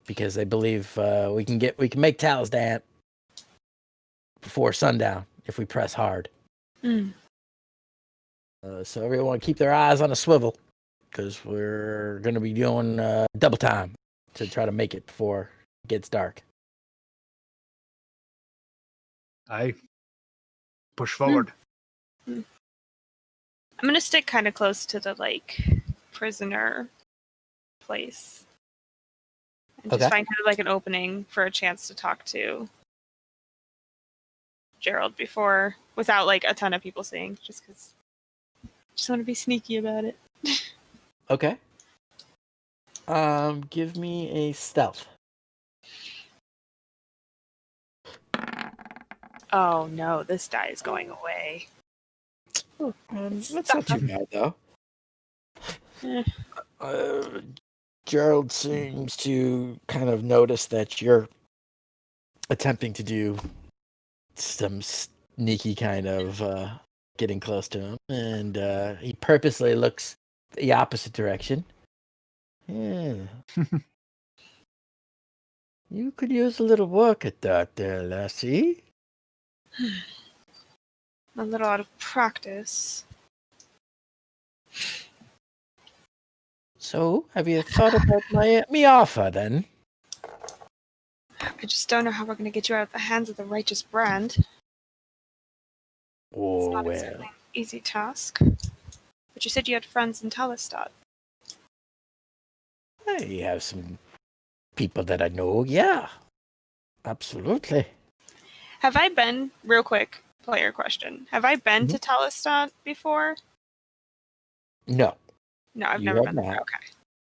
because they believe we can make Talisdan before sundown if we press hard. So everyone keep their eyes on a swivel. because we're going to be doing double time to try to make it before it gets dark. I push forward. I'm gonna stick kind of close to the prisoner place and just Okay. find kind of like an opening for a chance to talk to Gerald without like a ton of people seeing, just because I just want to be sneaky about it. Okay. Give me a stealth. Oh no, this die is going away. That's not too bad, though. Eh. Gerald seems to kind of notice that you're attempting to do some sneaky kind of getting close to him, and he purposely looks the opposite direction. Yeah. You could use a little work at that there, lassie. A little out of practice. So, have you thought about me offer then? I just don't know how we're going to get you out of the hands of the righteous brand. Oh, It's not well. exactly an easy task. But you said you had friends in Talistad. I have some people that I know, yeah. Absolutely. Have I been, real quick, player question, have I been to Talistad before? No. No, I've You never have been there. not. Okay.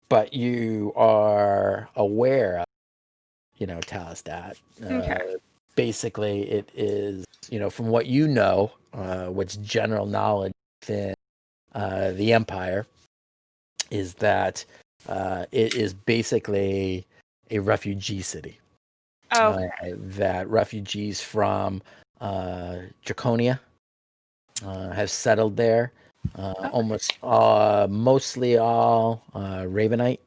But you are aware of, Talistad. Okay. Basically, it is, from what you know, what's general knowledge within the Empire, is that it is basically a refugee city. Oh, okay. That refugees from Draconia have settled there. Mostly all Ravenite,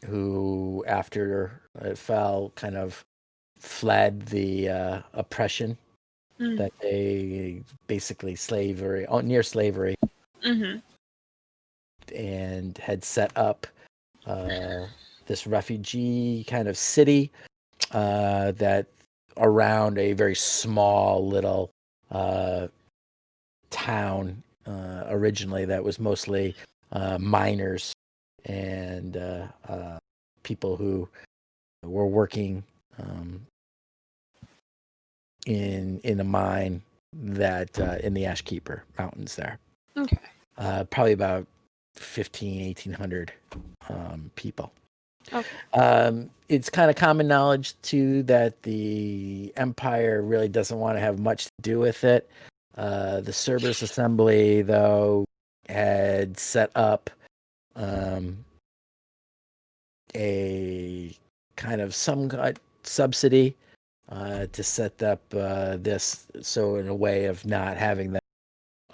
who after it fell kind of fled the oppression that they basically near slavery, and had set up this refugee kind of city that around a very small little town originally that was mostly miners and people who were working in a mine that in the Ashkeeper Mountains there. Okay. Probably about 1,800 people. Okay. It's kind of common knowledge too that the Empire really doesn't want to have much to do with it. The Cerberus Assembly, though, had set up a kind of some subsidy to set up this, so in a way of not having them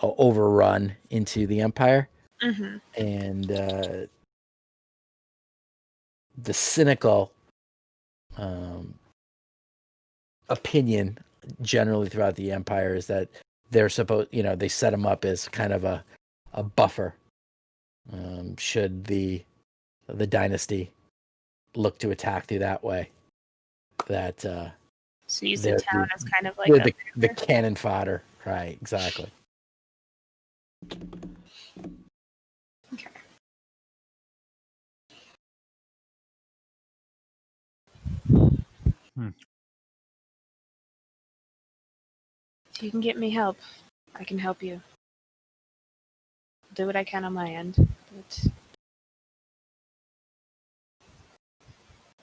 overrun into the Empire. And the cynical opinion generally throughout the Empire is that they're supposed, they set them up as kind of a buffer should the dynasty look to attack through that way. That so use the town as kind of like the cannon fodder, right? Exactly. Okay. If you can get me help, I can help you. I'll do what I can on my end, but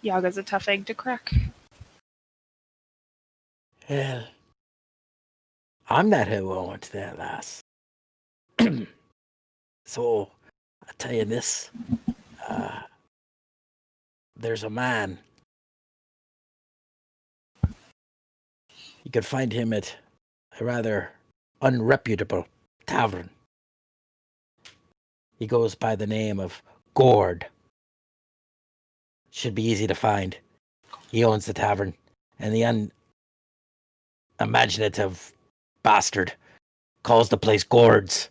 Yaga's a tough egg to crack. Well, I'm not who I want to that lass. So, I'll tell you this. There's a man. You could find him at a rather unreputable tavern. He goes by the name of Gord. Should be easy to find. He owns the tavern, and the unimaginative bastard calls the place Gord's.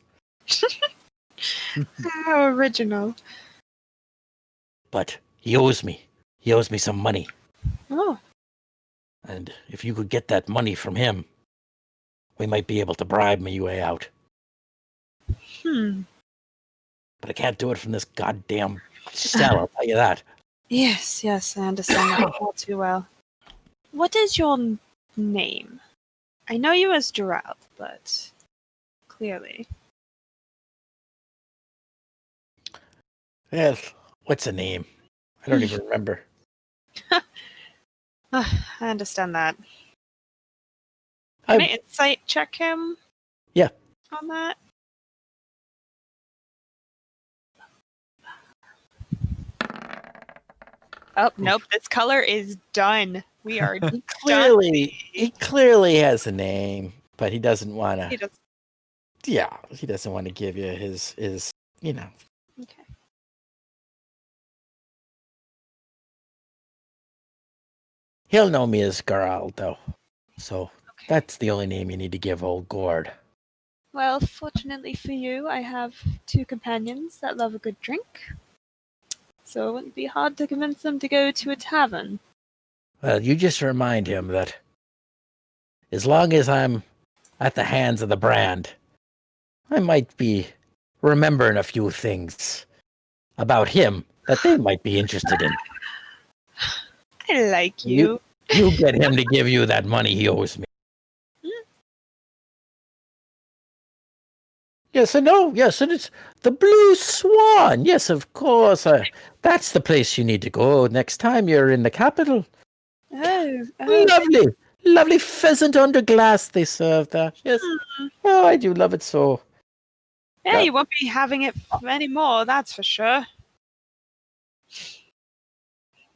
How original. But he owes me. He owes me some money. Oh, And if you could get that money from him, we might be able to bribe my way out. hmm. But I can't do it from this goddamn cell, I'll tell you that. Yes, I understand that all too well. What is your name? I know you as Gerald, but clearly. Well, what's a name? I don't even remember. I understand that. Can I insight check him? Yeah. On that? Oh, nope. This color is done. We are He clearly has a name, but he doesn't want He to. does. Yeah, he doesn't want to give you his. Okay. He'll know me as Gerald, though. So that's the only name you need to give old Gord. Well, fortunately for you, I have 2 companions that love a good drink. So it wouldn't be hard to convince them to go to a tavern. Well, you just remind him that as long as I'm at the hands of the brand, I might be remembering a few things about him that they might be interested in. I like you. You get him to give you that money he owes me. Yes, I know. Yes, and it's the Blue Swan. Yes, of course. That's the place you need to go next time you're in the capital. Oh. Lovely pheasant under glass they serve there. Yes. Oh, I do love it so. Yeah, you won't be having it anymore, that's for sure.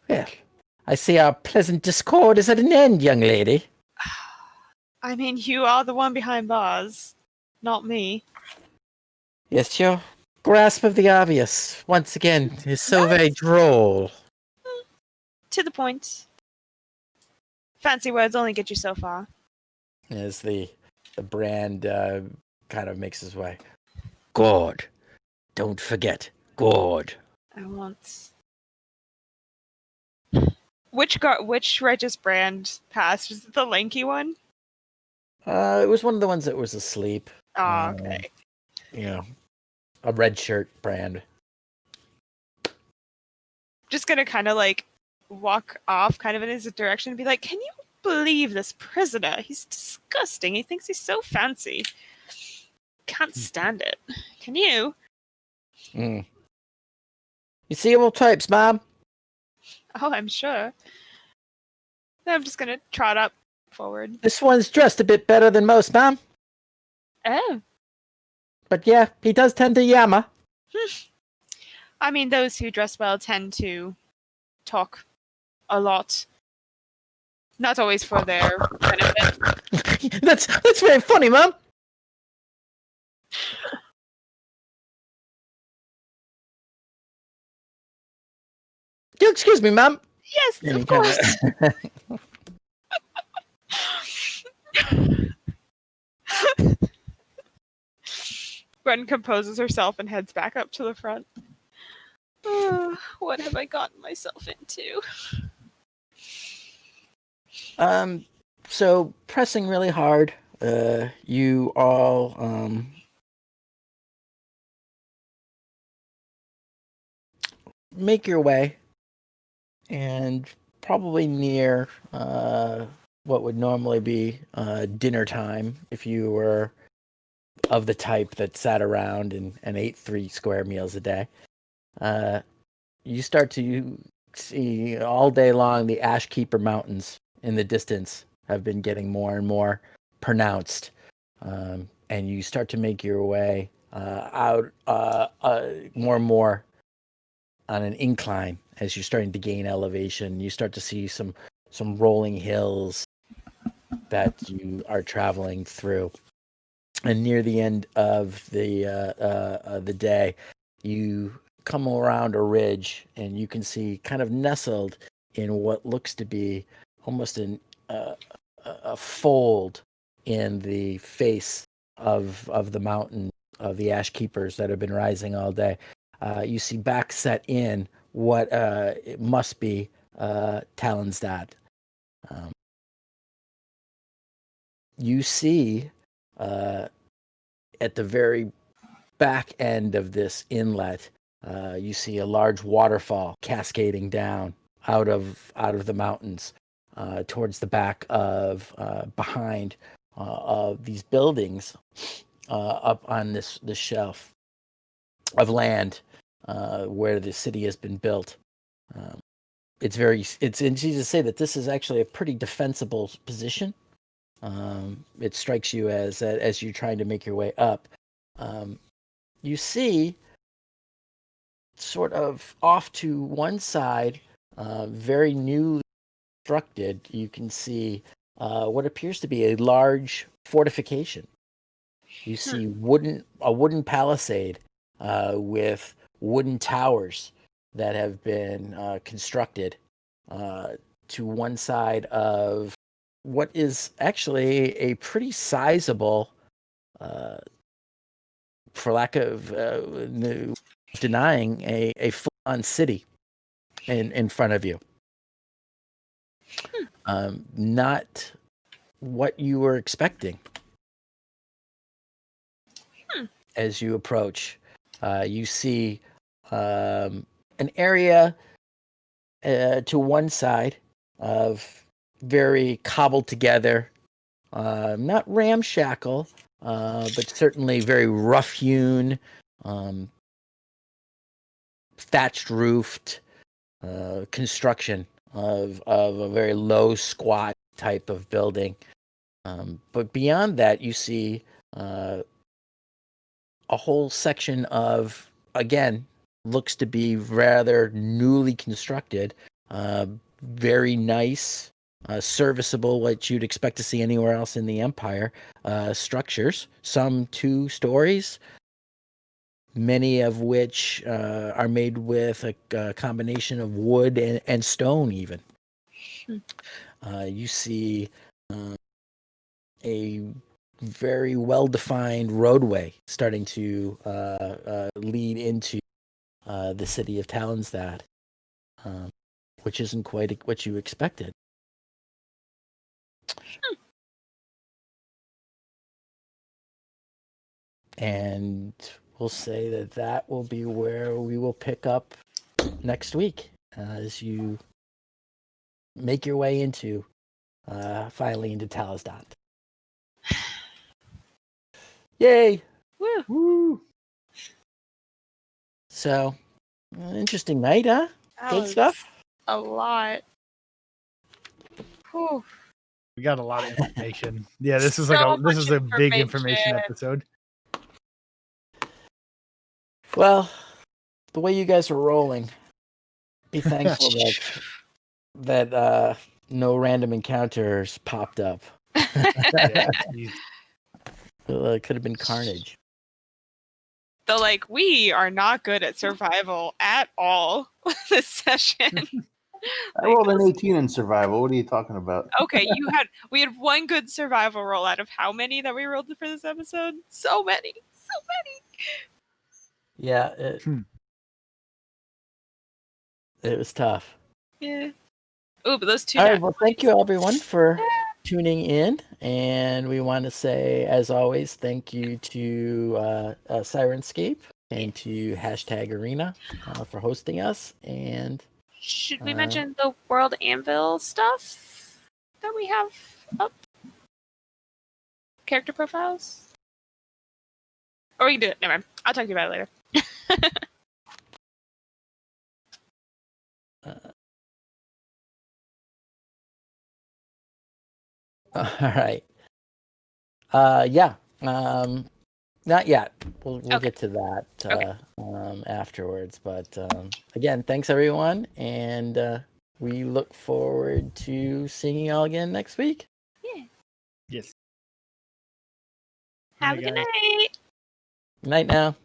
Well, I see our pleasant discord is at an end, young lady. I mean, you are the one behind bars, not me. Yes, your grasp of the obvious, once again, is so very droll. To the point. Fancy words only get you so far. As the brand kind of makes his way. God. Don't forget. God. I won't. Which Regis brand passed? Was it the lanky one? It was one of the ones that was asleep. Oh, okay. A red shirt brand. Just gonna kind of like walk off kind of in his direction and be like, can you believe this prisoner? He's disgusting. He thinks he's so fancy. Can't stand it. Can you? You see all types, ma'am? Oh, I'm sure. I'm just gonna trot up forward. This one's dressed a bit better than most, ma'am. Oh. But yeah, he does tend to yammer. I mean, those who dress well tend to talk a lot. Not always for their benefit. That's very funny, ma'am. Excuse me, ma'am. Yes, of course. Gwen composes herself and heads back up to the front. What have I gotten myself into? So pressing really hard, you all make your way, and probably near what would normally be dinner time if you were of the type that sat around and ate 3 square meals a day. You start to see all day long the Ashkeeper Mountains in the distance have been getting more and more pronounced. And you start to make your way out more and more on an incline as you're starting to gain elevation. You start to see some rolling hills that you are traveling through. And near the end of the day, you come around a ridge, and you can see kind of nestled in what looks to be almost a fold in the face of the mountain of the ash keepers that have been rising all day. You see back set in what it must be Talon's you see at the very back end of this inlet, you see a large waterfall cascading down out of the mountains towards the back of behind of these buildings up on this shelf of land where the city has been built. It's easy to say that this is actually a pretty defensible position. It strikes you as you're trying to make your way up. You see, sort of off to one side, very newly constructed, you can see what appears to be a large fortification. You see a wooden palisade with wooden towers that have been constructed to one side of what is actually a pretty sizable, for lack of denying, a full-on city in front of you. Not what you were expecting. As you approach, you see an area to one side of very cobbled together, not ramshackle, but certainly very rough-hewn, thatched roofed construction of a very low, squat type of building. But beyond that, you see a whole section of, again, looks to be rather newly constructed, very nice, serviceable, what you'd expect to see anywhere else in the Empire, structures, some 2 stories, many of which are made with a combination of wood and stone even. You see a very well-defined roadway starting to lead into the city of Talonstad, which isn't quite what you expected. And we'll say that will be where we will pick up next week as you make your way into finally into Talosdot. Yay! Woo! Woo! So, interesting night, huh? That Good was stuff. a lot. Whew. We got a lot of information. Yeah, this is So this is much a big information. information episode. Well, the way you guys are rolling, be thankful that no random encounters popped up. Yeah, geez. It could have been carnage. So, like, we are not good at survival at all this session. I rolled an 18 in survival. What are you talking about? Okay, we had one good survival roll out of how many that we rolled for this episode? So many. Yeah, it was tough. Yeah. Oh, but those 2 All right, well, thank you everyone for tuning in, and we want to say, as always, thank you to Syrinscape and to #Arena for hosting us. And should we mention the World Anvil stuff that we have up? Character profiles? Or we can do it. Never mind. I'll talk to you about it later. all right. Yeah. Not yet. We'll Okay. get to that Okay. Afterwards. But again, thanks everyone, and we look forward to seeing you all again next week. Yeah. Yes. Have a good night. Good night now.